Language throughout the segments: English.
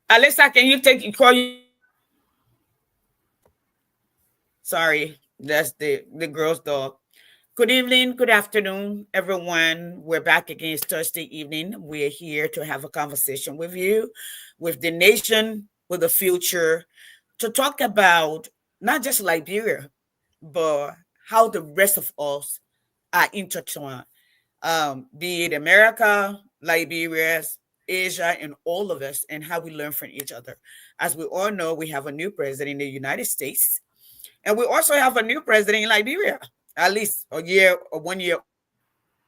Alexa, can you call you? Sorry, that's the girl's dog. Good evening, good afternoon, everyone. We're back again. It's Thursday evening. We're here to have a conversation with you, with the nation, with the future, to talk about not just Liberia, but how the rest of us are intertwined. Be it America, Liberia, Asia, and all of us, and how we learn from each other. As we all know, we have a new president in the United States, and we also have a new president in Liberia, at least a year or 1 year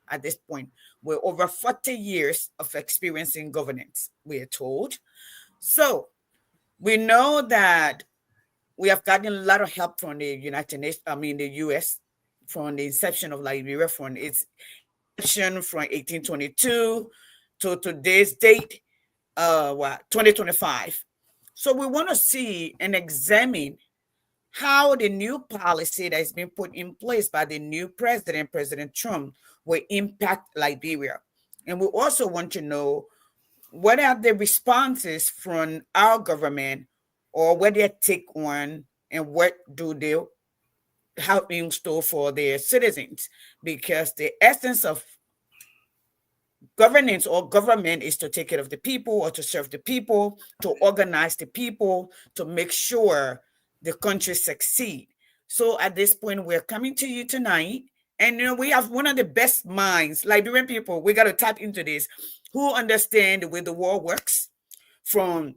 at this point. We're over 40 years of experience in governance, we are told. So we know that we have gotten a lot of help from the United Nations, the US, from the inception of Liberia, from its inception from 1822 to today's date, 2025. So we want to see and examine how the new policy that has been put in place by the new president, President Trump, will impact Liberia. And we also want to know what are the responses from our government, or what their take on, and what do they have in store for their citizens. Because the essence of governance or government is to take care of the people, or to serve the people, to organize the people, to make sure the country succeed. So at this point, we're coming to you tonight, and we have one of the best minds, Liberian people. We got to tap into this, who understand the way the world works, from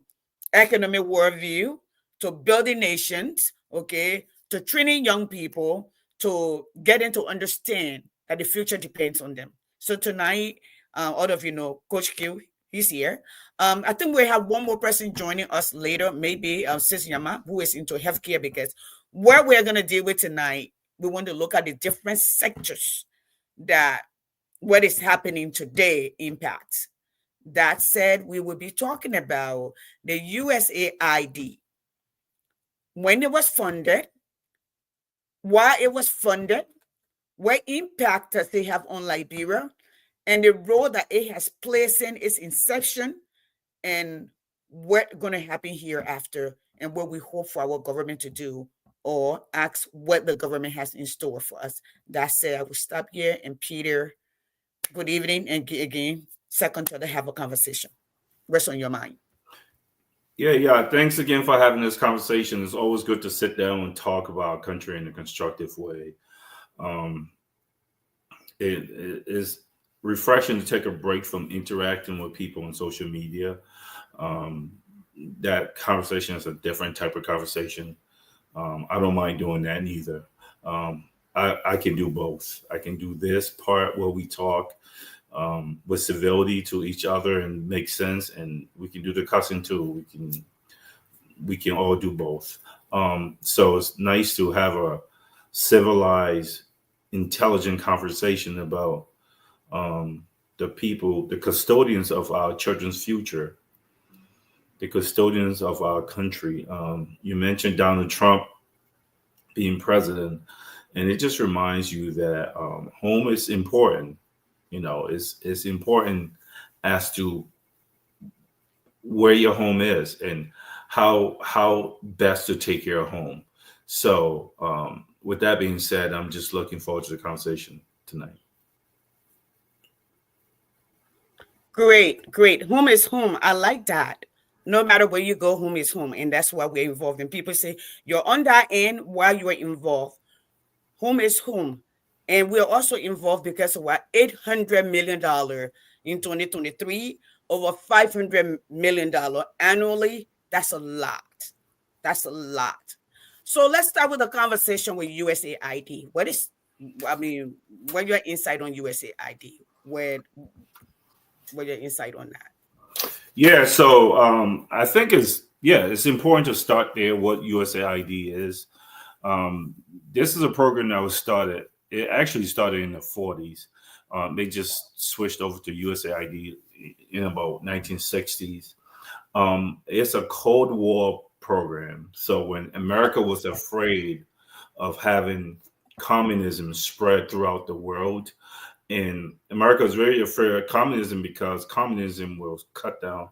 economic worldview to building nations, okay, to training young people to getting to understand that the future depends on them. So tonight, all of you know Coach Q, he's here. I think we have one more person joining us later, maybe Sis Yama, who is into healthcare, because what we're going to deal with tonight, we want to look at the different sectors that what is happening today impacts. That said, we will be talking about the USAID, when it was funded, why it was funded, what impact does it have on Liberia, and the role that it has played since its inception, and what's going to happen hereafter, and what we hope for our government to do, or ask what the government has in store for us. That said, I will stop here. And Peter, good evening, and again, second to have a conversation. What's on your mind? Yeah. Thanks again for having this conversation. It's always good to sit down and talk about our country in a constructive way. Um, it is refreshing to take a break from interacting with people on social media. Um, that conversation is a different type of conversation. I don't mind doing that neither. Um, I can do both. I can do this part where we talk with civility to each other and make sense, and we can do the cussing too. We can all do both. So it's nice to have a civilized, intelligent conversation about the people, the custodians of our children's future, the custodians of our country. You mentioned Donald Trump being president, and it just reminds you that home is important. It's important as to where your home is and how best to take care of home. So, with that being said, I'm just looking forward to the conversation tonight. Great, great. Home is home. I like that. No matter where you go, home is home. And that's why we're involved. And people say, you're on that end while you are involved. Home is home. And we're also involved because of what? $800 million in 2023, over $500 million annually. That's a lot. That's a lot. So let's start with a conversation with USAID. What's your insight on USAID? What your insight on that? Yeah, so I think it's important to start there. What USAID is. This is a program that was started. It actually started in the 40s. They just switched over to USAID in about 1960s. It's a Cold War program. So when America was afraid of having communism spread throughout the world, And America is very afraid of communism because communism will cut down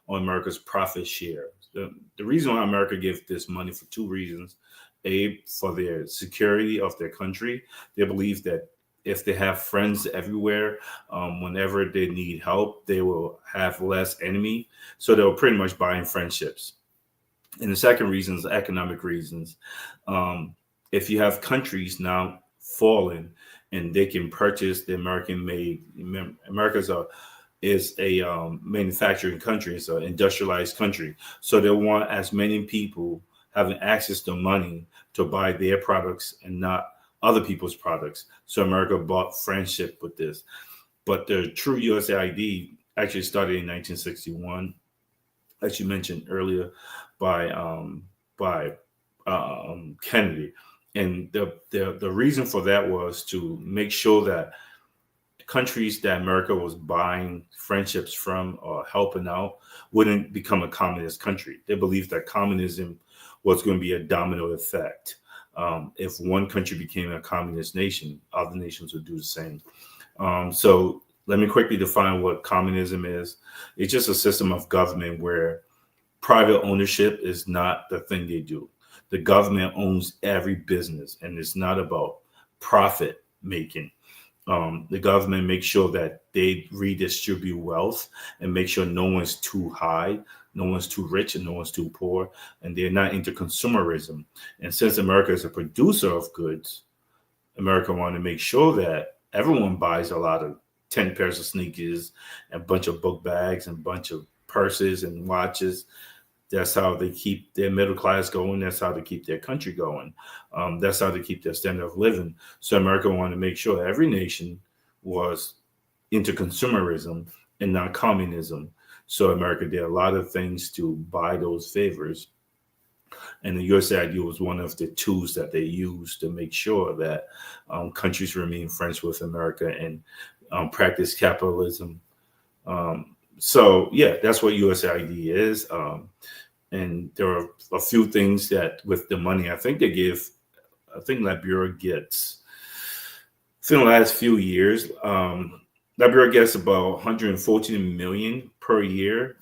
on America's profit share. The reason why America gives this money for two reasons. A, for their security of their country. They believe that if they have friends everywhere, whenever they need help, they will have less enemy. So they'll pretty much buy in friendships. And the second reason is economic reasons. Um, if you have countries now falling and they can purchase the American made, America's a is a manufacturing country, it's an industrialized country. So they want as many people having access to money to buy their products and not other people's products. So America bought friendship with this. But the true USAID actually started in 1961, as you mentioned earlier, by by Kennedy, and the reason for that was to make sure that countries that America was buying friendships from or helping out wouldn't become a communist country. They believed that communism was going to be a domino effect. If one country became a communist nation, other nations would do the same. So let me quickly define what communism is. It's just a system of government where private ownership is not the thing they do. The government owns every business, and it's not about profit making. The government makes sure that they redistribute wealth and make sure no one's too high, no one's too rich, and no one's too poor, and they're not into consumerism. And since America is a producer of goods, America wanted to make sure that everyone buys a lot of 10 pairs of sneakers, a bunch of book bags, and a bunch of purses and watches. That's how they keep their middle class going. That's how they keep their country going. That's how they keep their standard of living. So America wanted to make sure every nation was into consumerism and not communism. So America did a lot of things to buy those favors. And the USAID was one of the tools that they used to make sure that countries remain friends with America and practice capitalism. So yeah, that's what USAID is. And there are a few things that with the money, I think they give, I think Libeira gets, in the last few years, Libeira gets about 114 million per year.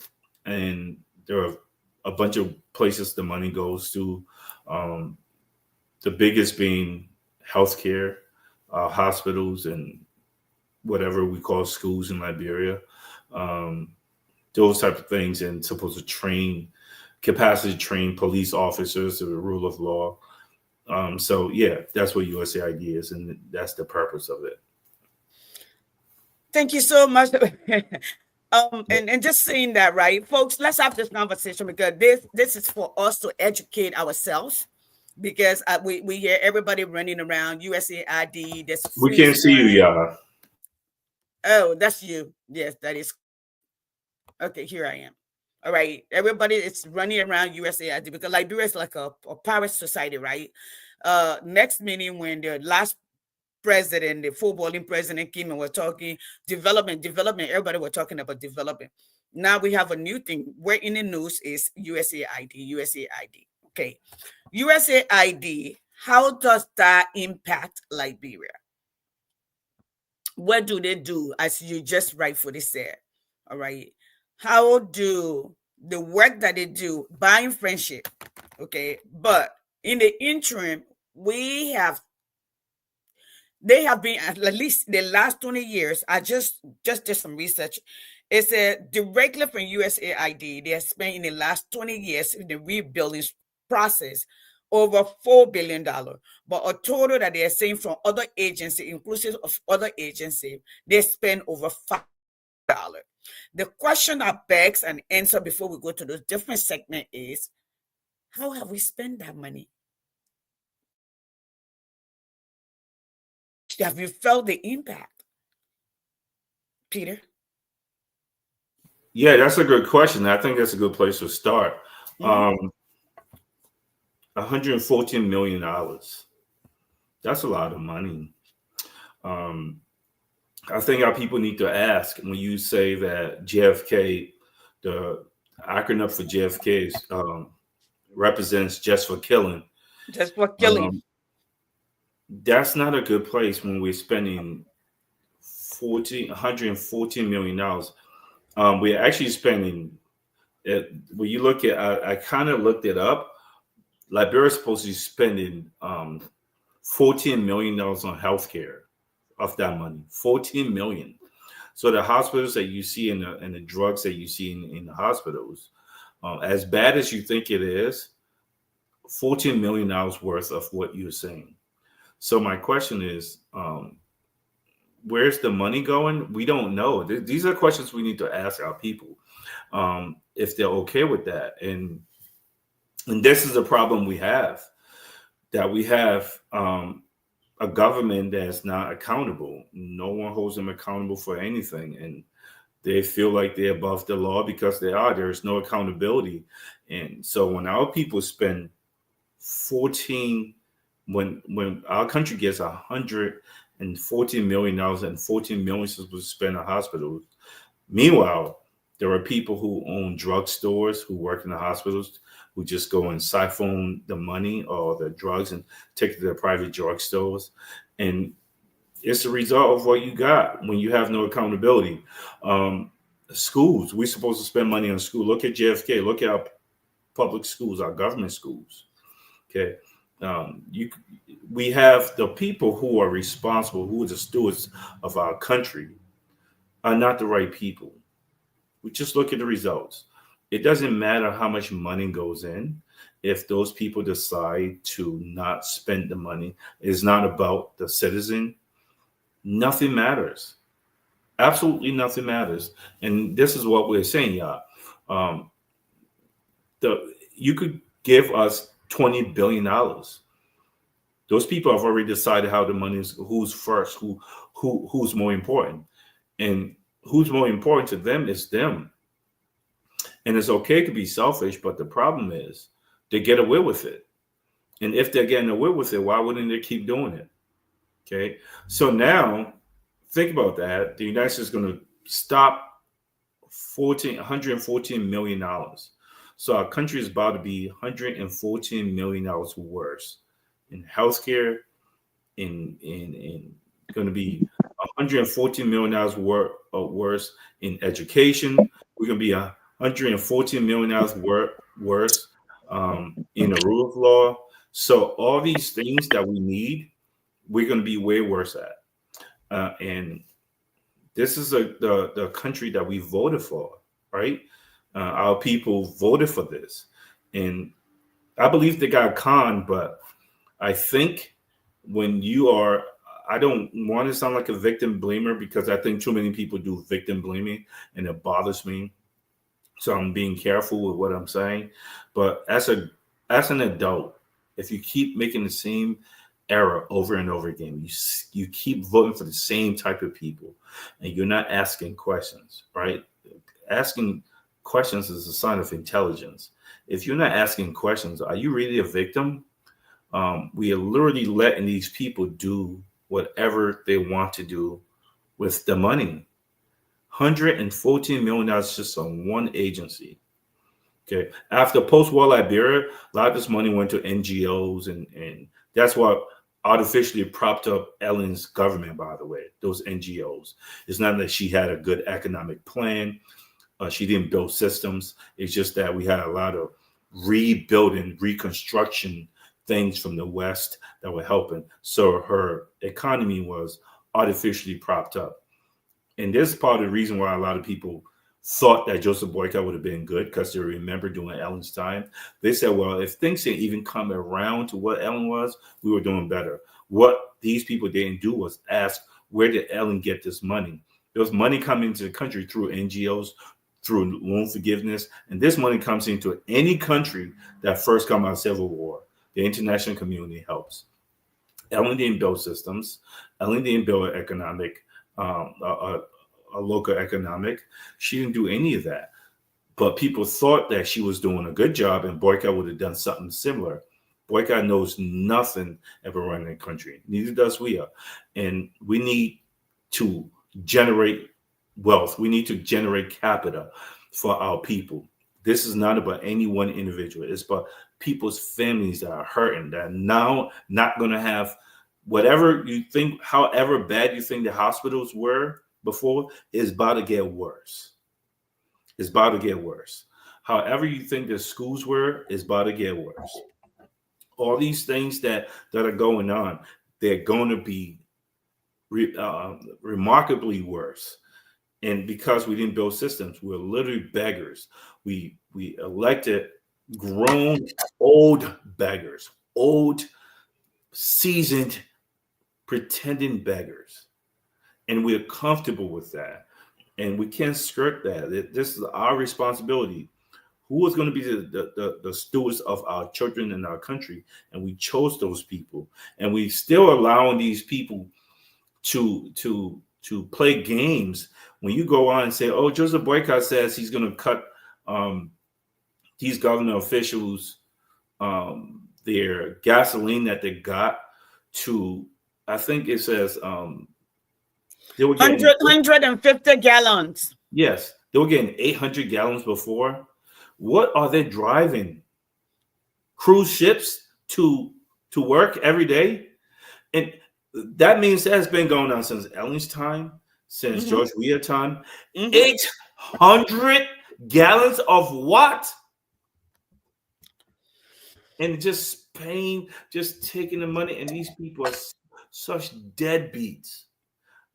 And there are a bunch of places the money goes to. Um, the biggest being healthcare, hospitals, and whatever we call schools in Liberia. Um, those type of things, and supposed to capacity train police officers to the rule of law. So yeah, that's what USAID is, and that's the purpose of it. Thank you so much. Yeah. And just saying that, right, folks, let's have this conversation because this is for us to educate ourselves. Because we hear everybody running around USAID. There's We freeze can't see you, money. y'all. Oh, that's you. Yes, that is okay. Here I am. All right, everybody is running around USAID because Liberia is like a pirate society, right? Next meeting when the last president, the footballing president came and we're talking development. Everybody were talking about development. Now we have a new thing. We're in the news is USAID. Okay. USAID, how does that impact Liberia? What do they do, as you just rightfully said? All right. How do the work that they do buying friendship? Okay. But in the interim, we have they have been at least the last 20 years. I just did some research. It's a directly from USAID. They have spent in the last 20 years in the rebuilding process over $4 billion. But a total that they are saying from other agencies, inclusive of other agencies, they spend over $5 billion. The question that begs and answer before we go to those different segments is, how have we spent that money? Have you felt the impact, Peter? Yeah, that's a good question. I think that's a good place to start. Mhm. 114 million dollars. That's a lot of money. Um, I think our people need to ask when you say that JFK, the acronym for JFK is, represents just for killing. Just for killing. Um, that's not a good place when we're spending $114 million. We're actually spending when you look at, I kind of looked it up. Liberia is supposed to be spending $14 million on healthcare of that money. 14 million. So the hospitals that you see and the drugs that you see in the hospitals, as bad as you think it is, $14 million worth of what you're saying. So my question is, where's the money going? We don't know. These are questions we need to ask our people, if they're okay with that. And this is a problem we have, that we have a government that's not accountable. No one holds them accountable for anything, and they feel like they're above the law because they are. There is no accountability, and so when our people spend 14, when our country gets $114 million and 14 million is supposed to spend on hospitals. Meanwhile, there are people who own drugstores, who work in the hospitals, who just go and siphon the money or the drugs and take it to their private drugstores. And it's a result of what you got when you have no accountability. Schools, we're supposed to spend money on school. Look at JFK. Look at our public schools, our government schools. Okay. We have the people who are responsible, who are the stewards of our country, are not the right people. We just look at the results. It doesn't matter how much money goes in. If those people decide to not spend the money, it's not about the citizen. Nothing matters. Absolutely nothing matters. And this is what we're saying, y'all. You could give us $20 billion. Those people have already decided how the money is, who's first, who's more important, and who's more important to them is them. And it's okay to be selfish, but the problem is they get away with it. And if they're getting away with it, why wouldn't they keep doing it? Okay. So now think about that. The United States is going to stop $114 million. So our country is about to be $114 million worse in healthcare, in going to be $114 million worse in education. We're going to be $114 million worse in the rule of law. So all these things that we need, we're going to be way worse at. And this is the country that we voted for, right? Our people voted for this. And I believe they got conned, but I think when you are, I don't want to sound like a victim blamer, because I think too many people do victim blaming and it bothers me. So I'm being careful with what I'm saying. But as an adult, if you keep making the same error over and over again, you keep voting for the same type of people, and you're not asking questions, right? Asking questions is a sign of intelligence. If you're not asking questions, are you really a victim? We are literally letting these people do whatever they want to do with the money. $114 million just on one agency. Okay. After post-war Liberia, a lot of this money went to NGOs, and that's what artificially propped up Ellen's government, by the way, those NGOs. It's not that she had a good economic plan. She didn't build systems. It's just that we had a lot of rebuilding, reconstruction things from the West that were helping. So her economy was artificially propped up. And this is part of the reason why a lot of people thought that Joseph Boycott would have been good, because they remember during Ellen's time. They said, well, if things didn't even come around to what Ellen was, we were doing better. What these people didn't do was ask, where did Ellen get this money? There was money coming into the country through NGOs, through loan forgiveness. And this money comes into any country that first come out of civil war. The international community helps. Ellen didn't build systems. Ellen didn't build an economic a local economic. She didn't do any of that. But people thought that she was doing a good job, and Boycott would have done something similar. Boycott knows nothing about running a country. Neither does we. And we need to generate wealth. We need to generate capital for our people. This is not about any one individual. It's about people's families that are hurting, that are now not going to have whatever you think, however bad you think the hospitals were. before, it's about to get worse. It's about to get worse. However you think the schools were, it's about to get worse. All these things that are going on, they're going to be remarkably worse. And because we didn't build systems, we're literally beggars. We elected grown old beggars, old seasoned pretending beggars, and we're comfortable with that, and we can't skirt that. This is our responsibility. Who is going to be the stewards of our children in our country? And we chose those people, and we still allowing these people to play games. When you go on and say, "Oh, Joseph Boycott says he's going to cut these government officials their gasoline that they got to," I think it says they were getting 150 gallons. yes, they were getting 800 gallons before. What are they driving? Cruise ships to work every day? And that means that's been going on since Ellen's time, since George Weah time. 800 gallons of what? And just paying, just taking the money. And these people are such deadbeats.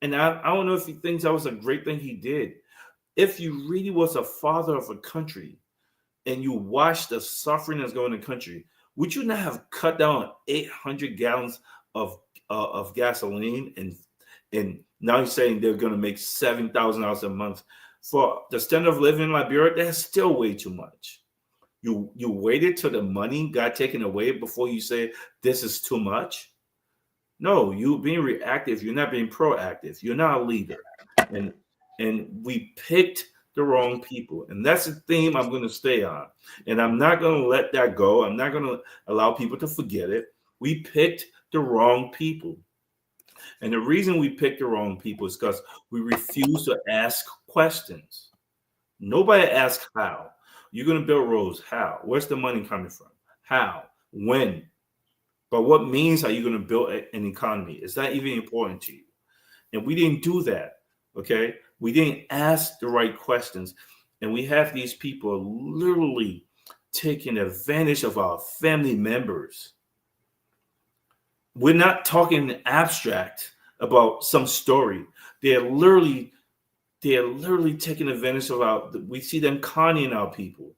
And I don't know if he thinks that was a great thing he did. If you really was a father of a country and you watch the suffering that's going in the country, would you not have cut down 800 gallons of gasoline? And now you're saying they're going to make $7,000 a month for the standard of living in Liberia. That's still way too much. You waited till the money got taken away before you say this is too much. No, you're being reactive. You're not being proactive. You're not a leader. And we picked the wrong people. And that's the theme I'm going to stay on. And I'm not going to let that go. I'm not going to allow people to forget it. We picked the wrong people. And the reason we picked the wrong people is because we refuse to ask questions. Nobody asks how. You're going to build roads. How? Where's the money coming from? How? When? But what means are you going to build an economy? Is that even important to you? And we didn't do that. Okay? We didn't ask the right questions. And we have these people literally taking advantage of our family members. We're not talking abstract about some story. They're literally taking advantage of we see them conning our people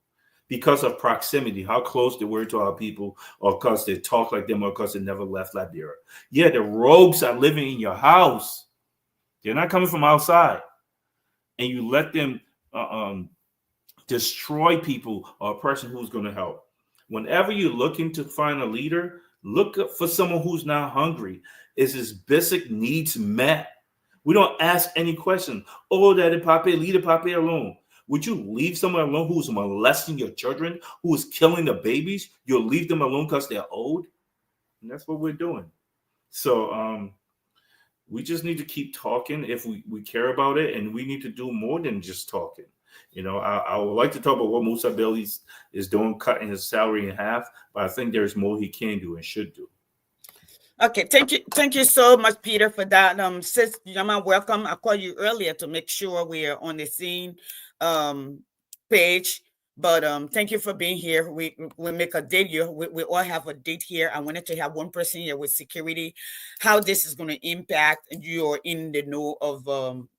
because of proximity, how close they were to our people, or because they talk like them, or because they never left Liberia. Yeah, the rogues are living in your house. They're not coming from outside. And you let them destroy people or a person who's going to help. Whenever you're looking to find a leader, look for someone who's not hungry. Is his basic needs met? We don't ask any question. Oh, Daddy Pape, leave the Pape alone. Would you leave someone alone who's molesting your children, who is killing the babies? You'll leave them alone because they're old? And that's what we're doing. So we just need to keep talking if we care about it, and we need to do more than just talking. You know, I would like to talk about what Musa Belli is doing, cutting his salary in half, but I think there's more he can do and should do. Okay, thank you so much, Peter, for that. Sis Yama, welcome. I called you earlier to make sure we are on the scene page. But thank you for being here. We make a date here. We all have a date here. I wanted to have one person here with security. How this is going to impact. You're in the know of.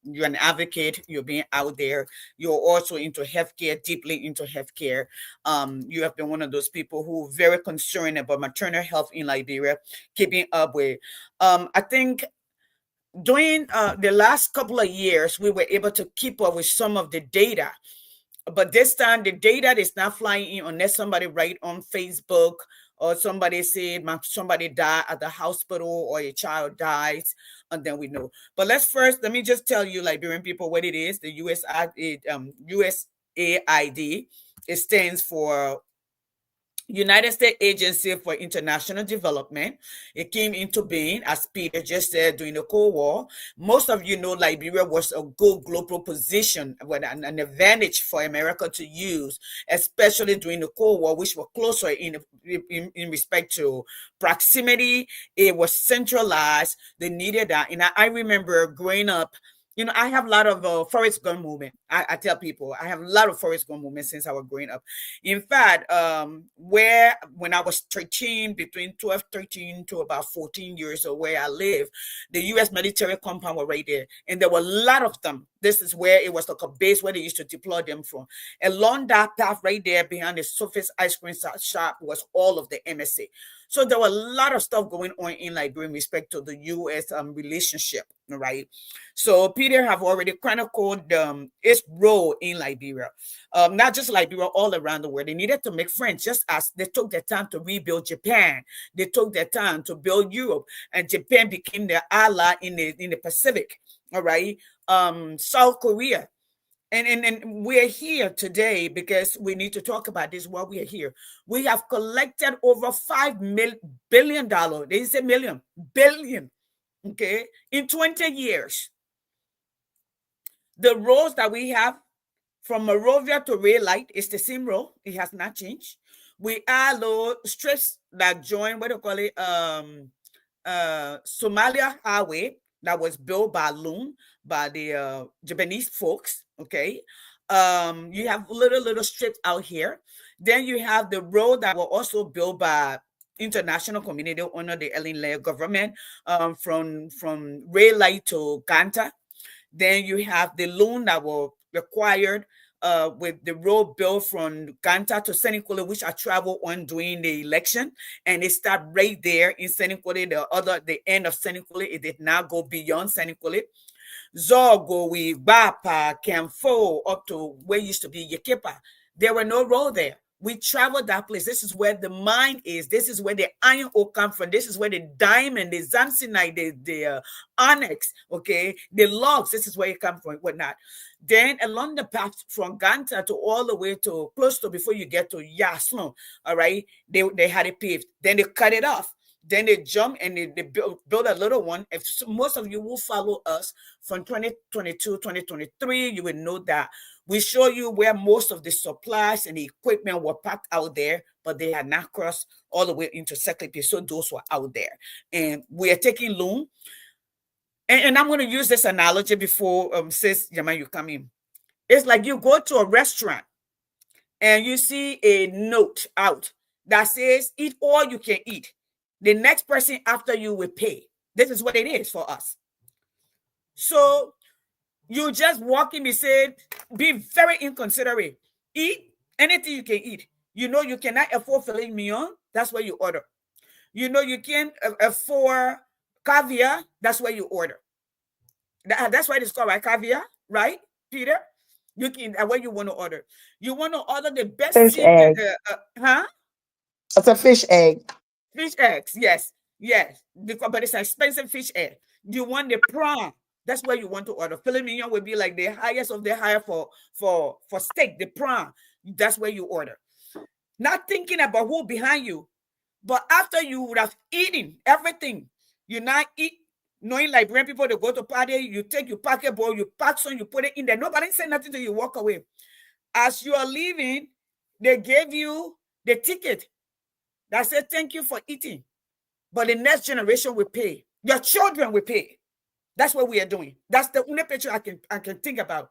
You're an advocate. You're being out there. You're also into healthcare, deeply into healthcare. You have been one of those people who are very concerned about maternal health in Liberia, keeping up with. I think during the last couple of years, we were able to keep up with some of the data. But this time, the data is not flying in unless somebody write on Facebook or somebody said somebody died at the hospital or a child dies, and then we know. But let me just tell you, Liberian people, what it is. The USAID, it stands for United States Agency for International Development. It came into being, as Peter just said, during the Cold War. Most of you know Liberia was a good global position, an advantage for America to use, especially during the Cold War, which were closer in respect to proximity. It was centralized. They needed that. And I remember growing up, You know, I have a lot of Forrest Gump movement. I tell people I have a lot of Forrest Gump movement since I was growing up. In fact, where when I was 13, between 12, 13 to about 14 years old, where I live, the U.S. military compound was right there. And there were a lot of them. This is where it was like a base where they used to deploy them from. Along that path right there behind the Surface Ice Cream shop was all of the MSA. So there were a lot of stuff going on in Liberia in respect to the U.S. Relationship, right? So Peter have already chronicled its role in Liberia, not just Liberia, all around the world. They needed to make friends, just as they took their time to rebuild Japan. They took their time to build Europe, and Japan became their ally in the Pacific. All right, South Korea. And we're here today because we need to talk about this while we are here. We have collected over $5 billion. They say million, billion, okay, in 20 years. The roads that we have from Monrovia to Red Light is the same road. It has not changed. We are the strips that join, what do you call it, Somalia Highway that was built by Loon, by the Japanese folks, okay? You have little strips out here. Then you have the road that were also built by international community under the Ellen Lair government, from Red Light to Ganta. Then you have the loan that were required with the road built from Ganta to Senegal, which I traveled on during the election. And it started right there in Senegal, the end of Senegal. It did not go beyond Senegal. Zogo, Bapa, Camfo, up to where used to be Yekepa. There were no road there. We traveled that place. This is where the mine is. This is where the iron ore come from. This is where the diamond, the Zanzanite, the onyx, okay, the logs. This is where it come from, whatnot. Then along the path from Ganta to all the way to close to before you get to Yaslon, all right, they had it paved. Then they cut it off. Then they jump and they build a little one. If most of you will follow us from 2022, 2023, you will know that we show you where most of the supplies and the equipment were packed out there, but they had not crossed all the way into Secretary. So those were out there. And we are taking loan. And I'm going to use this analogy before Sis Yama, you come in. It's like you go to a restaurant and you see a note out that says, eat all you can eat. The next person after you will pay. This is what it is for us. So you just walk in and say, be very inconsiderate. Eat anything you can eat. You know you cannot afford filet mignon. That's what you order. You know you can't afford caviar. That's what you order. That's why it's called, right? Caviar, right, Peter? You can what you want to order. You want to order the best Fish seafood, egg. huh? It's a fish egg. Fish eggs, yes, yes. But it's an expensive fish egg. You want the prawn. That's what you want to order. Filet mignon will be like the highest of the higher for steak, the prawn. That's where you order. Not thinking about who behind you, but after you would have eaten everything, you not eat. Knowing Liberian people, they go to party, you take your pocket bowl, you pack some, you put it in there. Nobody say nothing to you, walk away. As you are leaving, they gave you the ticket that said thank you for eating. But the next generation will pay. Your children will pay. That's what we are doing. That's the only picture I can think about.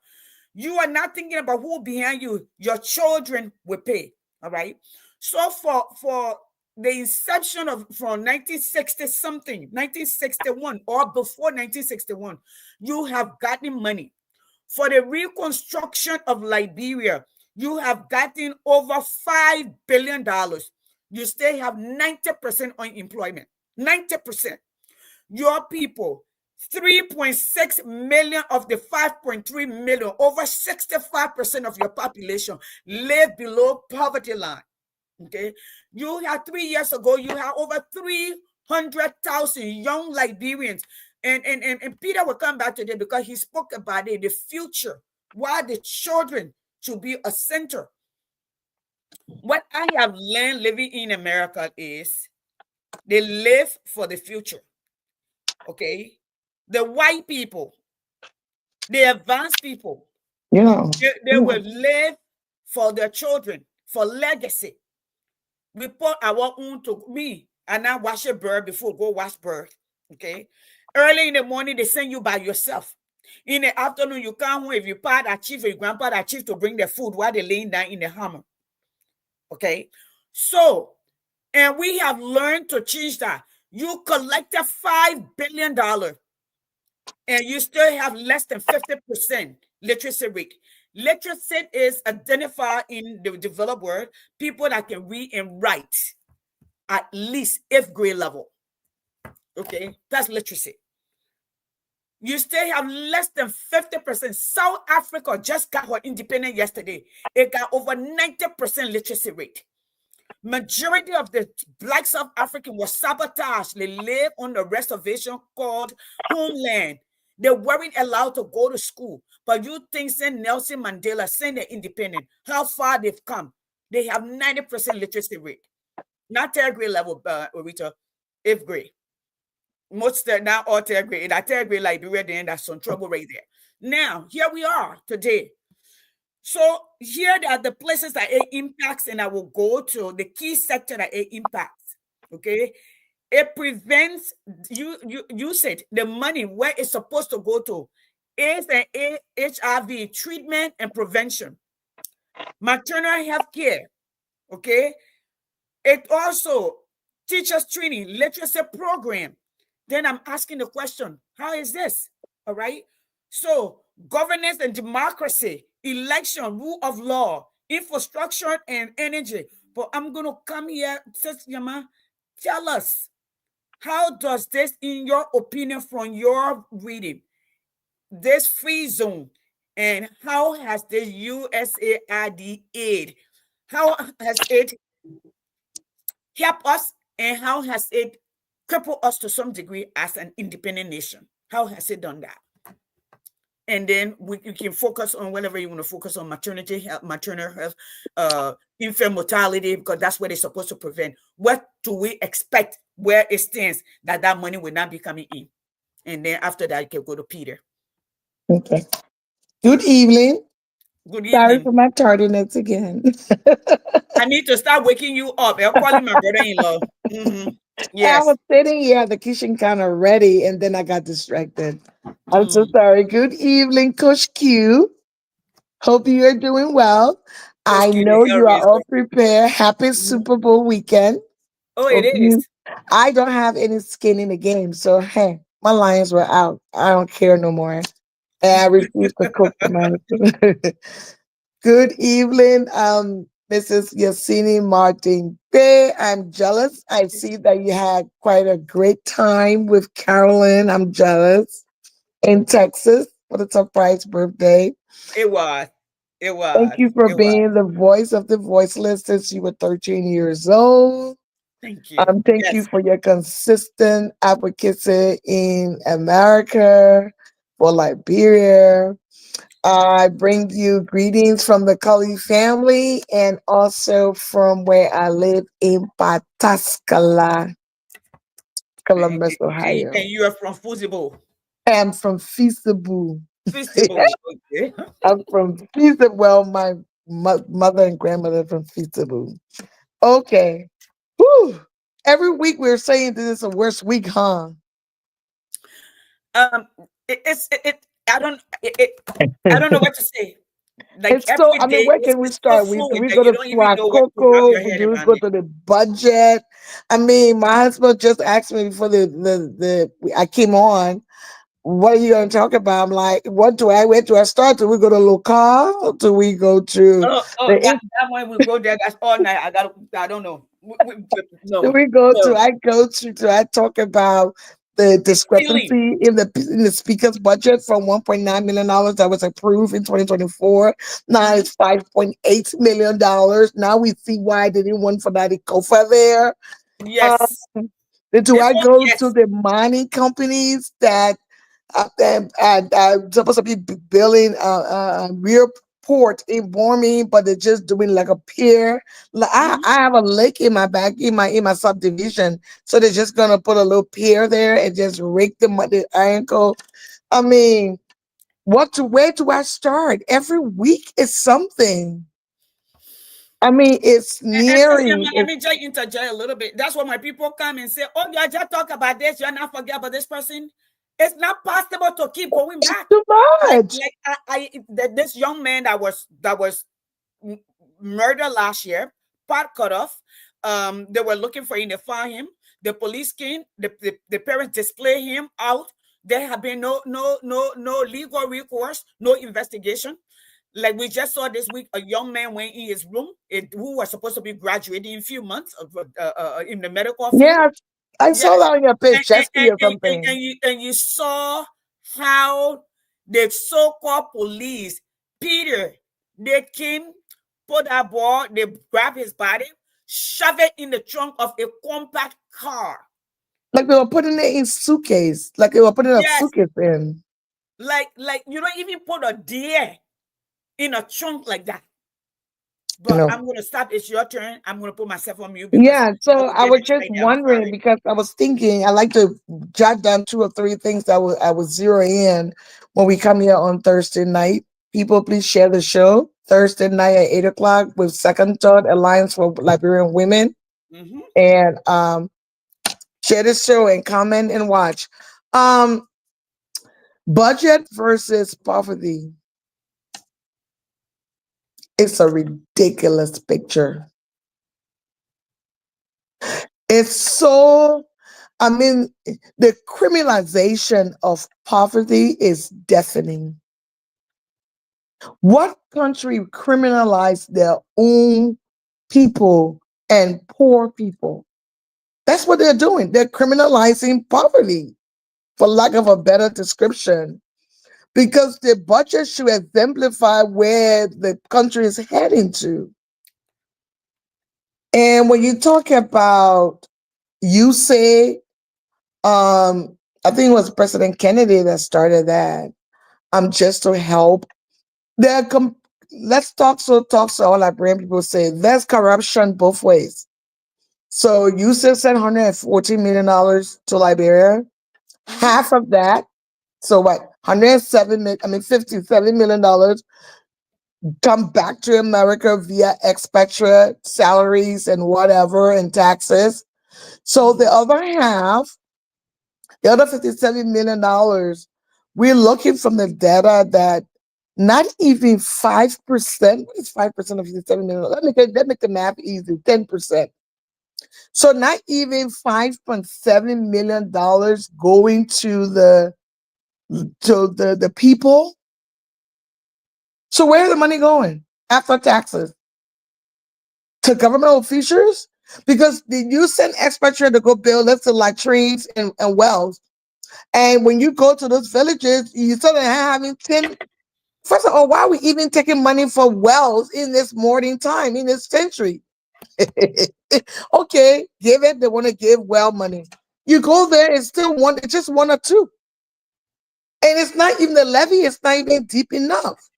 You are not thinking about who behind you. Your children will pay. All right. So for the inception of from 1960 something, 1961 or before 1961, you have gotten money. For the reconstruction of Liberia, you have gotten over $5 billion. You still have 90% unemployment. 90%. Your people, 3.6 million of the 5.3 million, over 65% of your population live below poverty line. Okay. You had 3 years ago, you had over 300,000 young Liberians. And Peter will come back today because he spoke about it, the future, why the children should be a center. What I have learned living in America is they live for the future. Okay. The white people, the advanced people, Yeah. they will live for their children, for legacy. We put our own to me, and I wash a bird before go wash bird. Okay. Early in the morning, they send you by yourself. In the afternoon, you come home if you part achieve, your grandpa achieve to bring the food while they're laying down in the hammer. Okay. So, and we have learned to change that. You collected $5 billion and you still have less than 50% literacy rate. Literacy is identified in the developed world, people that can read and write at least 8th grade level. Okay, that's literacy. You still have less than 50%. South Africa just got her independence yesterday. It got over 90% literacy rate. Majority of the Black South African was sabotaged. They live on the reservation called homeland. They weren't allowed to go to school. But you think since Nelson Mandela, since they're independent, how far they've come. They have 90% literacy rate. Not 3rd grade level, Orita, 8th grade. Most now all 3rd grade. In that 3rd grade Liberia, then that's some trouble right there. Now, here we are today. So here are the places that it impacts, and I will go to the key sector that it impacts. Okay, it prevents you said the money where it's supposed to go to AIDS and HIV treatment and prevention, maternal health care. Okay, it also teachers training, literacy program. Then I'm asking the question, how is this? All right. So governance and democracy, election, rule of law, infrastructure, and energy. But I'm going to come here, Sis Yama, tell us, how does this, in your opinion, from your reading, this free zone, and how has the USAID aid, how has it helped us, and how has it crippled us to some degree as an independent nation? How has it done that? And then you can focus on whatever you want to focus on, maternity health, maternal health, infant mortality, because that's what they're supposed to prevent. What do we expect where it stands that money will not be coming in? And then after that, you can go to Peter. Okay. Good evening. Good Sorry evening. for my tardiness again. I need to start waking you up. I'm calling my brother-in-law. I Yes. was sitting here at the kitchen counter ready, and then I got distracted. I'm so Mm. sorry. Good evening, Coach Q. Hope you are doing well. Coach I Q, the know you are Hellraiser. all prepared. Happy Mhm. Super Bowl weekend. Oh, it Hope is. you. I don't have any skin in the game, so hey, my Lions were out. I don't care no more. And I refuse to cook for my husband. Good evening, Mrs. Yasini Martin Bay. I'm jealous. I see that you had quite a great time with Carolyn. I'm jealous. In Texas. What a surprise birthday. It was. It Thank was. you for It was. being the voice of the voiceless since you were 13 years old. Thank you. Thank you Yes. for your consistent advocacy in America, for Liberia. I bring you greetings from the Cully family and also from where I live in Pataskala, And, Columbus, Ohio. and you are from Fusible. I'm from Feasible. Feasible. Okay. I'm from Feasible. Well, my mother and grandmother are from Feasible. Okay. Whew. Every week we're saying this is the worst week, huh? Um, I don't know what to say. Like It's so, every I mean, day, where can we it's so start? fluid We that go you to don't even know where to wrap Coco, your head do we around go it. to the budget? I mean, my husband just asked me before I came on, what are you going to talk about? I'm like, where do I start? Do we go to local? Do we go to Oh, the, that one we go there. That's all night. I don't know. do No, we go to, no. do I talk about the The stealing. discrepancy in the speaker's budget from $1.9 million that was approved in 2024? Now Mhm. it's $5.8 million. Now we see why they didn't want for that to go for there. Um, Yes. do It's I all go to yes. the mining companies that supposed to be building a real port in Bormy, but they're just doing like a pier. Like Mhm. I have a lake in my back in my subdivision, so they're just gonna put a little pier there and just rake the ankle. I mean, where do I start? Every week is something. I mean, it's And Sister nearing. Emma, let me just interject a little bit. That's why my people come and say, "Oh, you just talk about this. You're not forget about this person." It's not possible to keep going back. Too much. This young man that was murdered last year, part cut off. They were looking for him. They found him. The police came. The parents display him out. There have been no legal recourse, no investigation. Like we just saw this week, a young man went in his room, who was supposed to be graduating in a few months in the medical field. Yeah, I saw Yes. that on your page, Chesky or something. And you saw how the so-called police, Peter, they came, put that ball, they grabbed his body, shove it in the trunk of a compact car. Like they were putting it in suitcase. Like they were putting a suitcase in. Like you don't even put a deer in a trunk like that. But I'm going to stop. It's your turn. I'm going to put myself on mute. Yeah, so I was just wondering because I was thinking I like to jot down 2 or 3 things that I was zeroing in when we come here on Thursday night. People, please share the show Thursday night at 8:00 with Second Thought Alliance for Liberian Women, and share the show and comment and watch. Budget versus poverty. It's a ridiculous picture. It's so, I mean, the criminalization of poverty is deafening. What country criminalized their own people and poor people? That's what they're doing. They're criminalizing poverty, for lack of a better description, because the budget should exemplify where the country is heading to. And when you talk about Usaid, I think it was President Kennedy that started that. Just to help. Let's talk so all Liberian people say there's corruption both ways. So Usaid sent $114 million to Liberia. Half of that, so what? $57 million come back to America via expatriate salaries and whatever and taxes. So the other half, the other $57 million, we're looking from the data that not even 5%, what is 5% of $57 million? Let make the math easy, 10%. So not even $5.7 million going to the people. So where's the money going after taxes? To government officials? Because you send expatriate to go build, let's say, latrines and wells. And when you go to those villages, you start having 10. First of all, why are we even taking money for wells in this modern time, in this century? Okay, give it. They want to give well money. You go there, it's still it's just 1 or 2. And it's not even the levy, it's not even deep enough.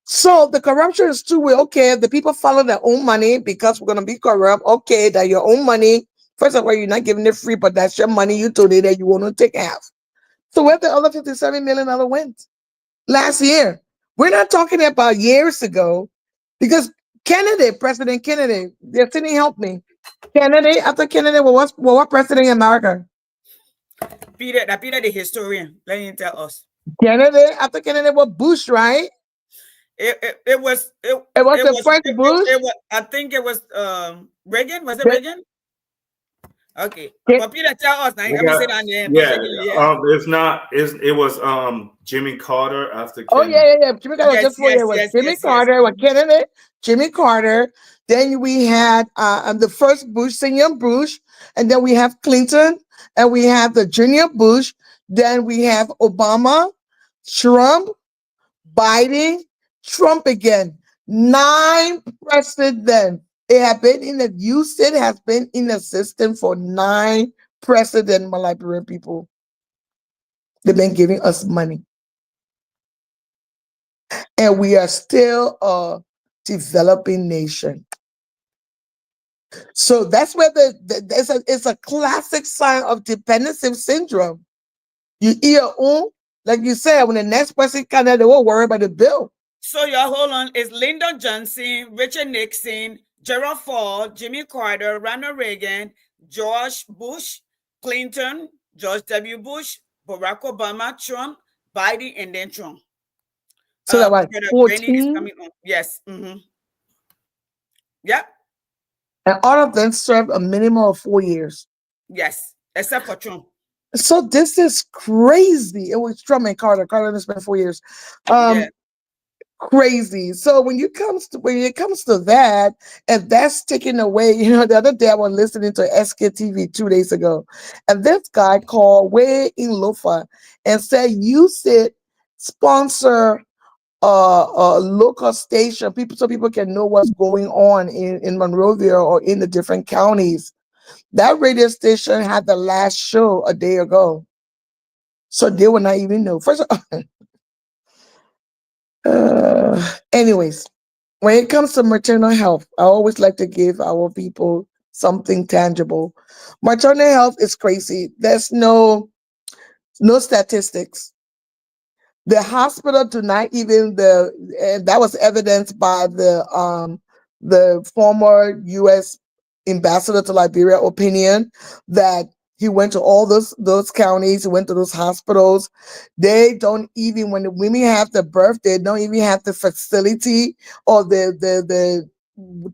So the corruption is two-way. Okay, if the people follow their own money because we're going to be corrupt, okay, that your own money, first of all, you're not giving it free, but that's your money you donated, you want to take half. So where the other $57 million went last year? We're not talking about years ago, because President Kennedy, Destiny help me. Kennedy, after Kennedy, what president in America? Peter, the historian, let him tell us. Kennedy, after Kennedy, was Bush, right? It was the first Bush. I think it was Reagan. Was it Reagan? Okay, but Peter, tell us now. Let me say that name. It's not. It was Jimmy Carter after Kennedy. Oh yeah. Jimmy Carter was Jimmy Carter with Kennedy. Jimmy Carter. Then we had the first Bush, Senior Bush, and then we have Clinton, and we have the Junior Bush. Then we have Obama, Trump, Biden, Trump again. 9 presidents. It have been in the Usaid has been in the system for 9 presidents, my Liberian people. They've been giving us money. And we are still a developing nation. So that's where it's a classic sign of dependency syndrome. You eat your own, like you said, when the next person comes out, they won't worry about the bill. So your hold on is Lyndon Johnson, Richard Nixon, Gerald Ford, Jimmy Carter, Ronald Reagan, George Bush, Clinton, George W. Bush, Barack Obama, Trump, Biden, and then Trump. So that was Brother Randy is 14, coming on. Yes. Mm-hmm. Yep. and all of them served a minimum of 4 years. Yes. Except for Trump. So this is crazy. It was Trump and Carter. Carter only spent 4 years. Yeah. Crazy. So when it comes to that, and that's taken away, the other day I was listening to SKTV 2 days ago, and this guy called way in Lofa and said, "You should sponsor a local station, people so people can know what's going on in Monrovia or in the different counties." That radio station had the last show a day ago, so they will not even know. First, anyways, when it comes to maternal health, I always like to give our people something tangible. Maternal health is crazy. There's no statistics. The hospital do not even and that was evidenced by the former U.S. ambassador to Liberia opinion that he went to all those counties, he went to those hospitals. They don't even, when the women have the birth, they don't even have the facility or the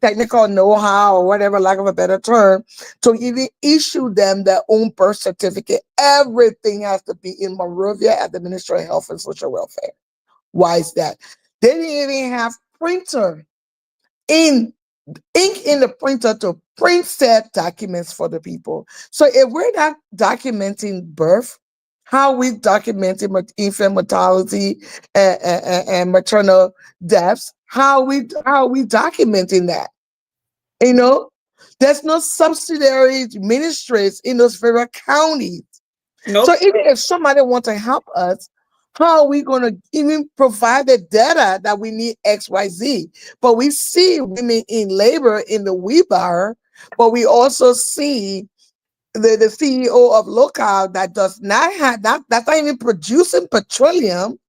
technical know-how or whatever, lack of a better term, to even issue them their own birth certificate. Everything has to be in Monrovia at the Ministry of Health and Social Welfare. Why is that? They didn't even have printer in ink in the printer to print said documents for the people. So if we're not documenting birth, how are we documenting infant mortality and maternal deaths? How are we documenting that? You know, there's no subsidiary ministries in those very counties. So Nope. even if somebody wants to help us, how are we going to even provide the data that we need XYZ? But we see women in labor in the Libeira, but we also see the CEO of Local that does not have that's not even producing petroleum,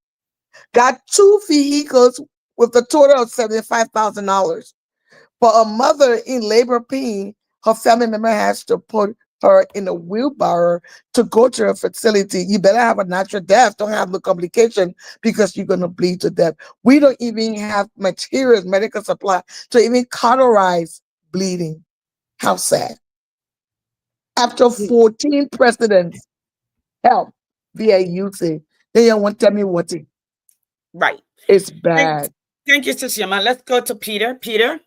got 2 vehicles with a total of $75,000. For a mother in labor pain, her family member has to put her in a wheelbarrow to go to a facility. You better have a natural death. Don't have the complication because you're going to bleed to death. We don't even have materials, medical supply to even cauterize bleeding. How sad. After 14 presidents help via Usaid, they don't want to tell me what it. Right. It's Thank, bad. thank you, Sister Yama. Let's go to Peter. Peter,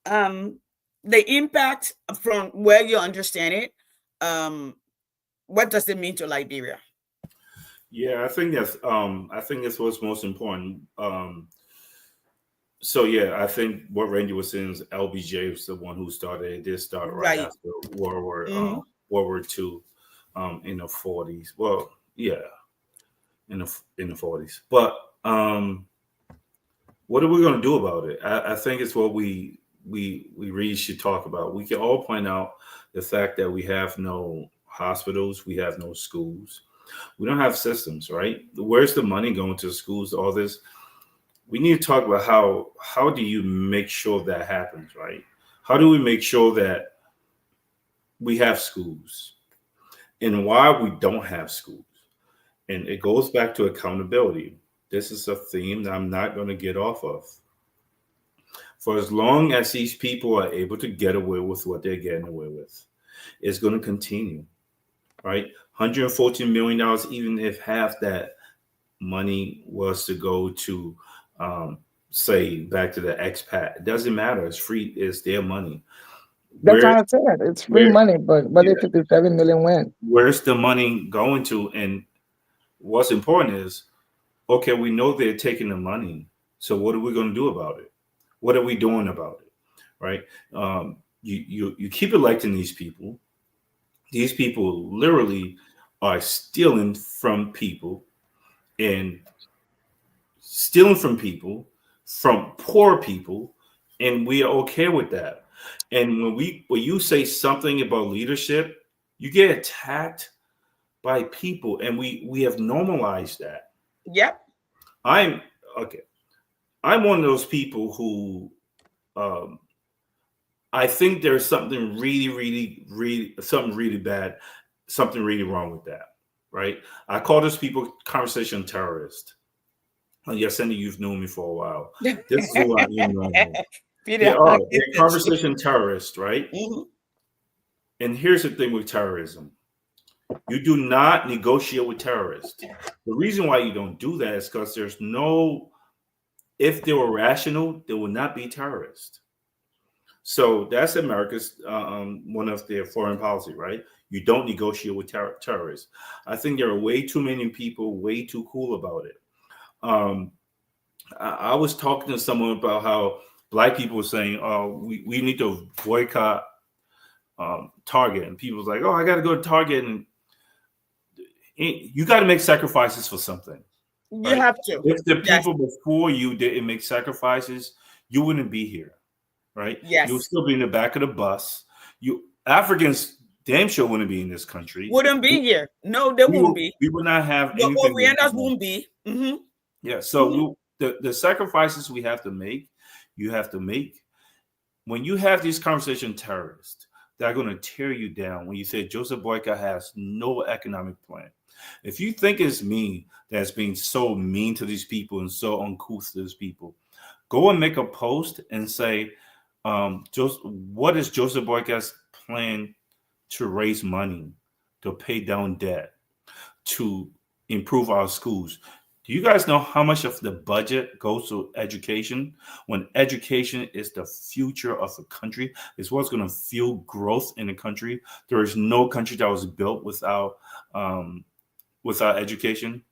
um, the impact from where you understand it, um, what does it mean to Liberia? Yeah, I think that's what's most important. So yeah, I think what Randy was saying is LBJ was the one who started. It did start right Right. after World War Mm-hmm. World War II, in the 40s. Well, yeah, in the 40s. But what are we going to do about it? I think it's what we really should talk about. We can all point out the fact that we have no hospitals, we have no schools, we don't have systems, right? Where's the money going to schools? All this. We need to talk about how do you make sure that happens, right? How do we make sure that we have schools, and why we don't have schools? And it goes back to accountability. This is a theme that I'm not going to get off of. For as long as these people are able to get away with what they're getting away with, it's going to continue, right? $114 million, even if half that money was to go to, say, back to the expat, it doesn't matter. It's free. It's their money. That's Where, how I said it. It's free where, money, but yeah, they 57 million went. where's the money going to? And what's important is, okay, we know they're taking the money. So what are we going to do about it? What are we doing about it? Right? You keep electing these people. These people literally are stealing from people and stealing from poor people, and we are okay with that. And when you say something about leadership, you get attacked by people, and we have normalized that. Yep. I'm okay. I'm one of those people who, um, I think there's something really, really, really, something really bad, something really wrong with that, right? I call those people conversation terrorists. Yes, Cindy, you've known me for a while. This is who I am normally. They Peter, I are. get They're it. conversation terrorists, right? Mhm. And here's the thing with terrorism. You do not negotiate with terrorists. The reason why you don't do that is because there's no, if they were rational, they would not be terrorists. So that's America's one of their foreign policy, right? You don't negotiate with terrorists. I think there are way too many people way too cool about it. Um, I was talking to someone about how black people were saying, "Oh, we need to boycott Target," and people was like, "Oh, I got to go to Target," and you got to make sacrifices for something, You right? have to. If the Yes. people before you didn't make sacrifices, you wouldn't be here, right? You would Yes. still be in the back of the bus. You Africans damn sure wouldn't be in this country. Wouldn't be here. No, they won't be. We would not have The anything. Orientals won't be. Hmm. Yeah, so the sacrifices we have to make, you have to make when you have these conversation terrorists that are going to tear you down. When you say Joseph Boyka has no economic plan, if you think it's me that's being so mean to these people and so uncouth to these people, go and make a post and say, what is Joseph Boyka's plan to raise money, to pay down debt, to improve our schools? Do you guys know how much of the budget goes to education? When education is the future of the country, is what's going to fuel growth in the country. There is no country that was built without education.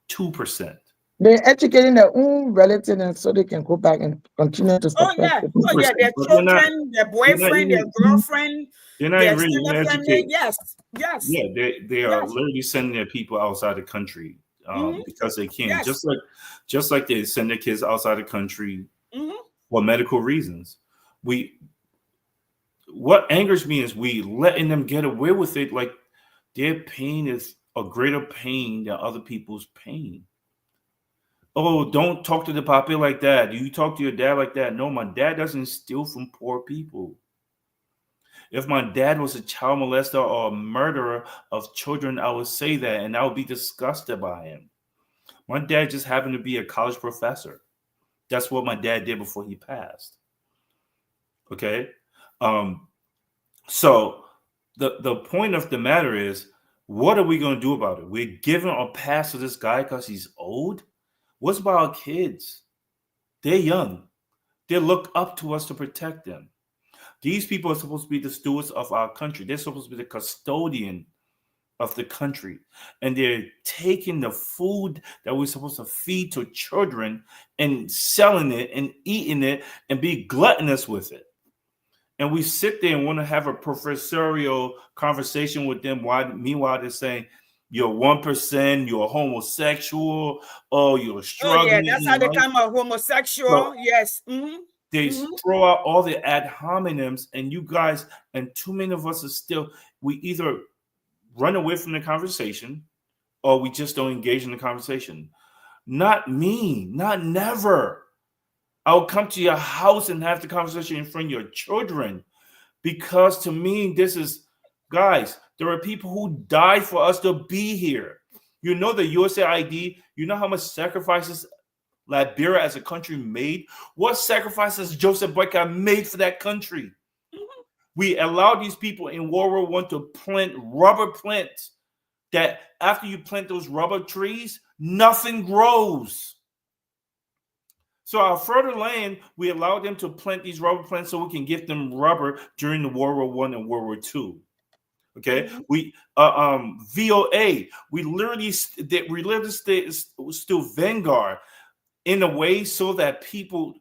2%. They're educating their own relatives and so they can go back and continue to Oh suppress yeah. the Oh people. yeah. 2%. Their But children, their they're not boyfriend, their even girlfriend, they're not their even really extended family. educated. Yes. Yes. Yeah, they are Yes. literally sending their people outside the country Hmm. because they can. Yes. Just like they send their kids outside the country Hmm. for medical reasons. We What angers me is we letting them get away with it like their pain is a greater pain than other people's pain. Oh, don't talk to the papi like that. You talk to your dad like that. No, my dad doesn't steal from poor people. If my dad was a child molester or a murderer of children, I would say that and I would be disgusted by him. My dad just happened to be a college professor. That's what my dad did before he passed. Okay. Um, so the point of the matter is, what are we going to do about it? We're giving a pass to this guy because he's old. What's about our kids? They're young. They look up to us to protect them. These people are supposed to be the stewards of our country. They're supposed to be the custodian of the country. And they're taking the food that we're supposed to feed to children and selling it and eating it and be gluttonous with it. And we sit there and want to have a professorial conversation with them. Meanwhile, they're saying, you're 1%, you're homosexual, oh, you're Oh yeah. struggling That's how in they life. come out homosexual. So Yes. Hmm. they Hmm. throw out all the ad hominems, and you guys, and too many of us are still, we either run away from the conversation or we just don't engage in the conversation. Not me, not never. I'll come to your house and have the conversation in front of your children because to me, this is, guys, there are people who died for us to be here. You know the USAID, you know how much sacrifices Libeira as a country made? What sacrifices Joseph Boyka made for that country? We allowed these people in World War I to plant rubber plants that after you plant those rubber trees, nothing grows. So our further land, we allowed them to plant these rubber plants so we can give them rubber during the World War I and World War II. Okay, Hmm. we VOA, we literally still vanguard in a way so that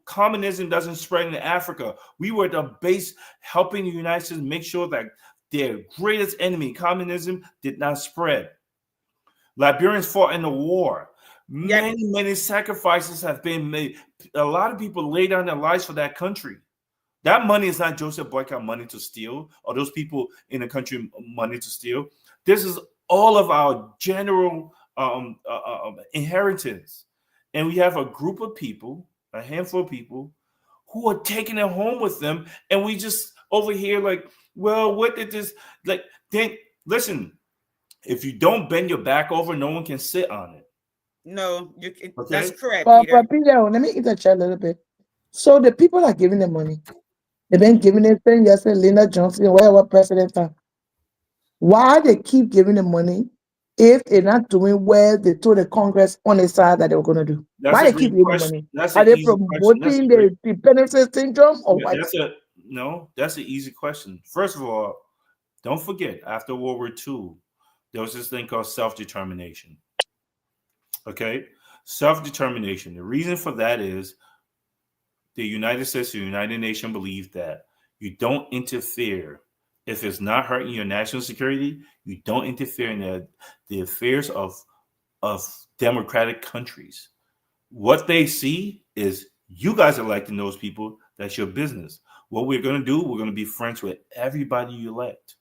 communism doesn't spread in Africa. We were the base helping the United States make sure that their greatest enemy, communism, did not spread. Liberians fought in the war. Yep. Many sacrifices have been made. A lot of people lay down their lives for that country. That money is not Joseph Boyka money to steal, or those people in the country money to steal. This is all of our general inheritance. And we have a group of people, a handful of people, who are taking it home with them. And we just over here like, well, what did this, like, then listen, If you don't bend your back over, no one can sit on it. No, that's Okay? correct, But Peter. Peter, let me interject a little bit. So the people are giving the money. They've been Mhm. giving it saying yesterday, Linda Johnson, whatever president. Why they keep giving the money if they're not doing where they told the Congress on the side that they were going to do? That's Why a they keep great giving the question. money? That's Are an they easy question. That's a promoting great. the benefit syndrome or Yeah, what? that's an easy question. First of all, don't forget after World War II, there was this thing called self determination. Okay, self determination. The reason for that is the United States, the United Nations believe that you don't interfere if it's not hurting your national security. You don't interfere in the affairs of democratic countries. What they see is you guys electing those people. That's your business. What we're going to do, we're going to be friends with everybody you elect.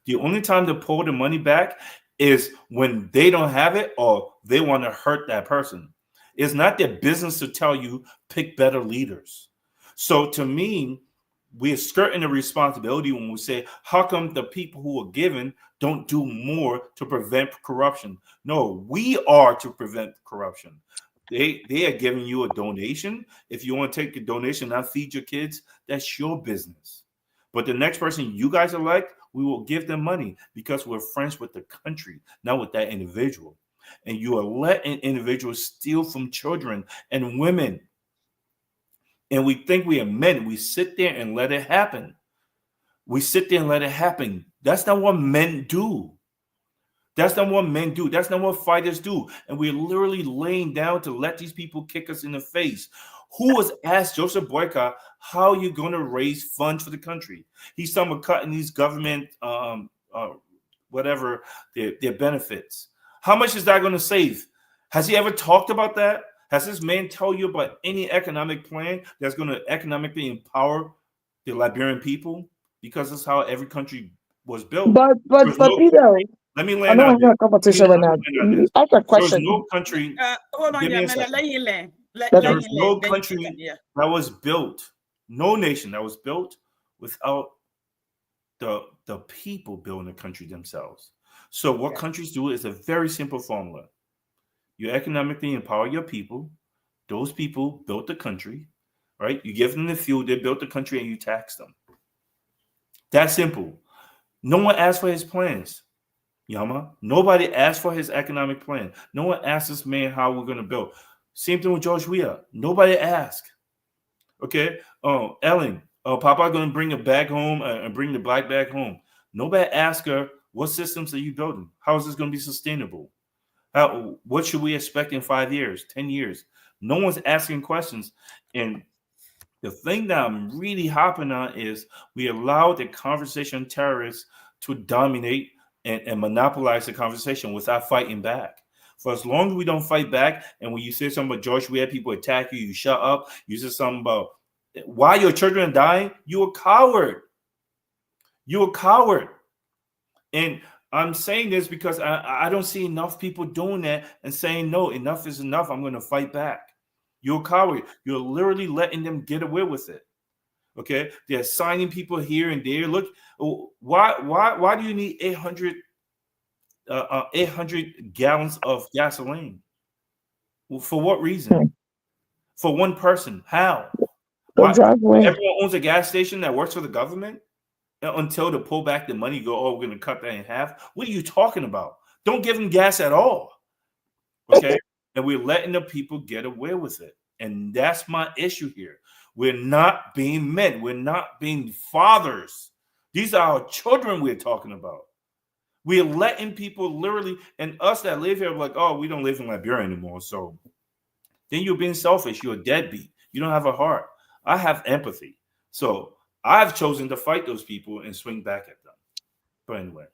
The only time to pull the money back is when they don't have it or they want to hurt that person. It's not their business to tell you pick better leaders. So to me, we're skirting the responsibility when we say, how come the people who are given don't do more to prevent corruption? No, we are to prevent corruption. They are giving you a donation. If you want to take a donation, not feed your kids, that's your business. But the next person you guys elect, we will give them money because we're friends with the country, not with that individual. And you are letting individuals steal from children and women. And we think we are men. We sit there and let it happen. We sit there and let it happen. That's not what men do. That's not what men do. That's not what fighters do. And we're literally laying down to let these people kick us in the face. Who has asked Joseph Boyka, how are you going to raise funds for the country? He's talking about cutting these government, whatever, their benefits. How much is that going to save? Has he ever talked about that? Has this man tell you about any economic plan that's going to economically empower the Liberian people? Because that's how every country was built. But There's but no Peter, let me I land know on I'm this. having a competition right Let me now. land on You this. ask a There's question. no country. Hold on, Give yeah, me a man. second. Let you land. Let Okay. There's you land. no Then you can, country yeah. that was built, no nation that was built without the people building the country themselves. So what Yeah. countries do is a very simple formula. You economically empower your people. Those people built the country, right? You give them the fuel, they built the country, and you tax them. That's simple. No one asked for his plans. Yama. Nobody asked for his economic plan. No one asked this man how we're going to build. Same thing with George Weah. Nobody asked. Okay. Oh, Ellen. Oh, Papa going to bring a bag home and bring the black bag home. Nobody asked her, what systems are you building? How is this going to be sustainable? What should we expect in 5 years, 10 years? No one's asking questions. And the thing that I'm really hopping on is we allow the conversation terrorists to dominate and monopolize the conversation without fighting back. For as long as we don't fight back, and when you say something about George, we had people attack you, you shut up. You say something about why your children are dying, you a coward. You a coward. And I'm saying this because I don't see enough people doing that and saying, no, enough is enough. I'm going to fight back. You're a coward. You're literally letting them get away with it. Okay, they're signing people here and there. Look, why do you need 800 gallons of gasoline? Well, for what reason? Hmm. For one person? How? So Why? drive away. Everyone owns a gas station that works for the government until to pull back the money. Go, oh, we're going to cut that in half. What are you talking about? Don't give them gas at all. Okay, and we're letting the people get away with it, and that's my issue here. We're not being men. We're not being fathers. These are our children we're talking about. We're letting people literally, and us that live here, like, oh, we don't live in Liberia anymore. So then you're being selfish. You're a deadbeat. You don't have a heart. I have empathy. So I've chosen to fight those people and swing back at them. But anyway.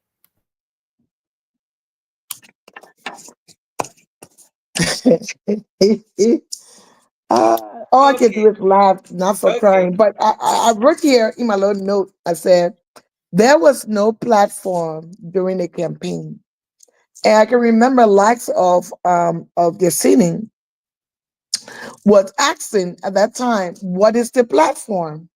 Uh, all I can do Okay. is laugh, not for Okay. crying. But I wrote here in my little note, I said, there was no platform during the campaign. And I can remember likes of the sitting was asking at that time, what is the platform?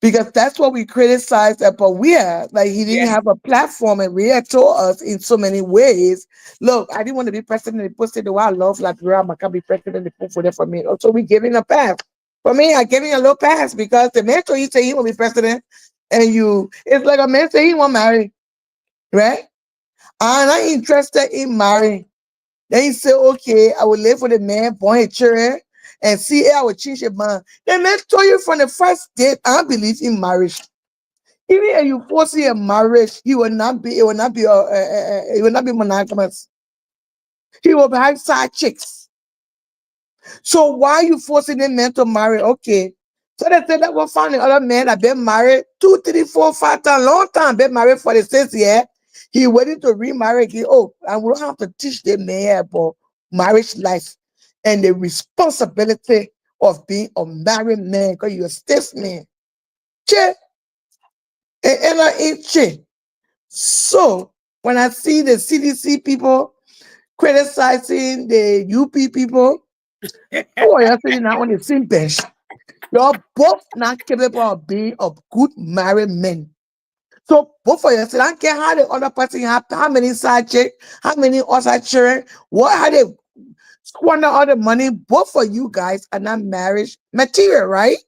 because that's what we criticized about Weir. Like he didn't Yeah. have a platform, and Weir told us in so many ways. Look, I didn't want to be president. They posted the way I love Liberia. I can't be president. They put for that for me. Also, we giving a pass. For me, I giving a little pass because the man told you say he want to be president, and you it's like a man say he want to marry, right? I'm not interested in marrying. Then he say, okay, I will live with a man, born a children, and see I will change your mind. The man told you from the first date, I don't believe in marriage. Even if you foresee a marriage, it will not be monogamous. He will have side chicks. So why you forcing the man to marry? Okay. So they said that we'll find the other man that been married 2, 3, 4, 5 times, long time, been married for the 6 years. He waiting to remarry again. Oh, and we don't have to teach the man about marriage life and the responsibility of being a married man because you're a statesman. Che, and I ain't che. So when I see the CDC people criticizing the UP people, oh, you're sitting now on the same bench. You're both not capable of being a good married men. So both of you, so I don't care how the other person have how many side chick, how many outside children, what how they squander all the money. Both of you guys are not marriage material, right?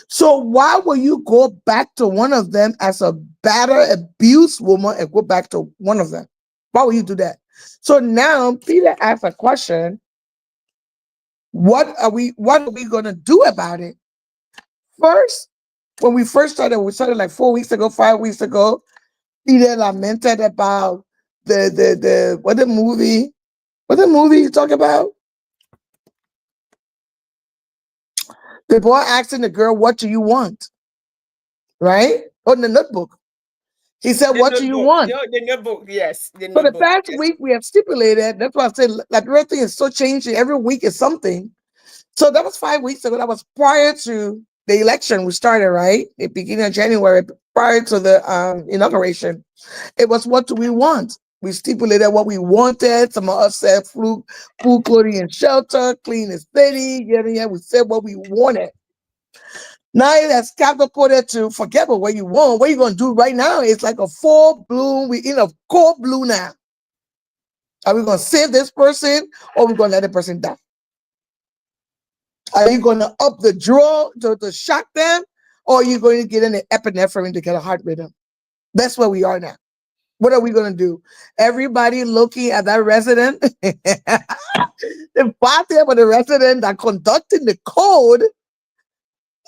So why will you go back to one of them as a battered, abused woman and go back to one of them? Why would you do that? So now Peter asked a question: What are we gonna do about it? First, when we started like 4 weeks ago, 5 weeks ago. Peter lamented about the what the movie you talk about? The boy asking the girl, "What do you want?" Right? On the notebook. He said, The "What do you notebook. want?" The notebook. Yes. The So the notebook. past Yes. week we have stipulated. That's why I said like everything is so changing. Every week is something. So that was 5 weeks ago. That was prior to the election. We started right the beginning of January, prior to the inauguration. It was what do we want? We stipulated what we wanted. Some of us said food, clothing, and shelter, clean the city. Yeah. We said what we wanted. Now it has catapulted to forget about what you want. What you're gonna do right now is like a full bloom. We in a cold blue now. Are we gonna save this person or are we gonna let the person die? Are you gonna up the draw to shock them, or are you going to get in the epinephrine to get a heart rhythm? That's where we are now. What are we going to do? Everybody looking at that resident, the party of the resident that conducting the code is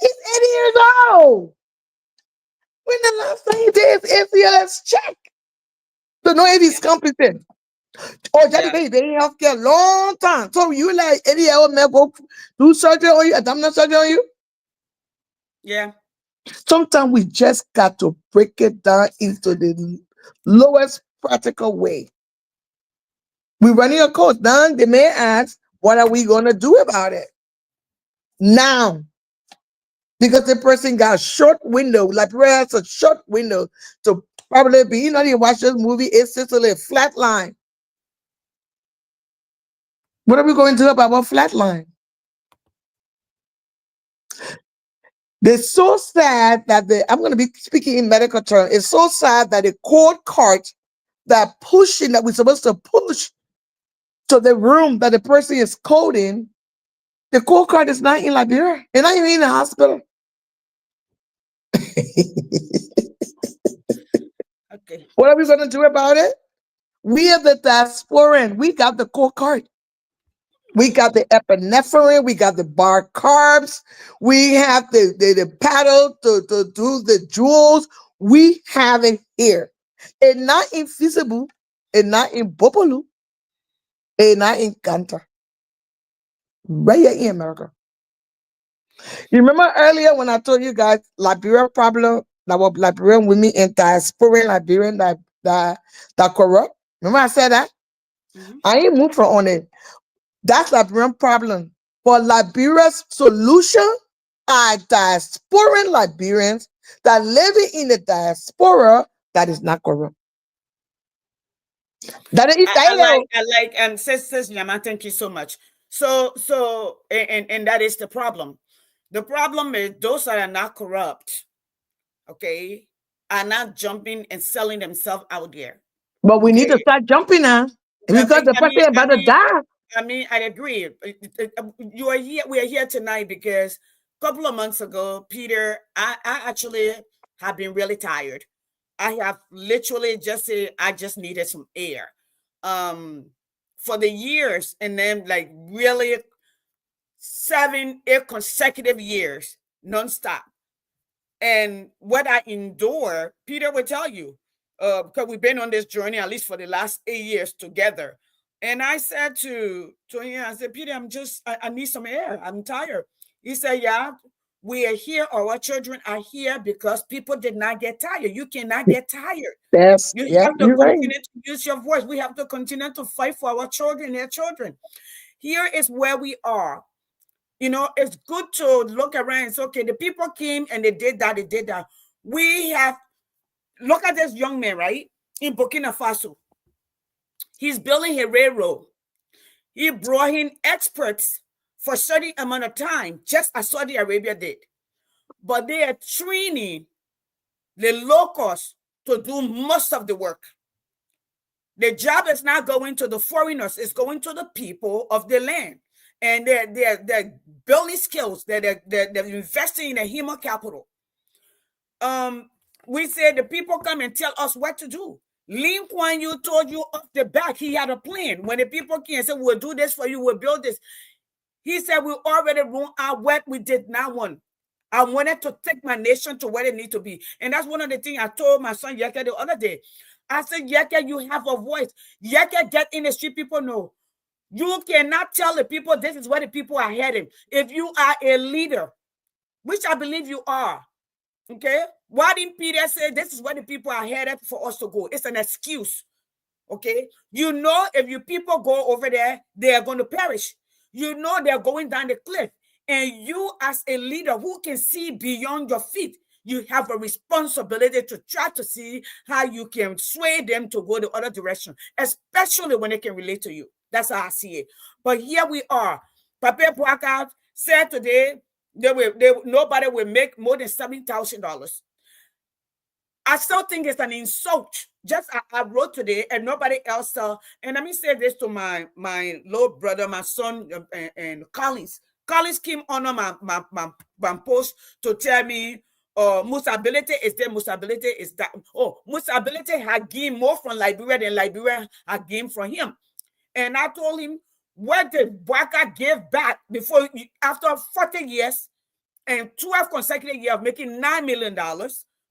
80 years old. When the last time he did his ACLS check to know if he's competent. Or just Yeah. they been in healthcare long time. So you like 80-year-old man go do surgery on you, abdominal surgery on you? Yeah. Sometimes we just got to break it down into the lowest practical way. We're running a course. Now they may ask, what are we going to do about it? Now, because the person got a short window, like has a short window to probably be, you watch this movie, it's just a little flat line. What are we going to do about flat line? They're so sad that I'm going to be speaking in medical terms. It's so sad that the cord cart that pushing that we're supposed to push to the room that the person is coding, the cord cart is not in Liberia. It's not even in the hospital. Okay. What are we going to do about it? We are the diasporan. We got the cord cart. We got the epinephrine. We got the bar carbs. We have the paddle to do the jewels. We have it here. It's not invisible. It's not in Bopolu. It's not in Kanta. Right here in America. You remember earlier when I told you guys Liberia problem that was Liberian women and diasporan Liberian that corrupt? Remember I said that? Mhm. I ain't moved from on it. That's Liberian problem. But Liberia's solution are diasporan Liberians that living in the diaspora that is not corrupt. That is Italia. I like sisters Nyama, thank you so much. So and that is the problem. The problem is those that are not corrupt, okay, are not jumping and selling themselves out there. But we need to Okay. start jumping now I because mean, the I mean, person I about to mean, die. I mean, I agree. You are here. We are here tonight because a couple of months ago, Peter, I actually have been really tired. I have literally just said I just needed some air. For the years, and then like really 7, 8 consecutive years, nonstop. And what I endure, Peter will tell you, because we've been on this journey at least for the last 8 years together. And I said to him, I said, Peter, I need some air. I'm tired. He said, yeah, we are here. Our children are here because people did not get tired. You cannot get tired. That's, You yeah, have to you're right. continue to use your voice. We have to continue to fight for our children, their children. Here is where we are. It's good to look around and say, okay, the people came and they did that, We have, look at this young man, right? In Burkina Faso. He's building a railroad. He brought in experts for a certain amount of time, just as Saudi Arabia did. But they are training the locals to do most of the work. The job is not going to the foreigners, it's going to the people of the land. And they're building skills, they're investing in a human capital. We say the people come and tell us what to do. Lin Kuan Yew told you off the back he had a plan. When the people came and said, we'll do this for you, we'll build this. He said, we already won our work, we did not want. I wanted to take my nation to where it needs to be. And that's one of the things I told my son Yeke the other day. I said, Yeke, you have a voice. Yeke, get in the street, people know. You cannot tell the people this is where the people are heading. If you are a leader, which I believe you are, okay? Why didn't Peter say this is where the people are headed for us to go? It's an excuse, okay? If you people go over there, they are going to perish. They're going down the cliff. And you as a leader who can see beyond your feet, you have a responsibility to try to see how you can sway them to go the other direction, especially when they can relate to you. That's how I see it. But here we are. Pape Boakat said today nobody will make more than $7,000. I still think it's an insult. Just I wrote today and nobody else saw. And let me say this to my little brother, my son, and Collins. Collins came on my post to tell me, Musability is there, Musability is that. Oh, Musability had gained more from Liberia than Liberia had gained from him. And I told him, what did Boakat give back after 40 years and 12 consecutive years of making $9 million?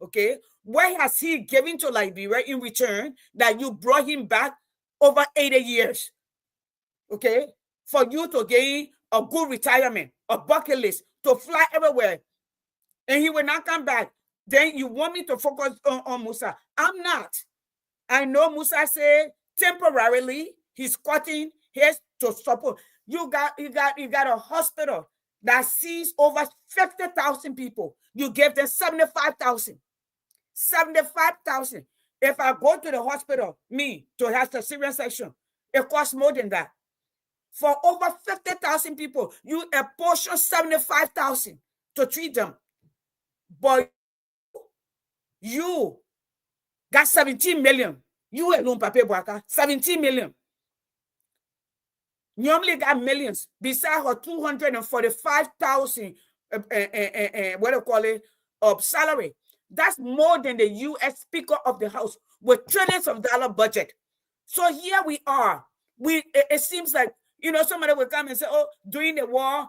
Okay, what has he given to Liberia in return that you brought him back over 80 years? Okay, for you to gain a good retirement, a bucket list, to fly everywhere, and he will not come back. Then you want me to focus on Musa? I'm not. I know Musa said temporarily he's cutting his to support. You got a hospital that sees over 50,000 people. You gave them 75,000. 75,000. If I go to the hospital, to have the cesarean section, it costs more than that. For over 50,000 people, you apportion 75,000 to treat them. But you got 17 million. You alone, Pape Boakat, 17 million. You only got millions. Besides her 245,000, what do you call it, salary. That's more than the U.S. Speaker of the House with trillions of dollar budget. So here we are. It seems like, somebody will come and say, oh, during the war,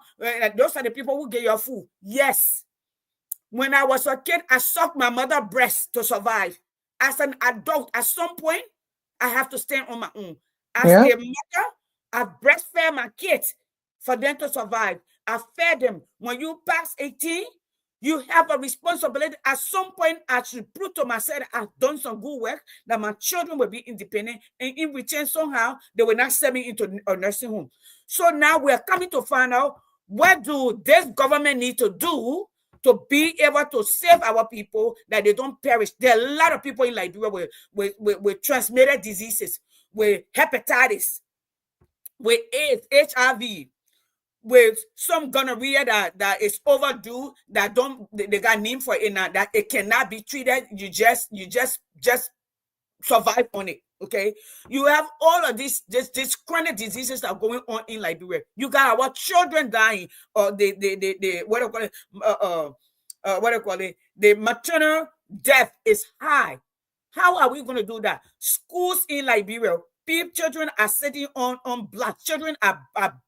those are the people who get your food. Yes. When I was a kid, I sucked my mother's breast to survive. As an adult, at some point, I have to stand on my own. As a mother, I breastfed my kids for them to survive. I fed them. When you pass 18, you have a responsibility. At some point, I should prove to myself that I've done some good work, that my children will be independent, and in return, somehow, they will not send me into a nursing home. So now we're coming to find out, what do this government need to do to be able to save our people, that they don't perish? There are a lot of people in Liberia with transmitted diseases, with hepatitis, with AIDS, HIV, with some gonorrhea that is overdue, that they got name for it now, that it cannot be treated. You just survive on it. Okay, you have all of these chronic diseases that are going on in Liberia. You got our children dying, or the what do you call it? What do you call it? The maternal death is high. How are we going to do that? Schools in Liberia, children are sitting on block. Children are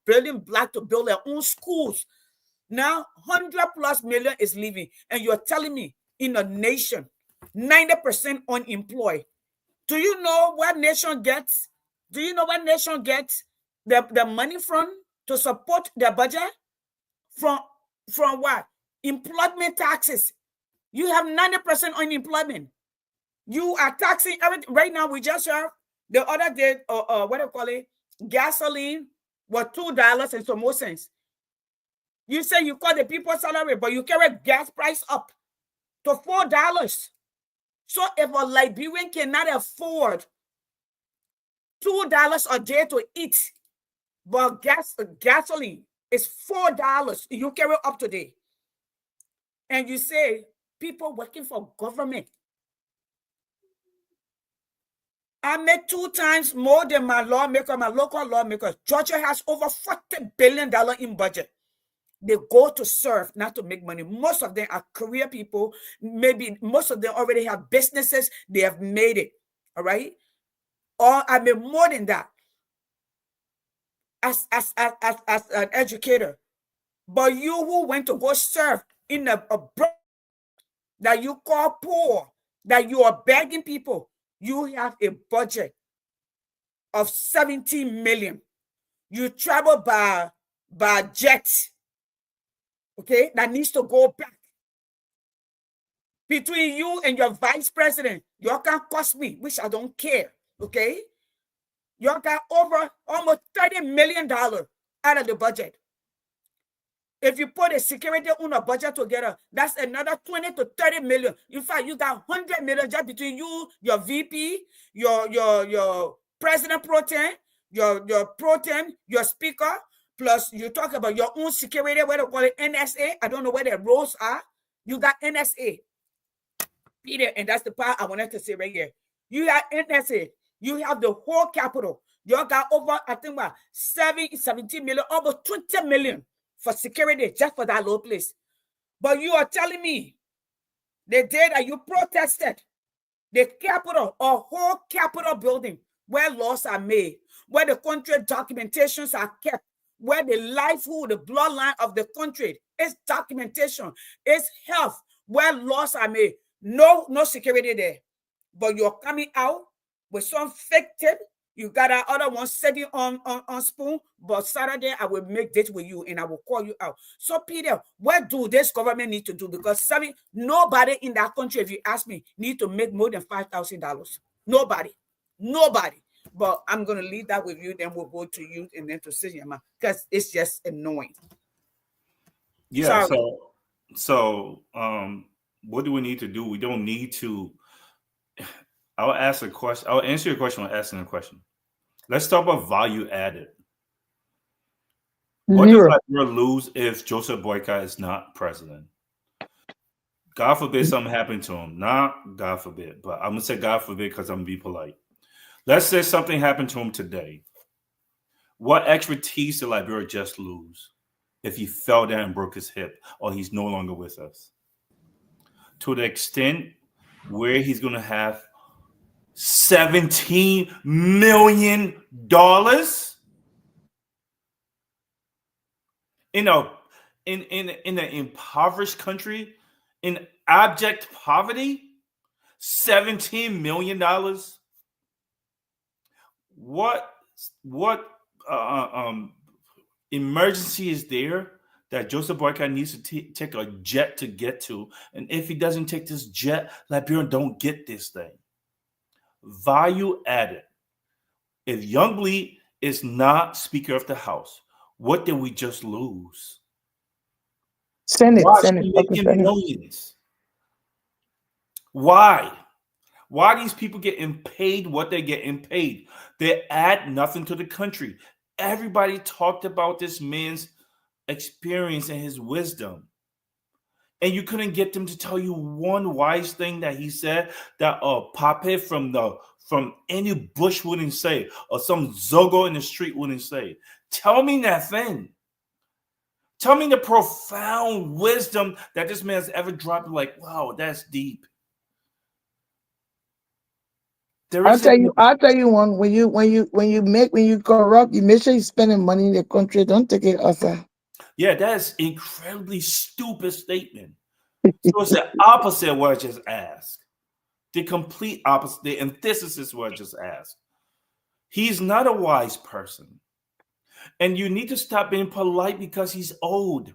building block to build their own schools. Now, 100+ million is leaving, and you're telling me in a nation, 90% unemployed. Do you know what nation gets? Do you know what nation gets the money from to support their budget? From what? Employment taxes. You have 90% unemployment. You are taxing everything. Right now, we just heard the other day, what do you call it? Gasoline was $2 and some more cents. You say you call the people's salary, but you carry gas price up to $4. So if a Liberian cannot afford $2 a day to eat, but gasoline is $4, you carry up today, and you say people working for government, I make 2 times more than my local lawmaker. Georgia has over $40 billion in budget. They go to serve, not to make money. Most of them are career people. Maybe most of them already have businesses. They have made it. All right. Or I mean more than that. As an educator, but you who went to go serve in a that you call poor, that you are begging people, you have a budget of 70 million. You travel by jet. Okay, that needs to go back. Between you and your vice president, you can cost me, which I don't care. Okay, you got over almost $30 million out of the budget. If you put a security on a budget together, that's another 20 to 30 million. In fact, you got 100 million just between you, your VP, your president pro tem, your pro tem, your speaker. Plus, you talk about your own security, what they call it, NSA. I don't know where the roles are. You got NSA. Peter, and that's the part I wanted to say right here. You have NSA. You have the whole capital. You got over, I think, about 17 million, over 20 million for security just for that little place. But you are telling me the day that you protested, the capital, a whole capital building where laws are made, where the country documentations are kept, where the livelihood, the bloodline of the country is documentation, is health, where laws are made. No security there. But you're coming out with some fake tape. You got that other one sitting on spoon. But Saturday, I will make date with you and I will call you out. So, Peter, what do this government need to do? Because nobody in that country, if you ask me, need to make more than $5,000. Nobody. But I'm going to leave that with you. Then we'll go to you and then to Sinyama, because it's just annoying. Yeah. Sorry. So what do we need to do? We don't need to. I'll ask a question. I'll answer your question by asking a question. Let's talk about value added. What does Liberia lose if Joseph Boyka is not president? God forbid something happened to him. Not God forbid, but I'm going to say God forbid because I'm going to be polite. Let's say something happened to him today. What expertise did Liberia just lose if he fell down and broke his hip or he's no longer with us? To the extent where he's going to have $17 million in an impoverished country, in abject poverty, $17 million. What emergency is there that Joseph Boyka needs to take a jet to get to? And if he doesn't take this jet, Liberia don't get this thing. Value added. If Young Bleed is not Speaker of the House, what did we just lose? Senate. Millions. Why? Why are these people getting paid what they're getting paid? They add nothing to the country. Everybody talked about this man's experience and his wisdom. And you couldn't get them to tell you one wise thing that he said that Pape from any bush wouldn't say, or some Zogo in the street wouldn't say. Tell me that thing. Tell me the profound wisdom that this man's ever dropped. Like, wow, that's deep. There isn't. I'll tell you one. When you corrupt, you make sure you're spending money in the country. Don't take it outside. Yeah, that's incredibly stupid statement. So it's the opposite of what I just asked. The complete opposite. The antithesis is what I just asked. He's not a wise person. And you need to stop being polite because he's old.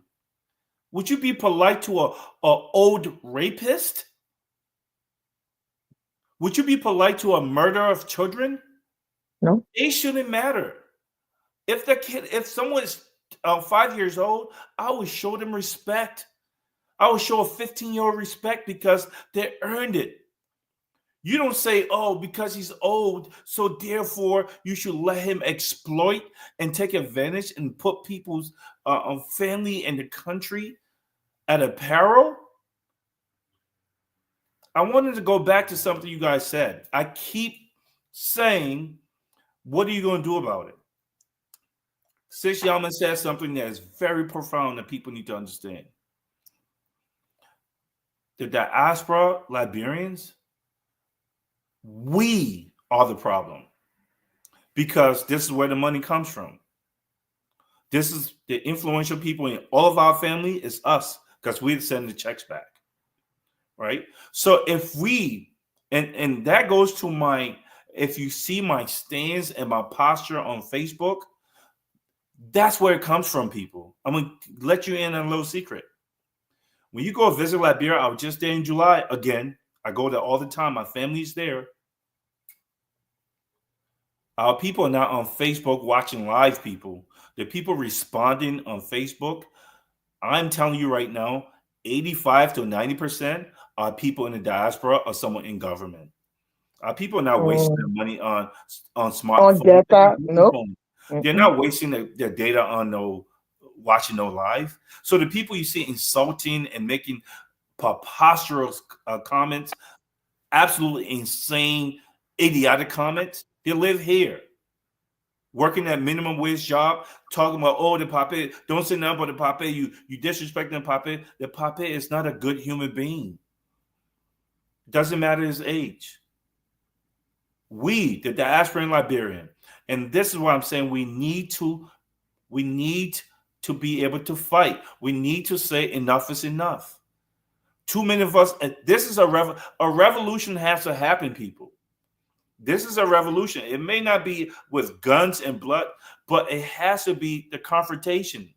Would you be polite to a old rapist? Would you be polite to a murderer of children? No. It shouldn't matter. If someone is 5 years old, I would show them respect. I would show a 15-year-old respect because they earned it. You don't say, oh, because he's old, so therefore you should let him exploit and take advantage and put people's family and the country at a peril. I wanted to go back to something you guys said. I keep saying, what are you going to do about it? Sis Yaman said something that is very profound that people need to understand. The diaspora Liberians, we are the problem because this is where the money comes from. This is the influential people in all of our family is us because we send the checks back, right? So if we, and that goes to my, if you see my stance and my posture on Facebook, that's where it comes from, people. I'm going to let you in on a little secret. When you go visit Libeira, I was just there in July again. I go there all the time. My family's there. Our people are not on Facebook watching live people. The people responding on Facebook, I'm telling you right now, 85 to 90% are people in the diaspora or someone in government. Our people are not wasting their money on smartphones. On data, nope. They're not wasting their data on watching no live. So the people you see insulting and making preposterous comments, absolutely insane, idiotic comments, they live here. Working that minimum wage job, talking about, oh, the Pape, don't say nothing about the Pape, you disrespecting the Pape. The Pape is not a good human being. Doesn't matter his age. We, the diaspora Liberian, and this is what I'm saying, we need to be able to fight. We need to say enough is enough. Too many of us, this is a revolution has to happen, people. This is a revolution. It may not be with guns and blood, but it has to be the confrontation.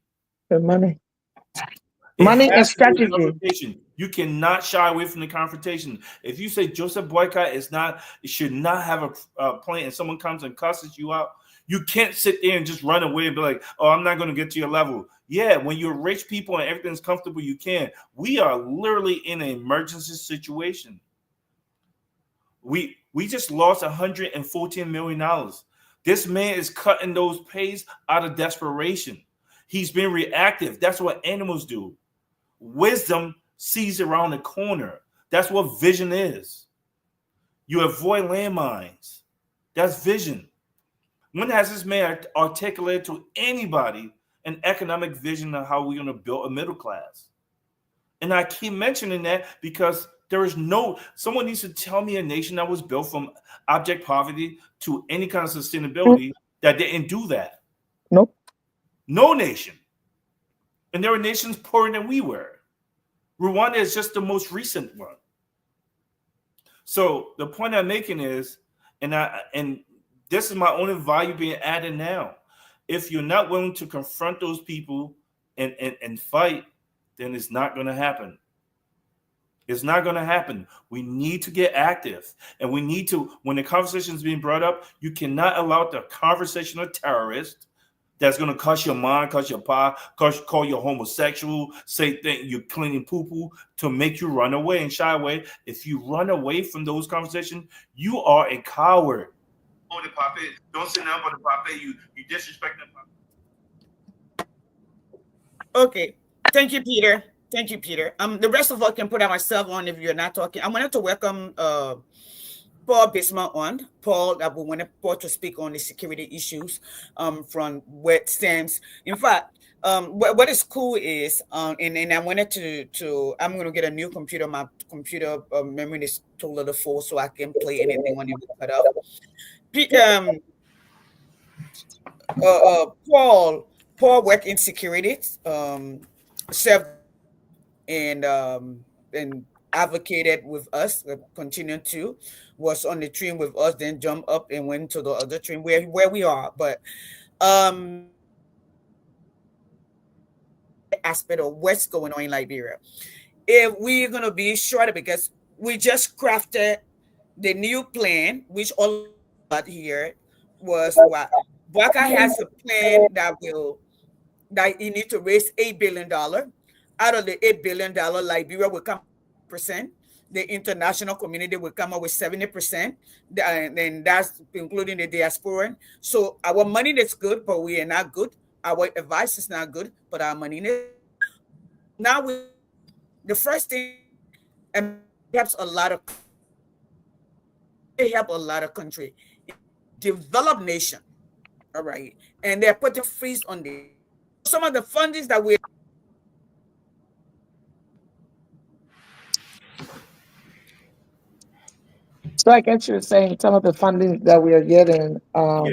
The money. Money and strategy. You cannot shy away from the confrontation. If you say Joseph Boycott should not have a plan, and someone comes and cusses you out, you can't sit there and just run away and be like, oh, I'm not going to get to your level. Yeah, when you're rich people and everything's comfortable, you can. We are literally in an emergency situation. We just lost $114 million. This man is cutting those pays out of desperation. He's been reactive. That's what animals do. Wisdom sees around the corner. That's what vision is. You avoid landmines. That's vision. When has this man articulated to anybody an economic vision of how we're going to build a middle class? And I keep mentioning that because someone needs to tell me a nation that was built from abject poverty to any kind of sustainability that didn't do that. Nope. No nation. And there were nations poorer than we were. Rwanda is just the most recent one. So the point I'm making is, and this is my only value being added now. If you're not willing to confront those people and fight, then it's not going to happen. It's not going to happen. We need to get active. And we need to, when the conversation is being brought up, you cannot allow the conversation of terrorist that's going to cuss your mom, cuss your pa, call you homosexual, say that you're cleaning poo-poo to make you run away and shy away. If you run away from those conversations, you are a coward. Oh, the Pape, don't say nothing about the Pape. You disrespect the Pape. Okay. Thank you, Peter. Thank you, Peter. The rest of us can put ourselves on if you're not talking. I wanted to welcome Paul Bismarck on. Paul, I wanted Paul to speak on the security issues from wet stands. In fact, what is cool is and I wanted to I'm gonna get a new computer. My computer memory is too little full, so I can play anything on it cut out. P- um Paul worked in security, served and advocated with us, continued to, was on the train with us, then jumped up and went to the other train where we are. But aspect of what's going on in Liberia. If we're gonna be shorter because we just crafted the new plan, which all of us got here, was what Baka has a plan that you need to raise $8 billion. Out of the $8 billion, Liberia will come 30%. The international community will come up with 70%. And that's including the diaspora. So our money is good, but we are not good. Our advice is not good, but our money is good. Now the first thing helps a lot of help a lot of country, developed nation. All right. And they're putting freeze on this. Some of the fundings that we So I guess you're saying some of the funding that we are getting Yeah,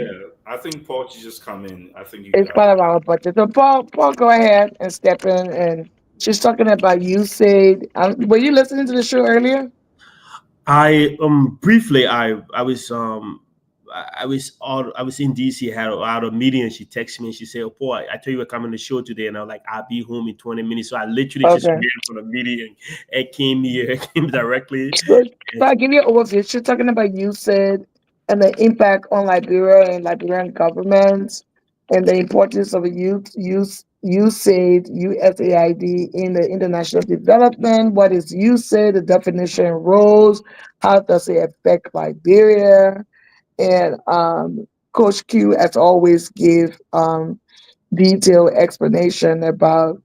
I think Paul should just come in. I think you is got part of our budget. So Paul, go ahead and step in. And she's talking about USAID. Were you listening to the show earlier? I briefly I was in DC, had a meeting, and she texted me and she said, "Oh boy, I told you we're coming to the show today," and I was like, "I'll be home in 20 minutes." So I literally just Okay. ran from the meeting and came here, came directly. So I'll give you an overview. She's talking about USAID and the impact on Liberia and Liberian governments and the importance of USAID, USAID in the international development. What is USAID, the definition, roles, how does it affect Liberia? And Coach Q, as always, give detailed explanation about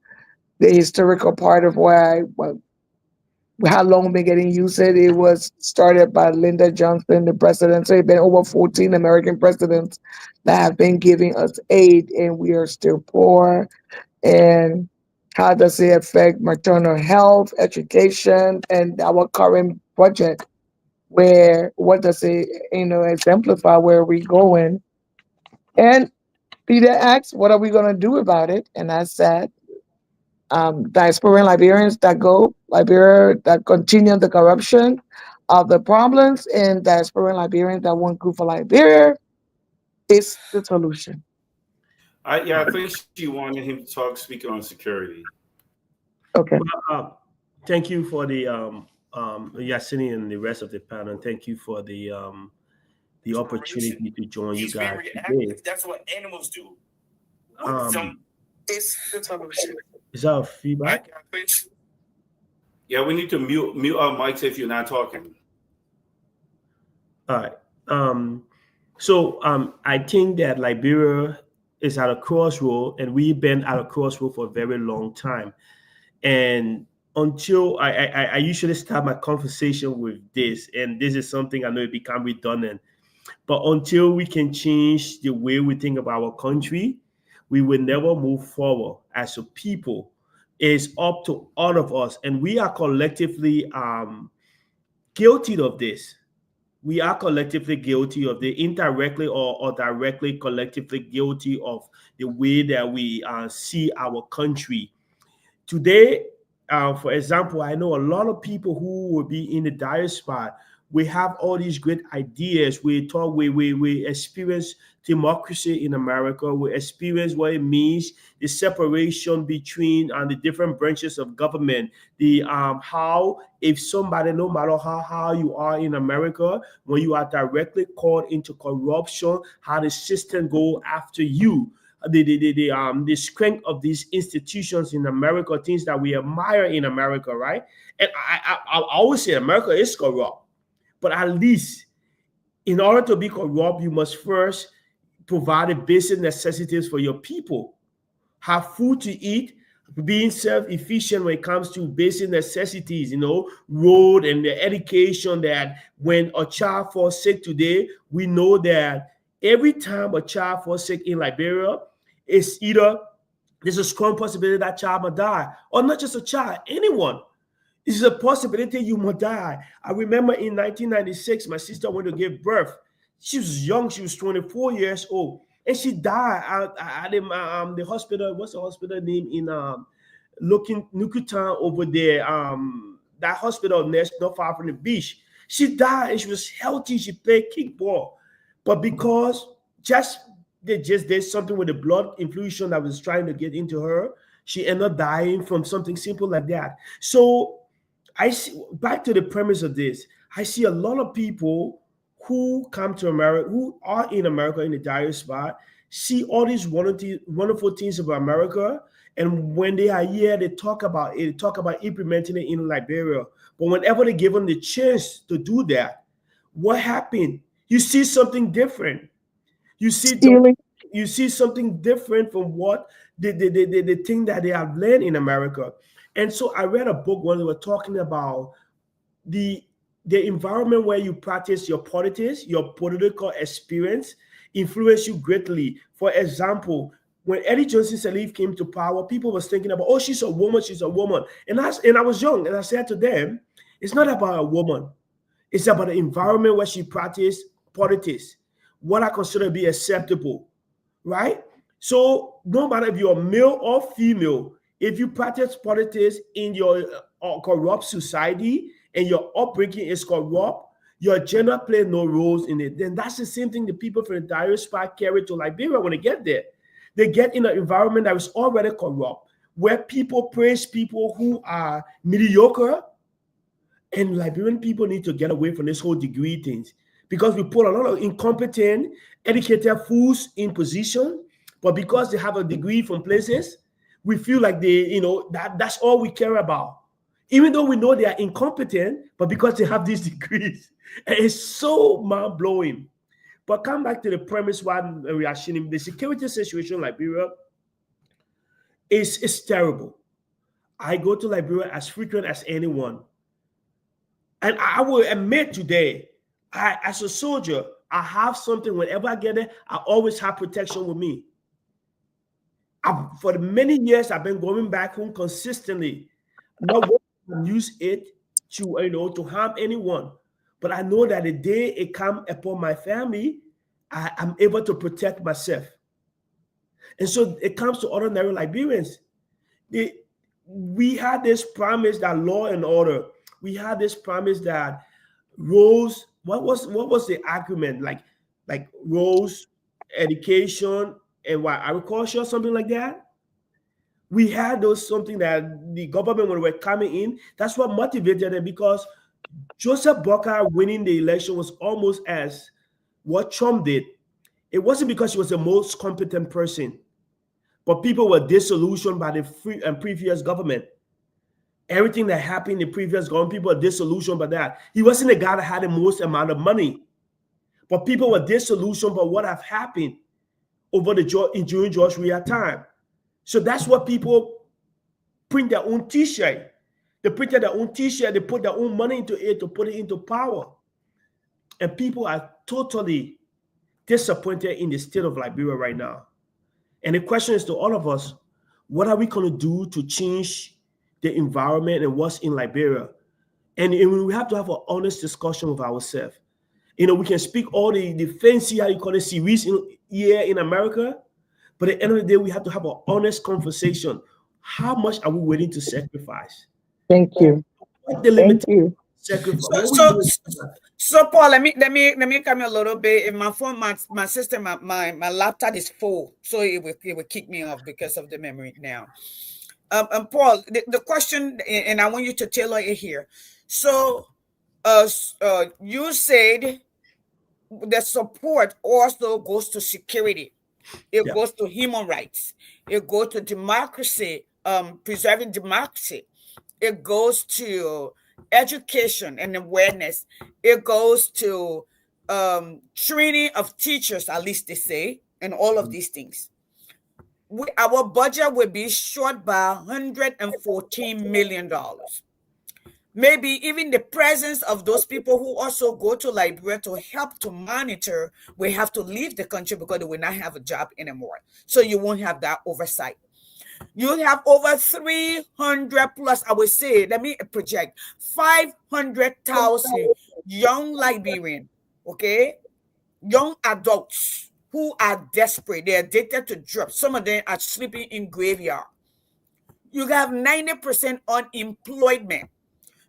the historical part of how long we've been getting used. It was started by Lyndon Johnson, the president. So it's been over 14 American presidents that have been giving us aid, and we are still poor. And how does it affect maternal health, education, and our current budget? Where what does it exemplify? Where are we going? And Peter asked, "What are we going to do about it?" And I said, diasporan Liberians that go Liberia that continue the corruption of the problems, and diasporan Liberians that want good for Liberia is the solution. Yeah, I think she wanted him to talk, speak on security. Okay. Thank you for the Yasini and the rest of the panel. Thank you for the opportunity to join you guys today. That's what animals do. It's the solution. Is that a feedback? Yeah, we need to mute our mics if you're not talking. All right. I think that Liberia is at a crossroad, and we've been at a crossroad for a very long time. And until I usually start my conversation with this, and this is something I know it become redundant, but until we can change the way we think about our country, we will never move forward as a people. It's up to all of us, and we are collectively guilty of this. We are collectively guilty of the indirectly or directly collectively guilty of the way that we see our country. Today, for example, I know a lot of people who will be in the diaspora. We have all these great ideas. We talk, we experience democracy in America. We experience what it means, the separation between the different branches of government. The how if somebody, no matter how you are in America, when you are directly caught into corruption, how the system go after you. The strength of these institutions in America, things that we admire in America, right? And I always say America is corrupt, but at least in order to be corrupt, you must first provide the basic necessities for your people. Have food to eat, being self-efficient when it comes to basic necessities, road and the education, that when a child falls sick today, we know that every time a child falls sick in Liberia, it's either there's a strong possibility that child might die, or not just a child, anyone. It's a possibility you might die. I remember in 1996, my sister went to give birth. She was young. She was 24 years old. And she died at the hospital. What's the hospital name in looking Nukutan over there? That hospital next, not far from the beach. She died and she was healthy. She played kickball. But because they just did something with the blood infusion that was trying to get into her, she ended up dying from something simple like that. So I see, back to the premise of this, I see a lot of people who come to America, who are in America in the dire spot, see all these wonderful things about America, and when they are here, they talk about it, talk about implementing it in Liberia. But whenever they give them the chance to do that, what happened? You see something different. You see Stealing. you see something different from what the thing that they have learned in America. And so I read a book when they were talking about the environment where you practice your politics, your political experience influence you greatly. For example, when Eddie Johnson Sirleaf came to power, people was thinking about, oh, she's a woman, she's a woman. And I was young, and I said to them, it's not about a woman. It's about the environment where she practiced politics, what I consider to be acceptable, right? So no matter if you're male or female, if you practice politics in your corrupt society and your upbringing is corrupt, your gender plays no roles in it, then that's the same thing the people from the diaspora carry to Liberia when they get there. They get in an environment that is already corrupt, where people praise people who are mediocre, and Liberian people need to get away from this whole degree things, because we put a lot of incompetent, educated fools in position, but because they have a degree from places, we feel like that's all we care about. Even though we know they are incompetent, but because they have these degrees, and it's so mind blowing. But come back to the premise why we are seeing the security situation in Liberia is terrible. I go to Liberia as frequent as anyone. And I will admit today, as a soldier, I have something. Whenever I get there, I always have protection with me. For the many years, I've been going back home consistently. Not to use it to harm anyone, but I know that the day it comes upon my family, I'm able to protect myself. And so it comes to ordinary Liberians. We had this promise that law and order. We had this promise that roles. What was the argument like roles, education, and what, agriculture, something like that? We had those something that the government, when we were coming in, that's what motivated them, because Joseph Boakai winning the election was almost as what Trump did. It wasn't because he was the most competent person, but people were disillusioned by the previous government. Everything that happened in the previous government, people were disillusioned by that. He wasn't the guy that had the most amount of money, but people were disillusioned by what have happened during George Weah time. So that's what people print their own T-shirt. They printed their own T-shirt. They put their own money into it to put it into power. And people are totally disappointed in the state of Liberia right now. And the question is to all of us, what are we going to do to change the environment and what's in Liberia? And we have to have an honest discussion with ourselves. We can speak all the fancy, how you call it, series here in America, but at the end of the day, we have to have an honest conversation. How much are we willing to sacrifice? Thank you. What the limit sacrifice? So Paul, let me come a little bit. In my phone, my system, my laptop is full, so it will kick me off because of the memory now. Paul, the question, and I want you to tailor it here. So, you said the support also goes to security. It goes to human rights. It goes to democracy, preserving democracy. It goes to education and awareness. It goes to training of teachers, at least they say, and all of these things. our budget will be short by $114 million. Maybe even the presence of those people who also go to Liberia to help to monitor will have to leave the country because they will not have a job anymore. So you won't have that oversight. You have over 300 plus, I would say, let me project, 500,000 young Liberian, okay, young adults who are desperate. They're addicted to drugs. Some of them are sleeping in graveyard. You have 90% unemployment.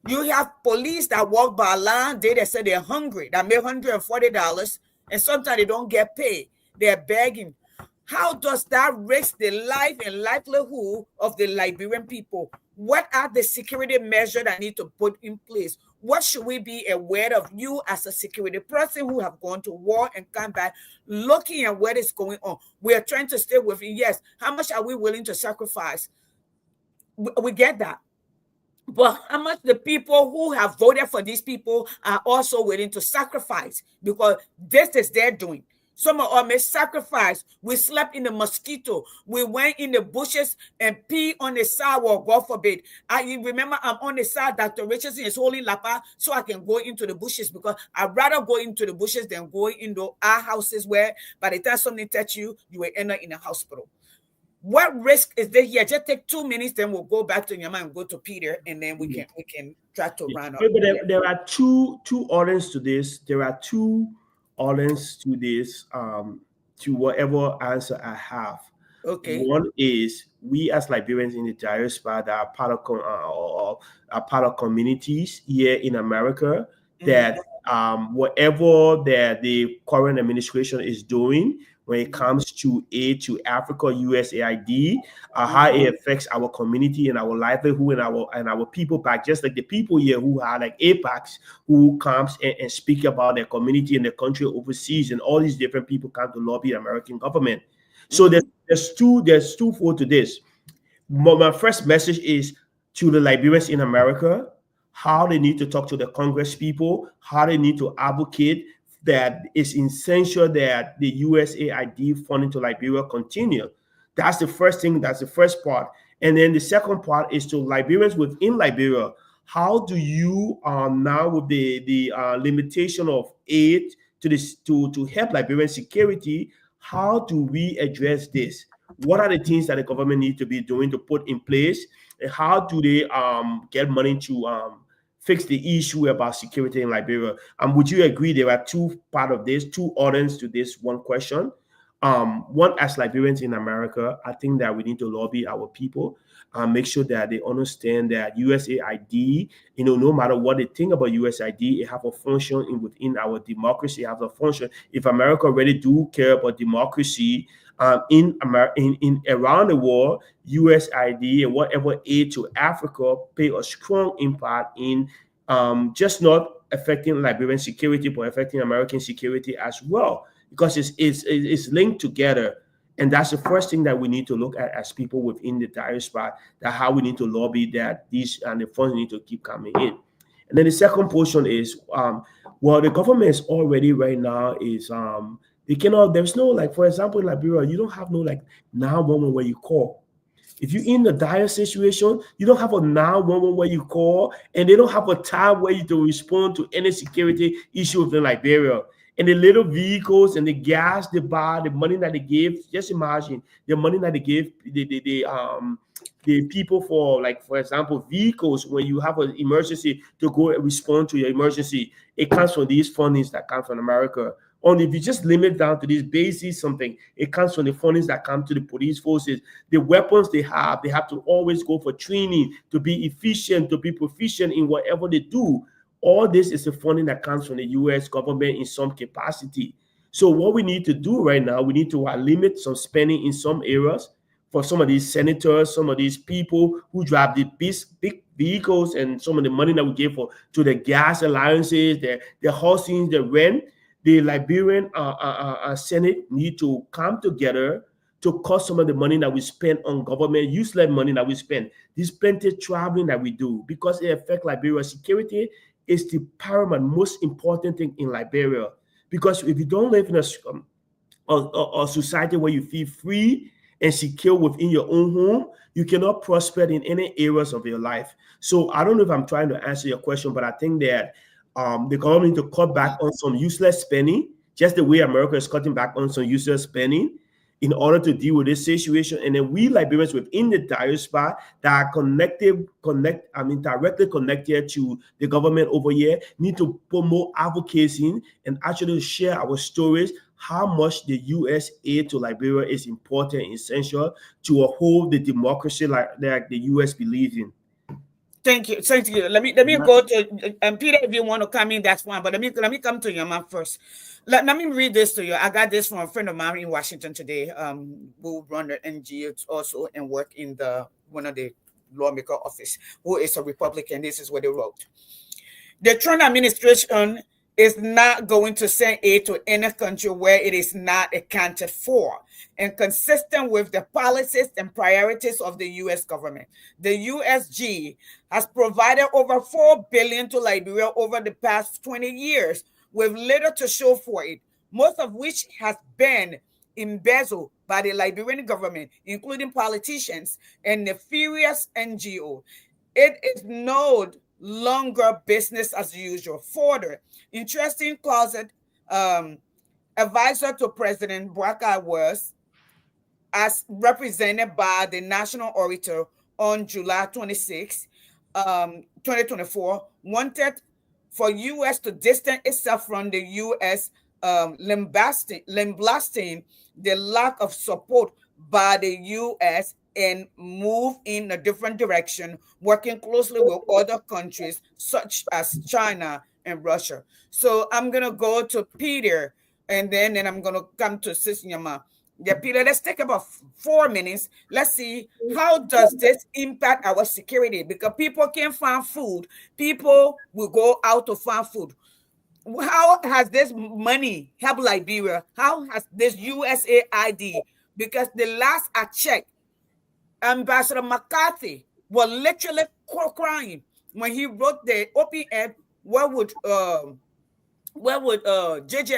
You have police that walk by line, they say they're hungry, that make $140, and sometimes they don't get paid. They're begging. How does that risk the life and livelihood of the Liberian people? What are the security measures that need to put in place? What should we be aware of? You as a security person who have gone to war and come back, looking at what is going on. We are trying to stay within, yes, how much are we willing to sacrifice? We get that. But how much the people who have voted for these people are also willing to sacrifice, because this is their doing. Some of us may sacrifice. We slept in the mosquito. We went in the bushes and pee on the sidewalk, God forbid. I remember I'm on the side, Dr. Richardson is holding Lapa so I can go into the bushes, because I'd rather go into the bushes than go into our houses where by the time something touch you, you will end up in a hospital. What risk is there here? Just take 2 minutes, then we'll go back to Nyama and go to Peter, and then we can try to round up. There are two orders to this. There are two orders to this. To whatever answer I have. Okay. One is we as Liberians in the diaspora that are part of communities here in America, that whatever that the current administration is doing when it comes to aid to Africa, USAID, how it affects our community and our livelihood and our people back, just like the people here who are like APACs who comes and speak about their community and their country overseas, and all these different people come to lobby the American government. So there's twofold to this. My first message is to the Liberians in America, how they need to talk to the Congress people, how they need to advocate that it's essential that the USAID funding to Liberia continue. That's the first thing. That's the first part. And then the second part is to Liberians within Liberia. How do you now with the limitation of aid to this to help Liberian security? How do we address this? What are the things that the government needs to be doing to put in place? And how do they get money to fix the issue about security in Liberia? Would you agree there are two part of this, two orders to this one question? One, as Liberians in America, I think that we need to lobby our people, make sure that they understand that USAID, no matter what they think about USAID, it have a function within our democracy, it have a function. If America really do care about democracy, in around the world, USAID and whatever aid to Africa play a strong impact in just not affecting Liberian security, but affecting American security as well, because it's linked together. And that's the first thing that we need to look at as people within the diaspora, that how we need to lobby that these and the funds need to keep coming in. And then the second portion is, well, the government is already right now is they cannot, there's no, like, for example, in Liberia, you don't have no like 911 where you call. If you're in a dire situation, you don't have a 911 where you call, and they don't have a time where you to respond to any security issue within Liberia. And the little vehicles and the gas they buy, the money that they give, just imagine the money that they give the people for, like, for example, vehicles, when you have an emergency to go and respond to your emergency, it comes from these fundings that come from America. Only if you just limit down to this basic something, it comes from the fundings that come to the police forces. The weapons they have to always go for training to be efficient, to be proficient in whatever they do. All this is the funding that comes from the U.S. government in some capacity. So what we need to do right now, we need to limit some spending in some areas for some of these senators, some of these people who drive the big vehicles, and some of the money that we give to the gas alliances, the housing, the rent. The Liberian Senate need to come together to cut some of the money that we spend on government, useless money that we spend. This plenty of traveling that we do, because it affects Liberia's security, is the paramount, most important thing in Liberia. Because if you don't live in a society where you feel free and secure within your own home, you cannot prosper in any areas of your life. So I don't know if I'm trying to answer your question, but I think that the government need to cut back on some useless spending, just the way America is cutting back on some useless spending in order to deal with this situation. And then we Liberians within the diaspora that are directly connected to the government over here need to put more advocacy and actually share our stories, how much the U.S. aid to Liberia is important and essential to uphold the democracy like the U.S. believes in. Thank you. Thank you. Let me go to Peter. If you want to come in, that's fine. But let me come to your man first. Let me read this to you. I got this from a friend of mine in Washington today. Who run the NGO also and work in the one of the lawmaker office. Who is a Republican? This is what they wrote. The Trump administration is not going to send aid to any country where it is not accounted for and consistent with the policies and priorities of the U.S. government. The USG has provided over $4 billion to Liberia over the past 20 years with little to show for it, most of which has been embezzled by the Liberian government, including politicians and nefarious NGO. It is no longer business as usual. Further, interesting closet advisor to President Barack was, as represented by the National Orator on July 26, 2024, wanted for U.S. to distance itself from the U.S., lambasting the lack of support by the U.S. and move in a different direction, working closely with other countries such as China and Russia. So I'm going to go to Peter, and then I'm going to come to Sis Nyama. Yeah, Peter, let's take about 4 minutes. Let's see, how does this impact our security? Because people can't find food. People will go out to find food. How has this money helped Liberia? How has this USAID? Because the last I checked, Ambassador McCarthy was literally crying when he wrote the OPM. What would J.J.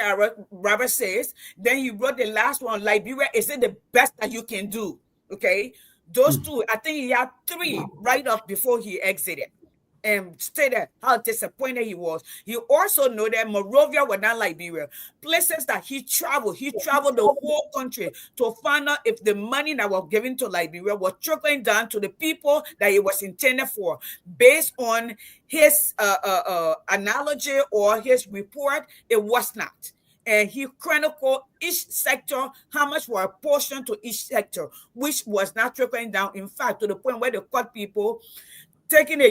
Robert says? Then he wrote the last one. Liberia, is it the best that you can do? Okay, those two. I think he had 3 right up before he exited. And stated how disappointed he was. He also know that Monrovia was not Liberia. Places that he traveled the whole country to find out if the money that was given to Liberia was trickling down to the people that it was intended for. Based on his analogy or his report, it was not. And he chronicled each sector, how much were apportioned to each sector, which was not trickling down. In fact, to the point where they caught people taking the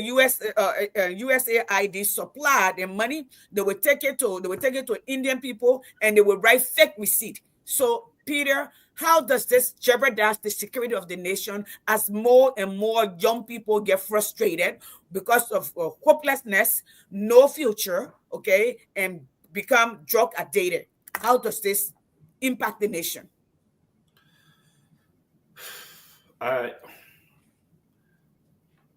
USAID supply the money, they would take it to Indian people, and they would write fake receipt. So, Peter, how does this jeopardize the security of the nation as more and more young people get frustrated because of hopelessness, no future, okay, and become drug addicted? How does this impact the nation?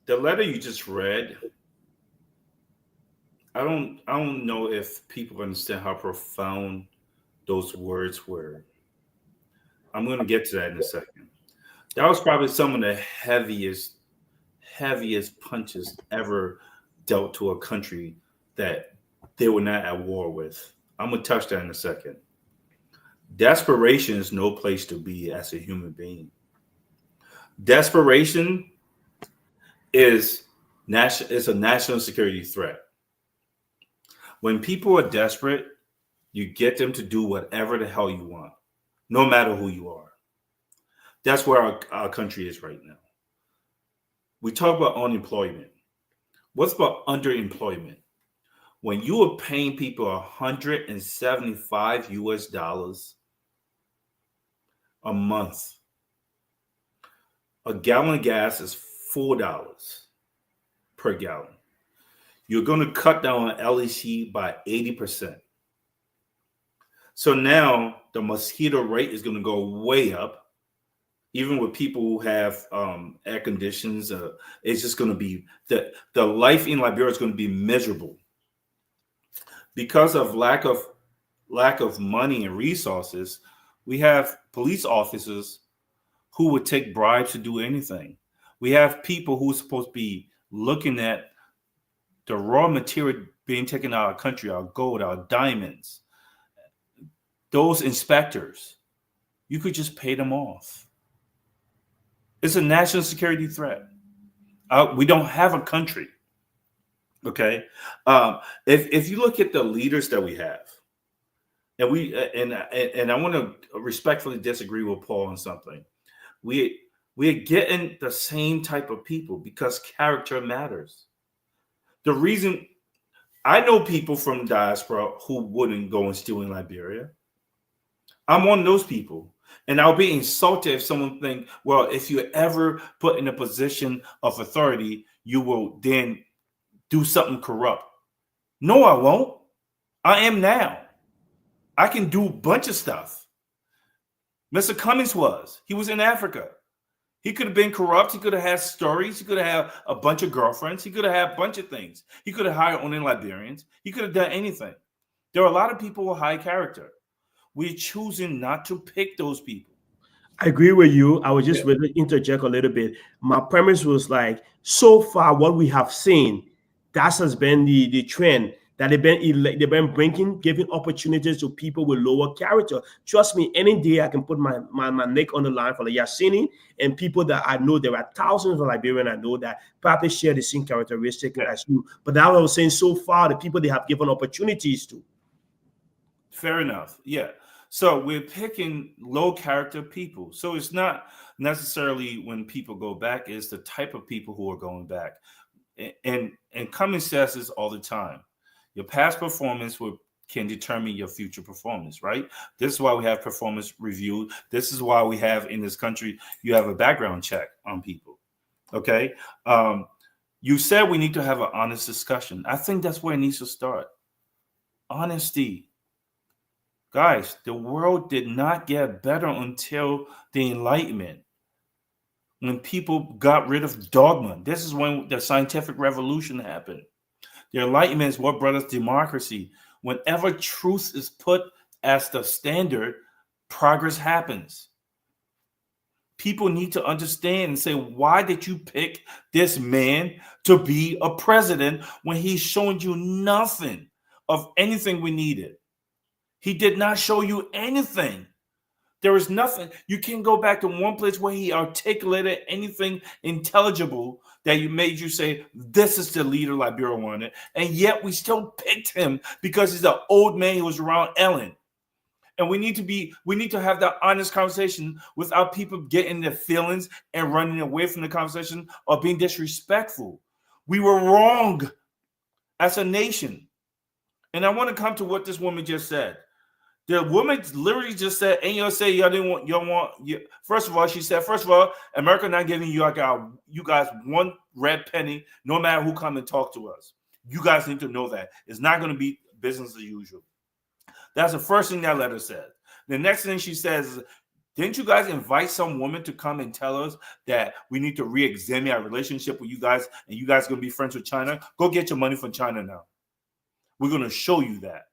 The letter you just read, I don't know if people understand how profound those words were. I'm going to get to that in a second. That was probably some of the heaviest punches ever dealt to a country that they were not at war with. I'm going to touch that in a second. Desperation is no place to be as a human being. Desperation is a national security threat. When people are desperate, you get them to do whatever the hell you want, no matter who you are. That's where our country is right now. We talk about unemployment. What's about underemployment? When you are paying people $175 a month, a gallon of gas is $4 per gallon. You're going to cut down on LEC by 80%. So now the mosquito rate is going to go way up. Even with people who have air conditions, it's just going to be the life in Liberia is going to be miserable because of lack of money and resources. We have police officers who would take bribes to do anything. We have people who are supposed to be looking at the raw material being taken out of our country, our gold, our diamonds. Those inspectors, you could just pay them off. It's a national security threat. We don't have a country. Okay, if you look at the leaders that we have, and I want to respectfully disagree with Paul on something. We're getting the same type of people because character matters. The reason I know people from diaspora who wouldn't go and steal in Liberia. I'm one of those people. And I'll be insulted if someone think, well, if you're ever put in a position of authority, you will then do something corrupt. No, I won't. I am now. I can do a bunch of stuff. Mr. Cummings he was in Africa. He could have been corrupt. He could have had stories. He could have had a bunch of girlfriends. He could have had a bunch of things. He could have hired only Liberians. He could have done anything. There are a lot of people with high character. We're choosing not to pick those people. I agree with you. I would just really interject a little bit. My premise was like, so far, what we have seen, that has been the trend that they've been giving opportunities to people with lower character. Trust me, any day I can put my neck on the line for the Yasini and people that I know. There are thousands of Liberians I know that probably share the same characteristic as you. But that I was saying, so far, the people they have given opportunities to. Fair enough. Yeah. So we're picking low character people. So it's not necessarily when people go back, it's the type of people who are going back. And Cummings says this all the time. Your past performance can determine your future performance, right? This is why we have performance review. This is why we have in this country, you have a background check on people. Okay. You said we need to have an honest discussion. I think that's where it needs to start. Honesty. Guys, the world did not get better until the Enlightenment. When people got rid of dogma. This is when the scientific revolution happened. The Enlightenment is what brought us democracy. Whenever truth is put as the standard, progress happens. People need to understand and say, why did you pick this man to be a president when he's showing you nothing of anything we needed? He did not show you anything. There is nothing. You can go back to one place where he articulated anything intelligible that made you say, this is the leader Liberia wanted. And yet we still picked him because he's an old man who was around Ellen. And we need to have that honest conversation without people getting their feelings and running away from the conversation or being disrespectful. We were wrong as a nation. And I want to come to what this woman just said. The woman literally just said, "Ain't y'all say y'all didn't want First of all, she said, America not giving you guys one red penny, no matter who come and talk to us. You guys need to know that it's not going to be business as usual." That's the first thing that letter said. The next thing she says is, "Didn't you guys invite some woman to come and tell us that we need to re-examine our relationship with you guys, and you guys are going to be friends with China? Go get your money from China now. We're going to show you that."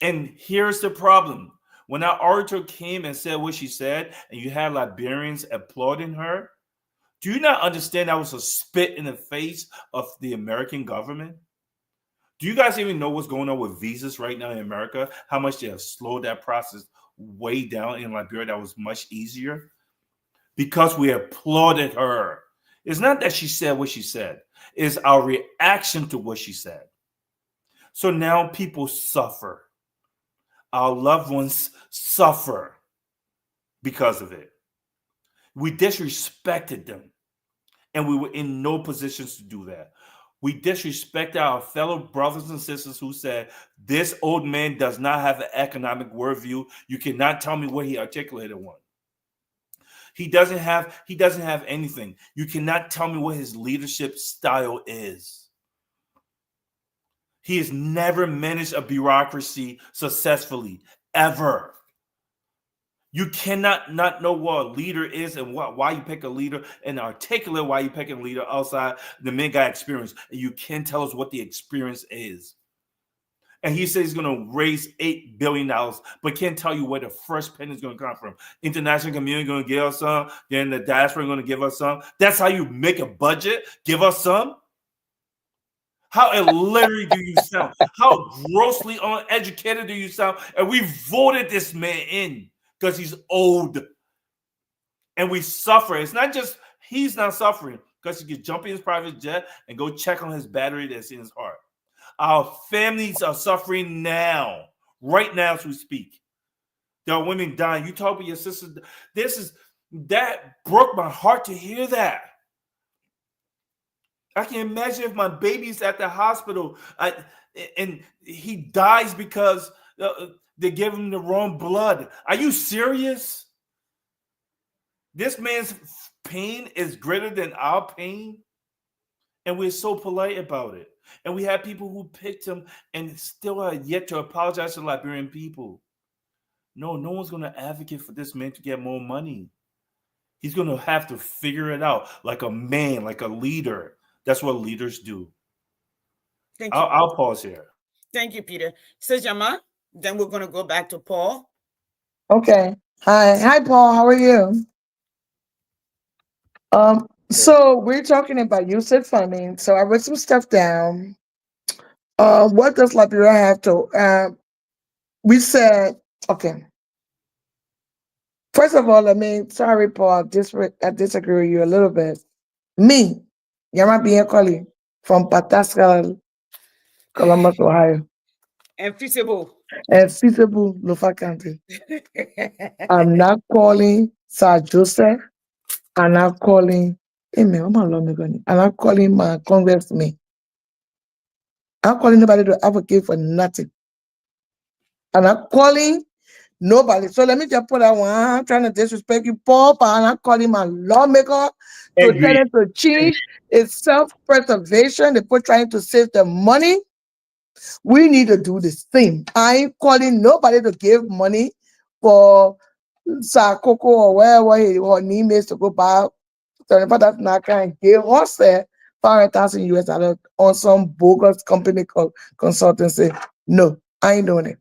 And here's the problem. When our orator came and said what she said, and you had Liberians applauding her, do you not understand that was a spit in the face of the American government? Do you guys even know what's going on with visas right now in America? How much they have slowed that process way down in Liberia that was much easier? Because we applauded her. It's not that she said what she said. It's our reaction to what she said. So now people suffer. Our loved ones suffer because of it. We disrespected them, and we were in no positions to do that. We disrespected our fellow brothers and sisters who said, this old man does not have an economic worldview. You cannot tell me what he articulated one. He doesn't have anything. You cannot tell me what his leadership style is. He has never managed a bureaucracy successfully, ever. You cannot not know what a leader is and why you pick a leader and articulate why you pick a leader outside the man got experience. And you can't tell us what the experience is. And he says he's going to raise $8 billion, but can't tell you where the first penny is going to come from. International community going to give us some, then the diaspora going to give us some. That's how you make a budget. Give us some. How illiterate do you sound? How grossly uneducated do you sound? And we voted this man in because he's old, and we suffer. It's not just he's not suffering because he can jump in his private jet and go check on his battery that's in his heart. Our families are suffering now, right now as we speak. There are women dying. You talk with your sister. That broke my heart to hear that. I can imagine if my baby's at the hospital and he dies because they gave him the wrong blood. Are you serious? This man's pain is greater than our pain, and we're so polite about it. And we have people who picked him and still are yet to apologize to Liberian people. No one's going to advocate for this man to get more money. He's going to have to figure it out like a man, like a leader. That's what leaders do. Thank you. I'll pause here. Thank you, Peter. Sejama, then we're going to go back to Paul. Okay. Hi, Paul. How are you? So we're talking about Usaid funding. So I wrote some stuff down. What does Liberia have to? We said, okay. First of all, sorry, Paul, I disagree with you a little bit. Me, Yama Biankoli from Pataskal, Columbus, Ohio, And feasible. and feasible Lofa County. I'm not calling Sir Joseph. I'm not calling. I'm not calling my congressman. I'm calling nobody to advocate for nothing. I'm not calling nobody. So let me just put that one. I'm trying to disrespect you, Paul, but I'm not calling my lawmaker to tell them to change. It's self-preservation. They're trying to save the money. We need to do the same. I ain't calling nobody to give money for Sakoko or wherever her name is to go buy. So that's not kind of give us $500,000 on some bogus company called consultancy. No, I ain't doing it.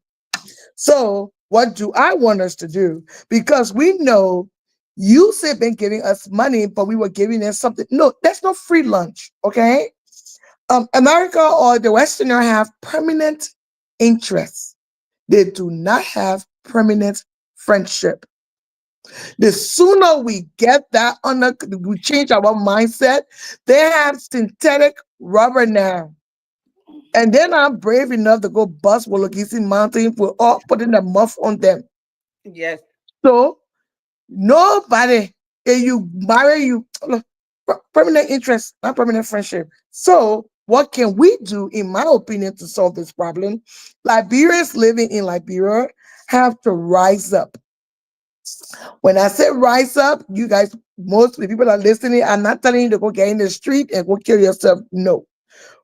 So what do I want us to do? Because we know you said been giving us money, but we were giving them something. No, there's no free lunch, okay? America or the Westerner have permanent interests. They do not have permanent friendship. The sooner we get that we change our mindset. They have synthetic rubber now. And they're not brave enough to go bust Wologisi Mountain. We're all putting the muff on them. Yes. So nobody, if you marry, you permanent interest, not permanent friendship. So what can we do, in my opinion, to solve this problem? Liberians living in Liberia have to rise up. When I say rise up, you guys, most of the people that are listening, I'm not telling you to go get in the street and go kill yourself. No.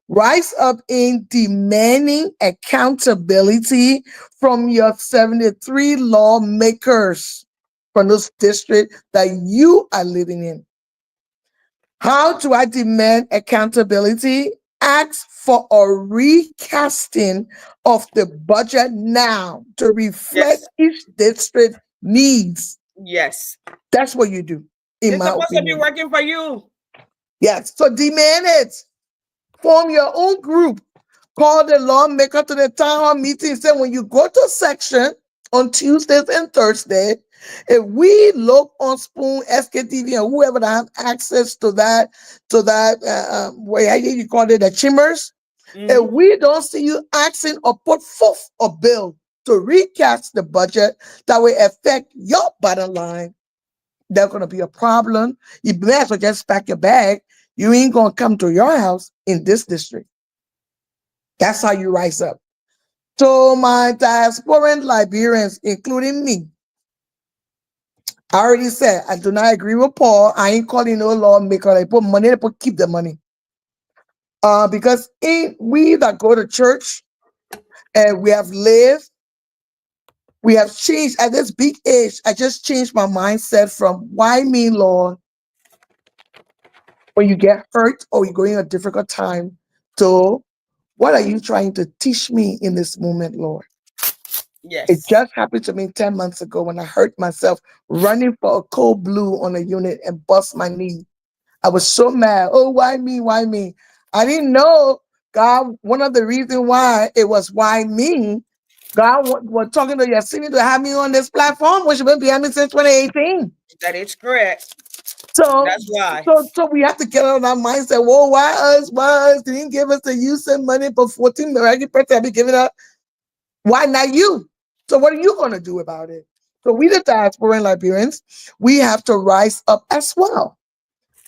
Rise up in demanding accountability from your 73 lawmakers from those districts that you are living in. How do I demand accountability? Ask for a recasting of the budget now to reflect each district needs. Yes. That's what you do, in my supposed opinion. To be working for you. Yes. So demand it. Form your own group. Call the lawmaker to the town hall meeting. Say when you go to section on Tuesdays and Thursdays, if we look on Spoon, SKTV, and whoever that have access to that, where you call it the chambers, if we don't see you asking or put forth a bill to recast the budget that will affect your bottom line, there's going to be a problem. You may as well just pack your bag. You ain't going to come to your house in this district. That's how you rise up. So my diasporan Liberians, including me, I already said, I do not agree with Paul. I ain't calling no lawmaker. They put money, they keep the money. Because we that go to church and we have lived, we have changed at this big age. I just changed my mindset from why me, Lord, when you get hurt or you're going a difficult time, to What are you trying to teach me in this moment, Lord? It Yes. just happened to me 10 months ago when I hurt myself running for a cold blue on a unit and bust my knee. I was so mad. Oh, why me? Why me? I didn't know God. One of the reasons why it was why me, God was talking to Yasini to have me on this platform, which has been behind me since 2018. That is correct. So, That's why. so we have to get out of our mindset. Whoa, why us? Why us? They didn't give us the use of money for 14 million person. Be giving up. Why not you? So what are you going to do about it? So we, the diaspora and Liberians, we have to rise up as well.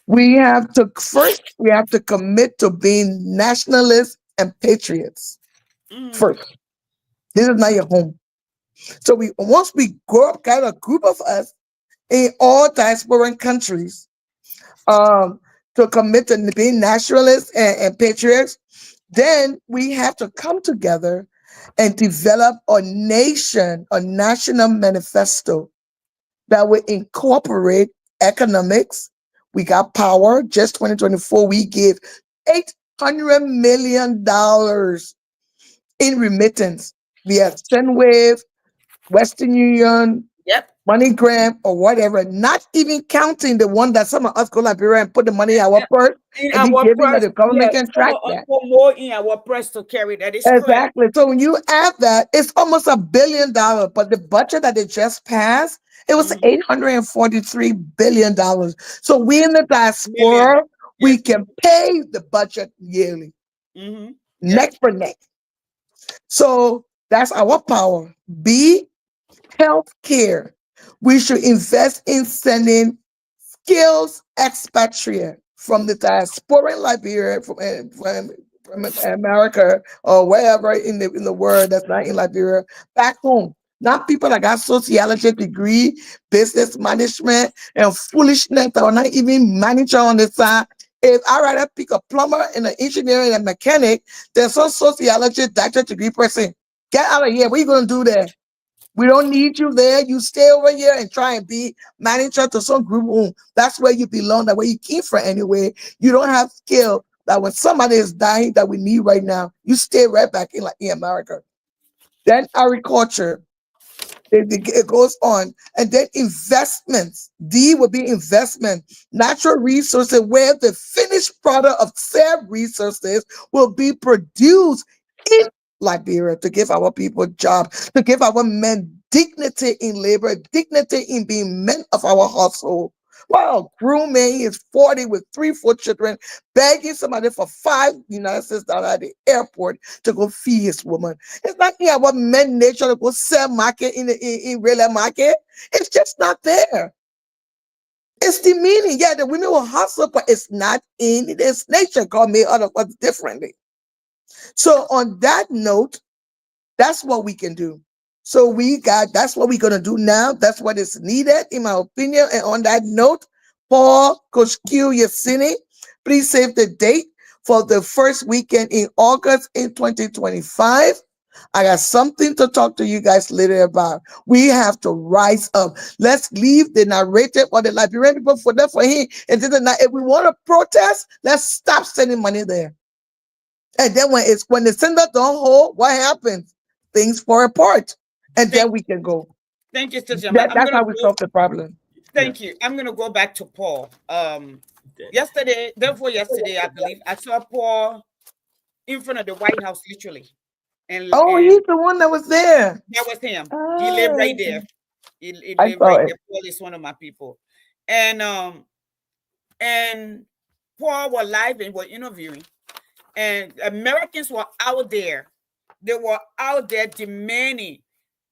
We have to first, we have to commit to being nationalists and patriots Mm. first. This is not your home. So we once we grow up, got a group of us in all diasporan countries, um, to commit to being nationalists and patriots, then we have to come together and develop a national manifesto that will incorporate economics. We got power. Just 2024, we gave $800 million in remittance via Sendwave, Western Union, Yep. MoneyGram, or whatever, not even counting the one that some of us go Liberia and put the money in our purse In and be our giving that press, the government yes, can some track of us that. put more in our press to carry. That is correct. Exactly. So when you add that, it's almost $1 billion. But the budget that they just passed, it was Mhm. $843 billion. So we in the Million. diaspora, we Yes. can pay the budget yearly, Mm-hmm. Yep. neck for neck. So that's our power. B, healthcare. We should invest in sending skills expatriate from the diaspora in Liberia, from America or wherever in the world that's not in Liberia, back home. Not people that got sociology degree, business management, and foolishness that are not even manager on the side. If I rather pick a plumber and an engineer and a mechanic, there's some sociology doctor degree person. Get out of here. What are you gonna do there? We don't need you there. You stay over here and try and be manager to some group home. That's where you belong. That where you came from anyway. You don't have skill that when somebody is dying that we need right now, you stay right back in like in America. Then agriculture. It goes on. And then investments. D would be investment. Natural resources where the finished product of said resources will be produced in Liberia to give our people jobs, to give our men dignity in labor, dignity in being men of our household. Wow, grooming is 40 with 3, 4 children, begging somebody for $5 at the airport to go feed his woman. It's not here about men nature to go sell market in real market. It's just not there. It's the meaning. Yeah, the women will hustle, but it's not in this nature. God made other us differently. So on that note, that's what we can do. So that's what we're gonna do now. That's what is needed, in my opinion. And on that note, Paul, Coach Q, Yasini, please save the date for the first weekend in August in 2025. I got something to talk to you guys later about. We have to rise up. Let's leave the narrative or the Liberian people for that for him. And then if we want to protest, let's stop sending money there. And then when the sender don't hold, what happens? Things fall apart. And Thank, then we can go. thank you, Sister Jamal. I'm That's gonna how we go. solve the problem. Yeah. Thank you. I'm gonna go back to Paul. Okay. Yesterday, therefore yesterday, I believe I saw Paul in front of the White House, literally, Oh, and he's the one that was there. that was him. He lived right Ah, there. He I lived saw right it. there. Paul is one of my people, and and Paul was live and were interviewing, and Americans were out there. They were out there demanding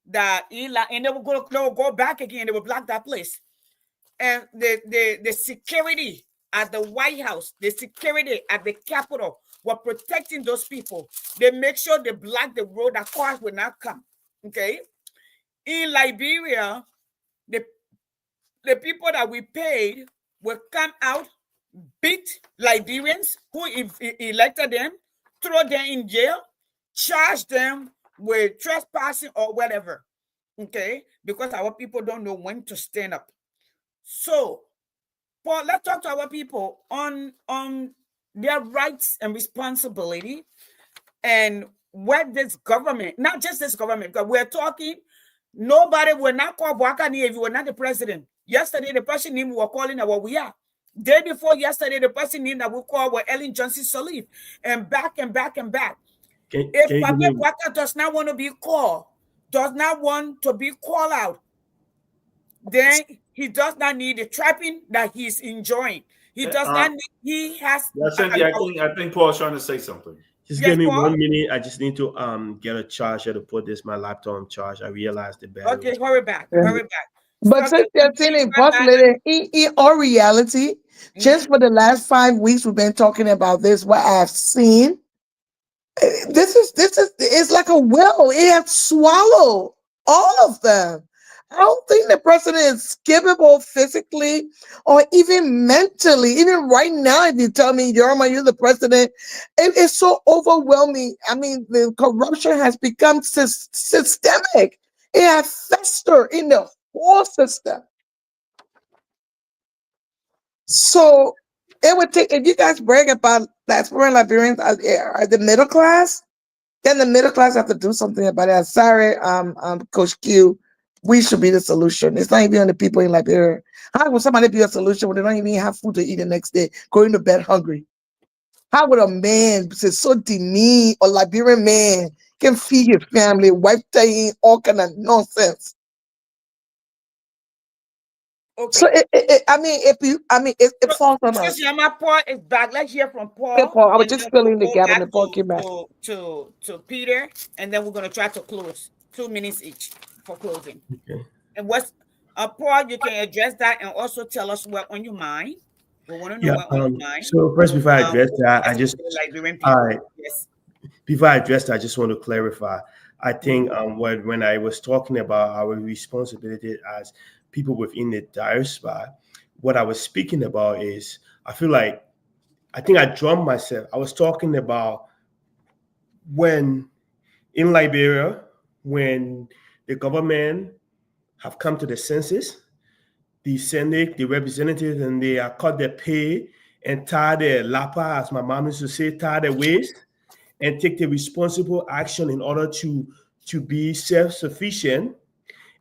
that Eli, and they will go back again. They will block that place. And the security at the White House, the security at the Capitol were protecting those people. They make sure they block the road that cars will not come. Okay. In Liberia, the the people that we paid will come out, beat Liberians who elected them, throw them in jail, charge them with trespassing or whatever. Okay, because our people don't know when to stand up. So, Paul, let's talk to our people on their rights and responsibility And what this government, not just this government, because we're talking, nobody will not call Boakani if you were not the president. Yesterday, the person name we were calling what we are. Day before yesterday, the person name that we called was Ellen Johnson Sirleaf, and back and back and back. If you give Papa me Boaka does not want to be called, does not want to be called out, then he does not need the trapping that he's enjoying. He does not need, he has. Yeah, Cynthia, I think Paul's trying to say something. just Yes, give me Paul? 1 minute. I just need to get a charger to put my laptop on charge. I realized the battery. Okay, hurry back, Yeah. hurry back. But since they're saying boss lady, in our reality, just for the last 5 weeks, we've been talking about this. What I've seen, this is it's like a well. It has swallowed all of them. I don't think the president is skippable physically or even mentally. Even right now, if you tell me, Yorma, you're the president, it is so overwhelming. I mean, the corruption has become systemic. It has festered in the whole system. So it would take, if you guys brag about diaspora Liberians are the middle class, then the middle class have to do something about it. I'm sorry, Coach Q, we should be the solution. It's not even on the people in Liberia. How would somebody be a solution when they don't even have food to eat the next day, going to bed hungry? How would a man say so demeaned or Liberian man can feed his family, wife saying all kind of nonsense? Okay. So it falls on us. Excuse me, Paul is back. Let's hear from Paul. Okay, Paul, I was and just then filling the we'll gap go and the back Paul came back. to Peter, and then we're gonna try to close. 2 minutes each for closing. Okay. And what's Paul, you can address that and also tell us what on your mind. We want to know Yeah. what on your mind. So first, before I address that, I just Liberian people. Yes. before I address that, I just want to clarify. I think when I was talking about our responsibility as people within the diaspora, what I was speaking about is I think I drummed myself. I was talking about when in Liberia, when the government have come to the census, the Senate, the representatives, and they are cut their pay and tie their lapa, as my mom used to say, tie their waist, and take the responsible action in order to be self-sufficient.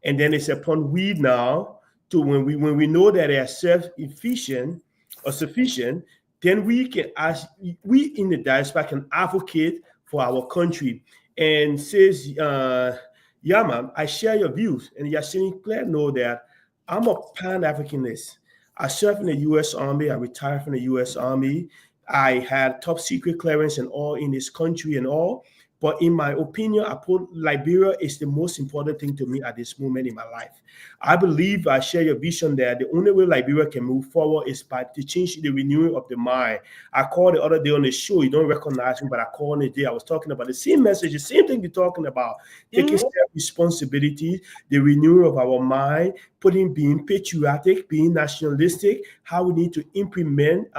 And then it's upon we now to when we know that they are self-efficient or sufficient, then we in the diaspora can advocate for our country. And says, yeah, ma'am, I share your views. And Yasini Claire know that I'm a Pan-Africanist. I served in the U.S. Army. I retired from the U.S. Army. I had top secret clearance and all in this country and all. But in my opinion, I put Liberia is the most important thing to me at this moment in my life. I believe I share your vision that the only way Liberia can move forward is by to change the renewing of the mind. I called the other day on the show. You don't recognize me, but I called the day. I was talking about the same message, the same thing you're talking about. Taking responsibility, the renewal of our mind, being patriotic, being nationalistic, how we need to implement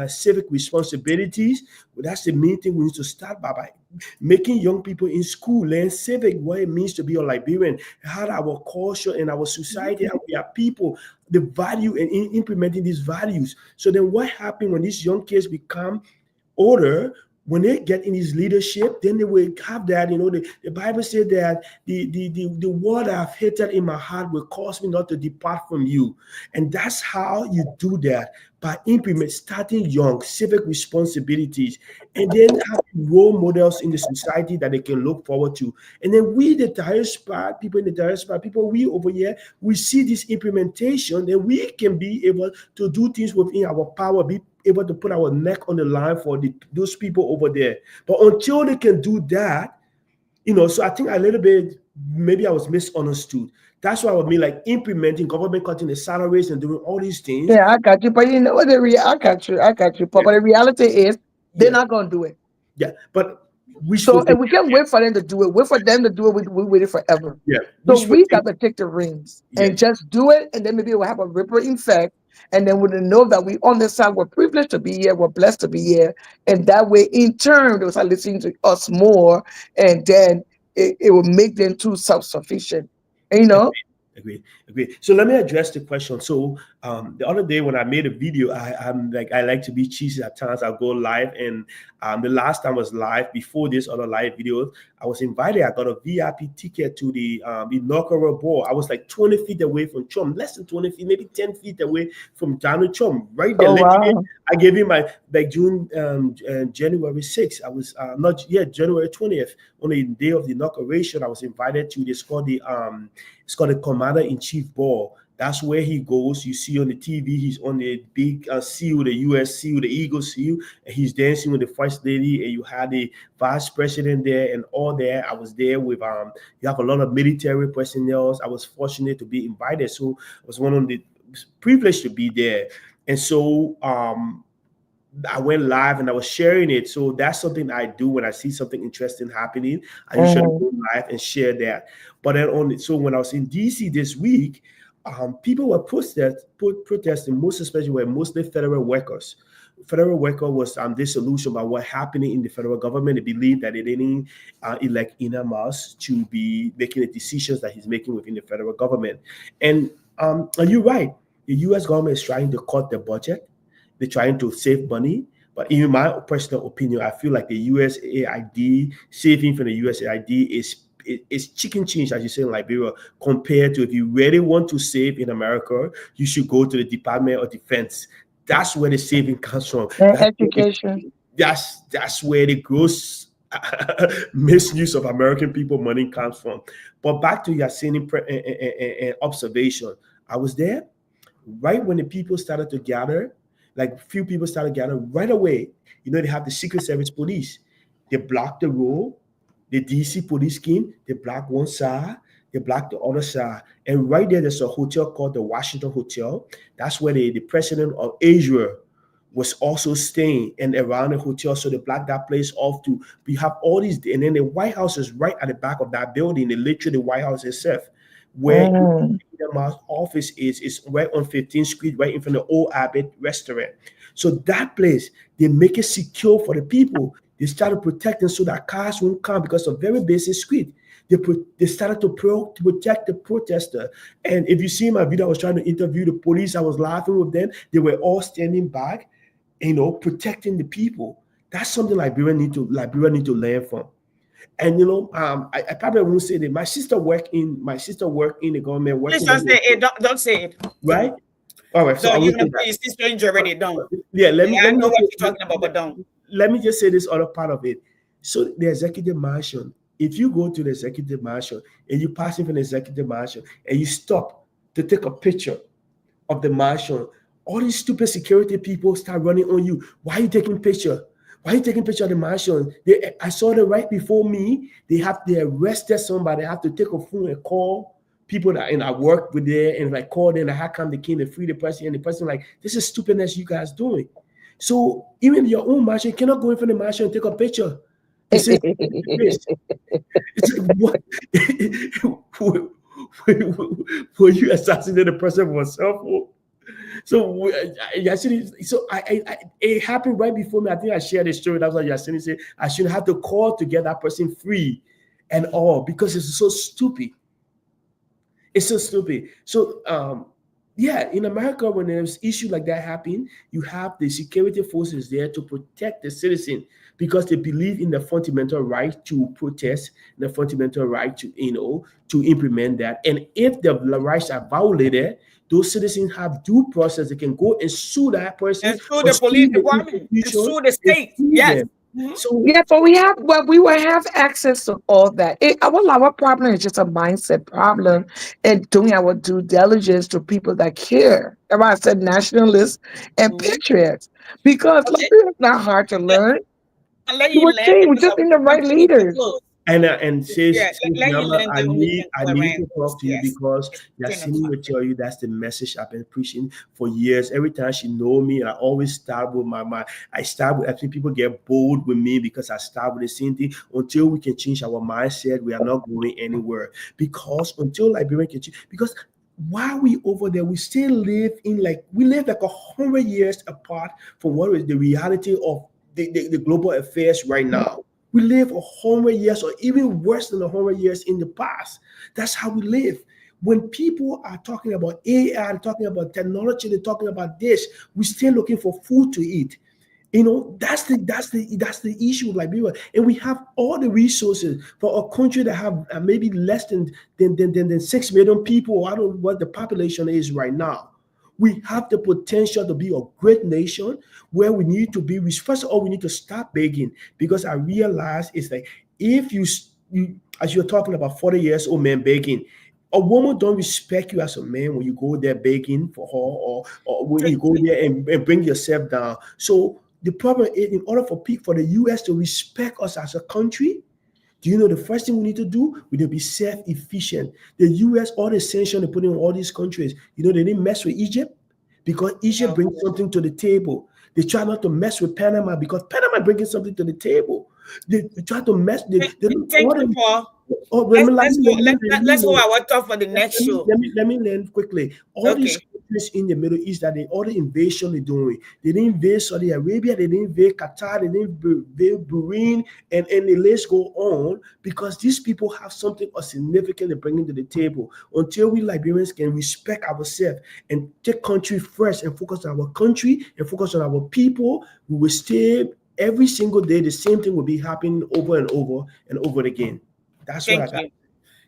civic responsibilities. Well, that's the main thing we need to start by making young people in school learn civic, what it means to be a Liberian, how our culture and our society, how we are people, the value and implementing these values. So then what happens when these young kids become older? When they get in his leadership, then they will have that, the Bible said that the word I've hated in my heart will cause me not to depart from you. And that's how you do that, by starting young, civic responsibilities, and then have role models in the society that they can look forward to. And then we, the diaspora, people in the diaspora, people we over here, we see this implementation, that we can be able to do things within our power, be able to put our neck on the line for those people over there. But until they can do that, so I think a little bit, maybe I was misunderstood. That's why I mean, like implementing government cutting the salaries and doing all these things. Yeah, I got you. But you know what? I got you. But the reality is, they're not going to do it. Yeah, but and we can't wait for them to do it. Wait for them to do it. We waited forever. Yeah. So we got to take the reins and just do it, and then maybe we'll have a ripple effect. And then we'll know that we understand we're privileged to be here, we're blessed to be here. And that way, in turn, they'll start listening to us more, and then it will make them too self-sufficient. And, Agree, agree. So let me address the question. So the other day when I made a video, I like to be cheesy at times. I'll go live, and the last time I was live before this other live videos, I was invited. I got a VIP ticket to the inaugural ball. I was like 20 feet away from Trump, less than 20 feet, maybe 10 feet away from Donald Trump. Right there, Oh wow. I gave him my like June January 6th. I was not yet January 20th on the day of the inauguration. I was invited to this called the it's called the Commander in Chief Ball. That's where he goes. You see on the TV, he's on the big seal, the U.S. seal, the Eagle seal, and he's dancing with the First Lady. And you had the Vice President there and all there. I was there with you have a lot of military personnel. I was fortunate to be invited, so I was one of the privileged to be there. And so I went live and I was sharing it. So that's something I do when I see something interesting happening. I usually go live and share that. But then so when I was in DC this week, people were protesting, most especially were mostly federal workers. Federal worker was disillusioned by what happening in the federal government. They believe that they didn't elect Elon Musk to be making the decisions that he's making within the federal government. And you're right. The U.S. government is trying to cut the budget. They're trying to save money. But in my personal opinion, I feel like the USAID, saving from the USAID is chicken change, as you say in Liberia, compared to if you really want to save in America, you should go to the Department of Defense. That's where the saving comes from. Education. That's where the gross misuse of American people money comes from. But back to Yasini observation, I was there right when the people started to gather. Like few people started gathering right away. You know, they have the Secret Service police. They block the road. The DC police came. They block one side. They block the other side. And right there's a hotel called the Washington Hotel. That's where the president of Israel was also staying and around the hotel. So they blocked that place off too. We have all these, and then the White House is right at the back of that building. They literally the White House itself, where the office is right on 15th Street, right in front of the Old Abbott restaurant. So that place, they make it secure for the people. They started protecting so that cars won't come because of very basic street. They started to protect the protester. And if you see my video, I was trying to interview the police. I was laughing with them. They were all standing back, protecting the people. That's something Liberia need to learn from. And I probably won't say that my sister worked in the government. Please don't say it. Don't say it. Right? All right. So you know, your sister already done. Yeah. I know what you're talking about, but don't. Let me just say this other part of it. So the executive mansion. If you go to the executive mansion and you pass in from the executive mansion and you stop to take a picture of the mansion, all these stupid security people start running on you. Why are you taking picture? Why are you taking picture of the mansion? I saw them right before me. They arrested somebody. They have to take a phone and call people that I work with there and like call them. How come they came to free the person? And the person like, this is stupidness you guys doing. So even your own mansion, you cannot go in front of the mansion and take a picture. It's like, what? Will you assassinate a person with a cell phone? So it happened right before me. I think I shared a story. That's what Yasini said. I should have to call to get that person free and all because it's so stupid. It's so stupid. So in America, when there's issue like that happen, you have the security forces there to protect the citizen because they believe in the fundamental right to protest, the fundamental right to implement that. And if the rights are violated, those citizens have due process. They can go and sue that person. And sue the police department. And sue the state. Yes. Mm-hmm. So but we will have access to all that. Our problem is just a mindset problem and doing our due diligence to people that care. That's why I said nationalists and patriots. Because it's not hard to learn. We're just in the right leaders. And says, I need to talk to you because Yasini will tell you that's the message I've been preaching for years. Every time she know me, I always start with I think people get bold with me because I start with the same thing. Until we can change our mindset, we are not going anywhere. Because until Liberia can change, because while we over there, we still live like 100 years apart from what is the reality of the global affairs right now. We live 100 years or even worse than 100 years in the past. That's how we live. when people are talking about AI, talking about technology, they're talking about this, we're still looking for food to eat. You know, that's the issue with Liberia, and we have all the resources for a country that have maybe less than 6 million people. Or I don't know what the population is right now. We have the potential to be a great nation where we need to be. First of all, we need to stop begging, because I realize it's like, if you as you're talking about 40 years old man begging, a woman don't respect you as a man when you go there begging for her, or when you go there and bring yourself down. So the problem is, in order for people, for the US to respect us as a country, do you know the first thing we need to do? We need to be self-efficient. The US, all the sanctions they put in all these countries, you know, they didn't mess with Egypt because Egypt No. brings something to the table. They try not to mess with Panama because Panama bringing something to the table. They try to mess. They don't Thank you, order. Paul. Oh, Let's go. Let's hold our talk for the next show. let me learn quickly. All these Okay. countries in the Middle East, that all the invasion they're doing, they didn't invade Saudi Arabia, they didn't invade Qatar, they didn't invade Bahrain, and the list go on, because these people have something of significant to bring into the table. Until we Liberians can respect ourselves and take country first and focus on our country and focus on our people, we will stay every single day. The same thing will be happening over and over and over again. That's what I Thank got. you.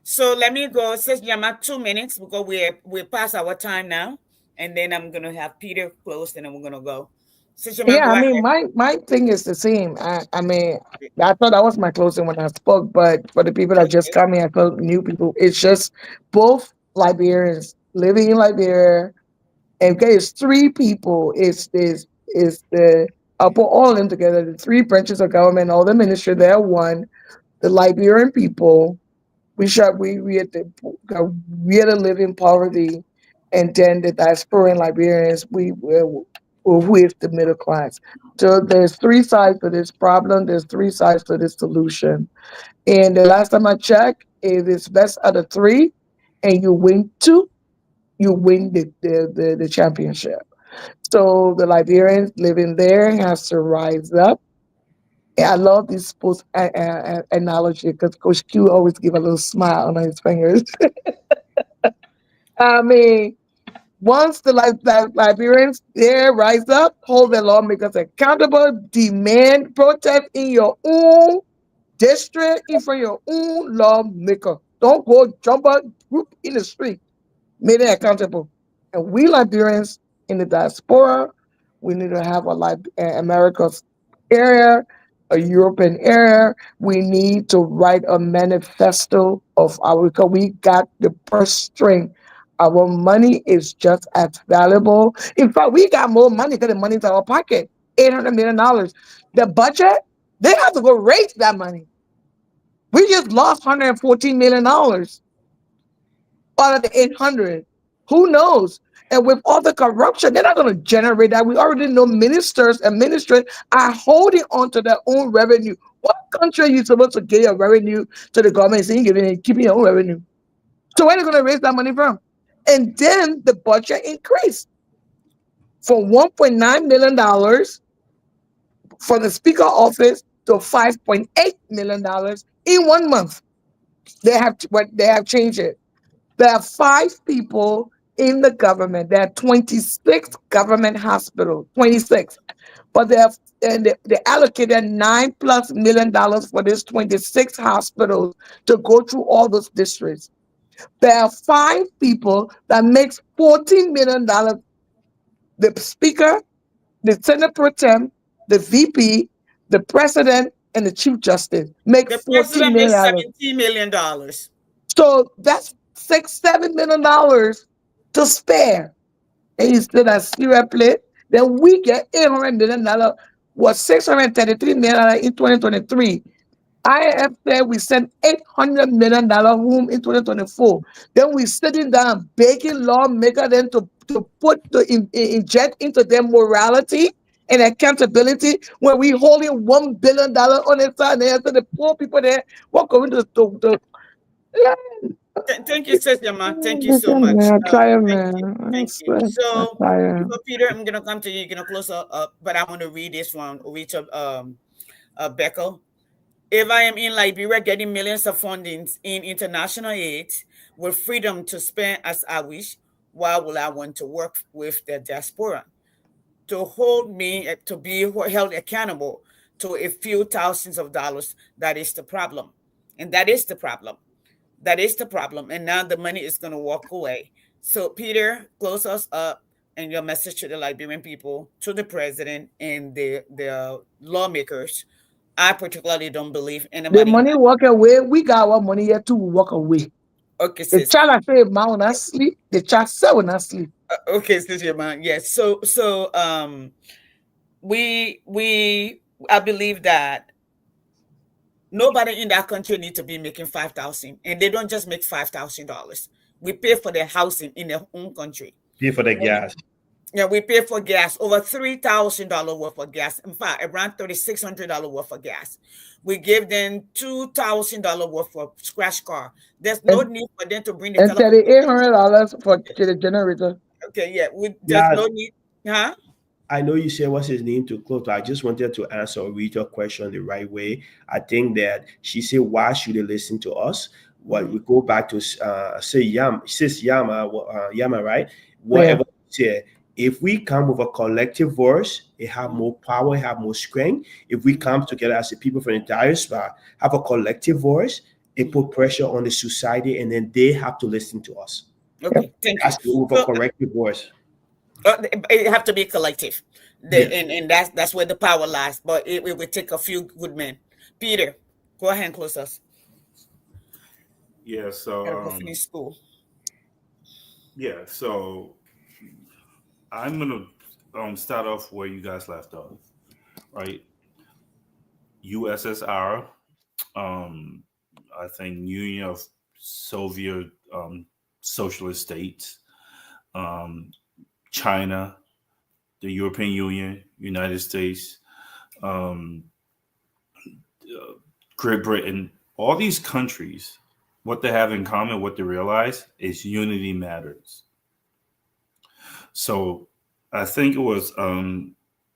So let me go. Says Yama 2 minutes because we're past our time now, and then I'm gonna have Peter close, and then we're gonna go. Says Yama, Yeah, go I ahead. mean, my thing is the same. I mean, I thought that was my closing when I spoke, but for the people that just Okay. coming, I felt new people. It's just both Liberians living in Liberia, and okay, it's three people. It's the I'll put all of them together. The three branches of government, all the ministry, they're one. The Liberian people, we had to we had to live in poverty, and then the diasporan Liberians, who is the middle class. So there's three sides to this problem. There's three sides to this solution. And the last time I checked, it is best out of three, and you win two, you win the championship. So the Liberians living there has to rise up. I love this sports analogy because Coach Q always give a little smile on his fingers. I mean, once the Liberians there rise up, hold their lawmakers accountable, demand protest in your own district, in front of your own lawmaker. Don't go jump out group in the street. Made it accountable. And we Liberians in the diaspora, we need to have America's area, a European area. We need to write a manifesto of our, because we got the purse string. Our money is just as valuable. In fact, we got more money because the money's in our pocket. $800 million. The budget, they have to go raise that money. We just lost $114 million out of the 800. Who knows? And with all the corruption, they're not going to generate that. We already know ministers and ministers are holding on to their own revenue. What country are you supposed to give your revenue to the government saying you're giving keeping your own revenue? So where are they going to raise that money from? And then the budget increased from $1.9 million for the speaker office to $5.8 million in 1 month. They have changed it. There are five people in the government. There are 26 government hospitals, 26. But they allocated $9+ million for this 26 hospitals to go through all those districts. There are five people that makes $14 million. The speaker, the Senate pro tem, the VP, the president, and the chief justice make The $14 president million makes dollars. $17 million. So that's $6-7 million to spare. And you still that serious play. Then we get $800 million, was $633 million in 2023. IMF said we sent $800 million home in 2024. Then we sitting down begging lawmakers then to inject into their morality and accountability when we holding $1 billion on the side there. So the poor people there what going to Thank you, Sister Ma. Thank you so listen, much. man, I try, Thank you. man. I Thank you. swear, I So try. before Peter, I'm gonna come to you. You're gonna close up, but I want to read this one. Rachel Beckel. If I am in Liberia getting millions of fundings in international aid with freedom to spend as I wish, why would I want to work with the diaspora? To hold me to be held accountable to a few thousands of dollars, that is the problem. And that is the problem. That is the problem. And now the money is going to walk away. So, Peter, close us up and your message to the Liberian people, to the president and the lawmakers. I particularly don't believe The anybody. money walk away. We got our money here to walk away. Okay, The sis. child I say man will not sleep. The child say will not sleep. Okay, sis, your man. Yes. So we I believe that nobody in that country need to be making 5,000, and they don't just make $5,000. We pay for their housing in their own country. Pay for the And gas. yeah, we pay for gas, over $3,000 worth of gas. In fact, around $3,600 worth of gas. We give them $2,000 worth of scratch car. There's no And need for them to bring the and telephone. $3,800 for the generator. Okay, yeah, there's Yeah, no need, huh? I know you said what's his name to close, but I just wanted to answer or read your question the right way. I think that she said, why should they listen to us? What we go back to say sis Yama, Yama, right? Yeah. Whatever she said. If we come with a collective voice, it have more power, it have more strength. If we come together as a people from the diaspora, have a collective voice, it put pressure on the society, and then they have to listen to us. Yep. Okay, thank you. That's with a So collective voice. it have to be collective. Yes. And that's where the power lies. But it will take a few good men. Peter, go ahead and close us. Yeah. So Gotta go finish school. yeah. So I'm gonna start off where you guys left off, right? USSR, um, I think Union of Soviet Socialist States, um, China, the European Union, United States, um, Great Britain, all these countries, what they have in common, what they realize is unity matters. So I think it was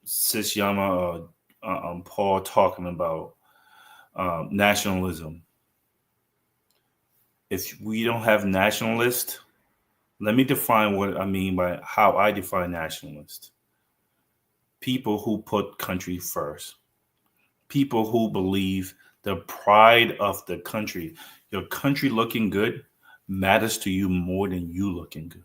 Sis Yama, Paul talking about nationalism. If we don't have nationalist, let me define what I mean by how I define nationalist. People who put country first. People who believe the pride of the country, your country looking good matters to you more than you looking good.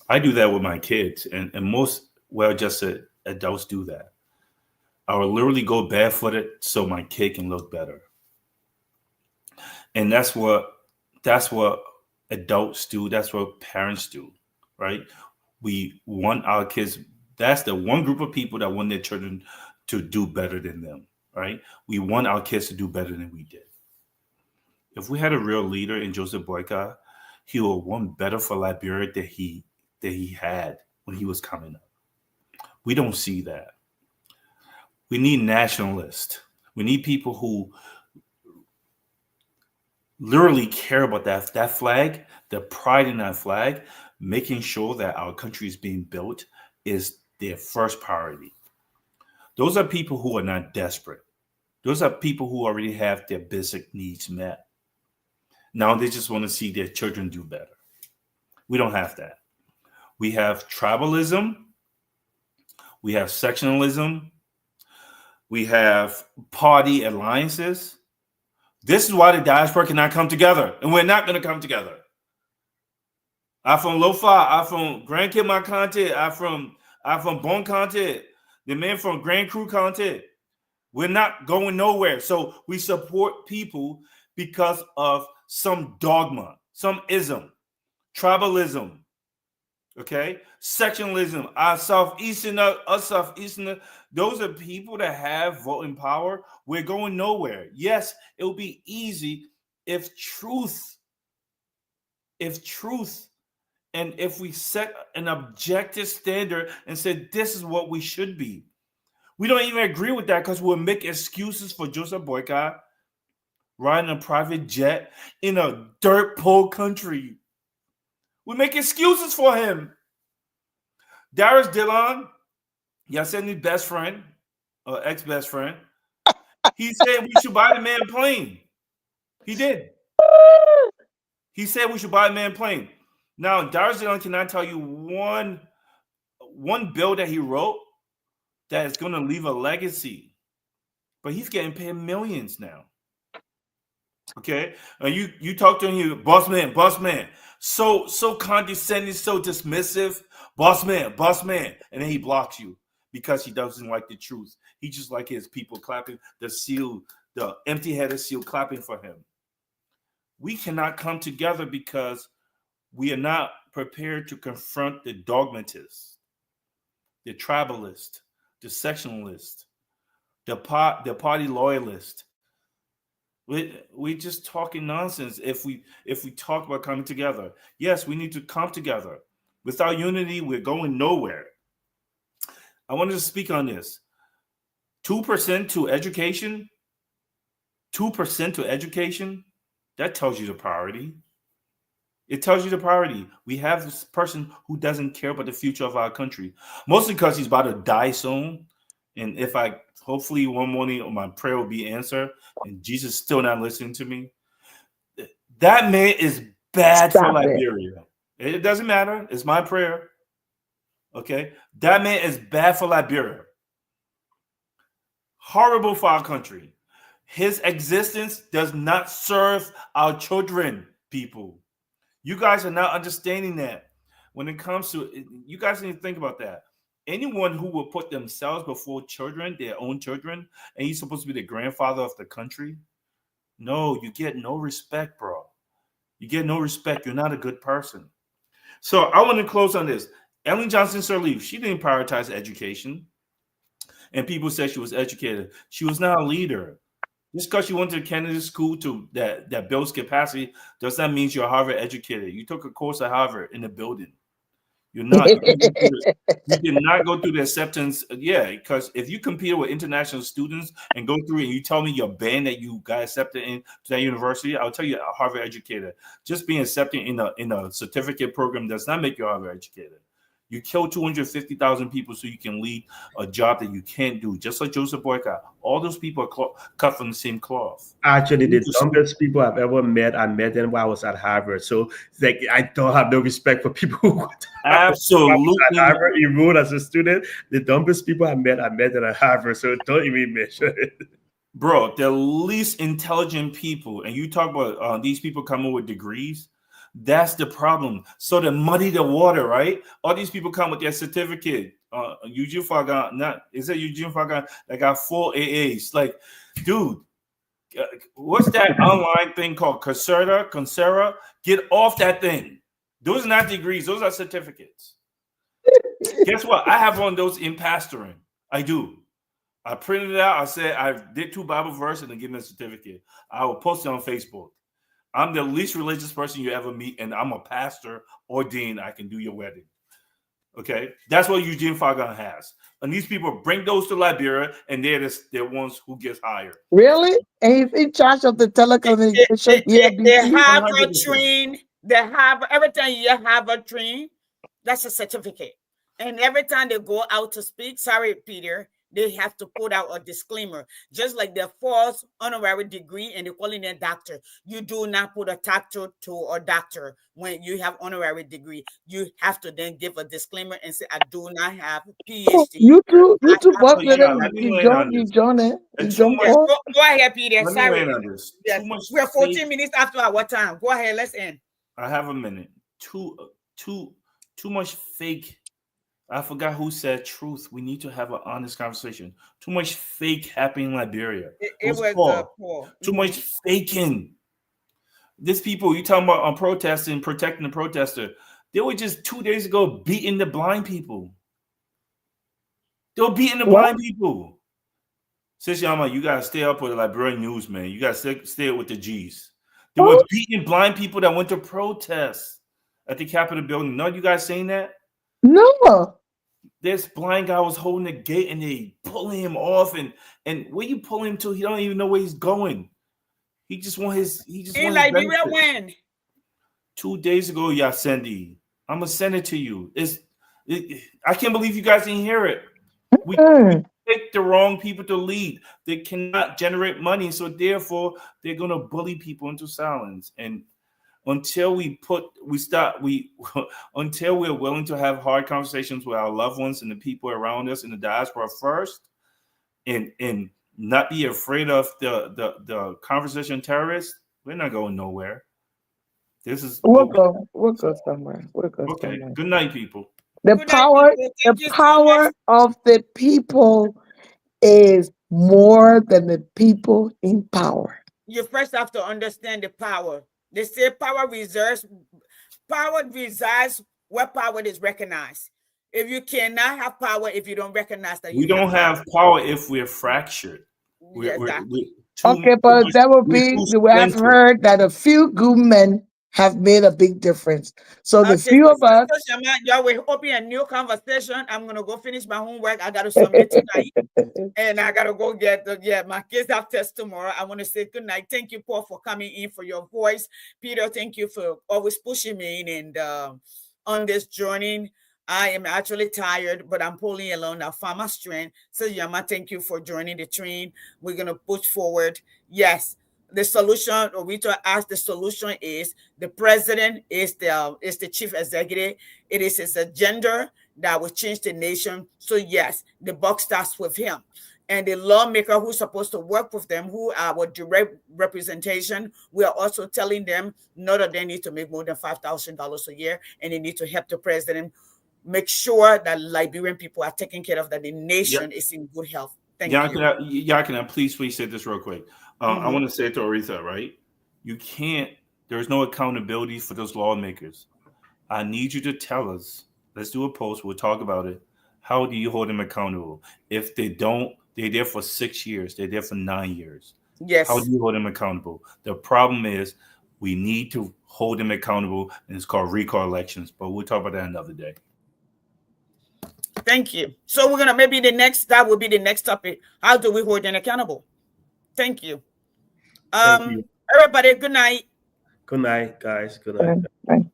I do that with my kids, and most well-adjusted adults do that. I will literally go barefooted so my kid can look better. And that's what adults do. That's what parents do, right? We want our kids. That's the one group of people that want their children to do better than them, right? We want our kids to do better than we did. If we had a real leader in Joseph Boyka, he would want better for Liberia that he had when he was coming up. We don't see that. We need nationalists. We need people who literally care about that flag, the pride in that flag, making sure that our country is being built is their first priority. Those are people who are not desperate. Those are people who already have their basic needs met. Now they just want to see their children do better. We don't have that. We have tribalism. We have sectionalism. We have party alliances. This is why the diaspora cannot come together, and we're not going to come together. I'm from Lofa. I'm from Grand Kima Conte. I'm from Bon Conte. The man from Grand Cru Conte. We're not going nowhere. So we support people because of some dogma, some ism, tribalism, okay? Sectionalism, us Southeasterner, those are people that have voting power. We're going nowhere. Yes, it will be easy if truth, and if we set an objective standard and said this is what we should be. We don't even agree with that because we'll make excuses for Joseph Boycott riding a private jet in a dirt poor country. We make excuses for him. Darius Dillon, Yaseni's best friend, or ex-best friend, He said we should buy the man a plane. He did. He said we should buy a man a plane. Now, Darzan cannot tell you one bill that he wrote that is going to leave a legacy, but he's getting paid millions now. Okay, and you talk to him, you boss man, so condescending, so dismissive, boss man, and then he blocks you because he doesn't like the truth. He just like his people clapping the seal, the empty-headed seal clapping for him. We cannot come together because we are not prepared to confront the dogmatists, the tribalist, the sectionalist, the party loyalist. We just talking nonsense if we talk about coming together. Yes, we need to come together. Without unity, we're going nowhere. I wanted to speak on this. 2% to education. 2% to education. That tells you the priority. It tells you the priority. We have this person who doesn't care about the future of our country, mostly because he's about to die soon. And if hopefully one morning my prayer will be answered, and Jesus still not listening to me. That man is bad for Liberia. It doesn't matter. It's my prayer. Okay, that man is bad for Liberia. Horrible for our country. His existence does not serve our children, people. You guys are not understanding that. When it comes to it, you guys need to think about that. Anyone who will put themselves before children, their own children, and he's supposed to be the grandfather of the country, no, you get no respect, bro. You get no respect. You're not a good person. So I want to close on this. Ellen Johnson Sirleaf, she didn't prioritize education. And people said she was educated. She was not a leader. Just because you went to Kennedy School to that builds capacity does not mean you're Harvard educated. You took a course at Harvard in the building. You're not. You did not go through the acceptance. Yeah, because if you compete with international students and go through and you tell me you're banned that you got accepted into that university, I'll tell you a Harvard educated. Just being accepted in a certificate program does not make you Harvard educated. You kill 250,000 people so you can lead a job that you can't do. Just like Joseph Boycott. All those people are cut from the same cloth. Actually, the dumbest people I've ever met, I met them while I was at Harvard. So it's like I don't have no respect for people who went to absolutely at Harvard, enrolled as a student. The dumbest people I met them at Harvard. So don't even mention it. Bro, the least intelligent people, and you talk about these people coming with degrees. That's the problem. So to muddy the water, right? All these people come with their certificate. Eugene Fagan, is it Eugene Fagan that got 4 AAs? Like, dude, what's that online thing called? Coursera? Get off that thing. Those are not degrees. Those are certificates. Guess what? I have one of those in pastoring. I do. I printed it out. I said I did 2 Bible verses and give me a certificate. I will post it on Facebook. I'm the least religious person you ever meet, and I'm a pastor ordained. I can do your wedding. Okay? That's what Eugene Fagan has. And these people bring those to Liberia, and they're ones who gets hired. Really? And he's in charge of the telecommunication. They have a train. They have every time you have a train, that's a certificate. And every time they go out to speak, sorry, Peter, they have to put out a disclaimer, just like their false honorary degree and they call it a doctor. You do not put a title to a doctor when you have honorary degree. You have to then give a disclaimer and say, I do not have PhD. Oh, you too, boss. You join it. Go ahead, Peter. Let sorry. me land on this. Yes. We're 14 minutes after our time. Go ahead, let's end. I have a minute. Too much fake. I forgot who said truth. We need to have an honest conversation. Too much fake happening in Liberia. It was Paul. Too much faking. These people, you talking about protesting, protecting the protester. They were just 2 days ago beating the blind people. They were beating the blind people. Sis Yama, you got to stay up with the Liberian news, man. You got to stay up with the G's. They were beating blind people that went to protest at the Capitol building. None of you guys saying that? No. This blind guy was holding the gate and they pulling him off and where you pull him to, he don't even know where he's going. He just want his in Liberia when? 2 days ago, Yasendi. I'm gonna send it to you. I can't believe you guys didn't hear it. We pick the wrong people to lead. They cannot generate money, so therefore they're going to bully people into silence. And until until we're willing to have hard conversations with our loved ones and the people around us in the diaspora first, and not be afraid of the conversation terrorists, we're not going nowhere. This is We'll what go. We'll go somewhere. We'll go okay. somewhere. Good night, people. The Good night, power, people. the Thank you so much. power of the people is more than the people in power. You first have to understand the power. They say power resides where power is recognized. If you cannot have power if you don't recognize that We you have don't power. have power if we're fractured. Yeah, exactly. Okay, but that would we're be too the way I've splintered. heard that a few good men have made a big difference. So the Okay, few of us. Sister Shama, y'all will open a new conversation. I'm gonna go finish my homework. I gotta submit tonight. And I gotta go get my kids have test tomorrow. I want to say good night. Thank you, Paul, for coming in, for your voice. Peter, thank you for always pushing me in and on this journey. I am actually tired, but I'm pulling along. I found my strength. So Yama, thank you for joining the train. We're gonna push forward. Yes, the solution, or we to ask the solution is the president is the chief executive. It is his agenda that will change the nation. So yes, the buck starts with him. And the lawmaker who's supposed to work with them, who are our direct representation, we are also telling them not that they need to make more than $5,000 a year, and they need to help the president make sure that Liberian people are taken care of, that the nation is in good health. Thank you. Yakina, please say this real quick. I want to say it to Aretha, right? You can't, there's no accountability for those lawmakers. I need you to tell us. Let's do a post. We'll talk about it. How do you hold them accountable? If they don't, they're there for 6 years. They're there for 9 years. Yes. How do you hold them accountable? The problem is we need to hold them accountable, and it's called recall elections. But we'll talk about that another day. Thank you. So we're gonna maybe that will be the next topic. How do we hold them accountable? Thank you. Thank you. Everybody, good night. Good night, guys. Good night. Thank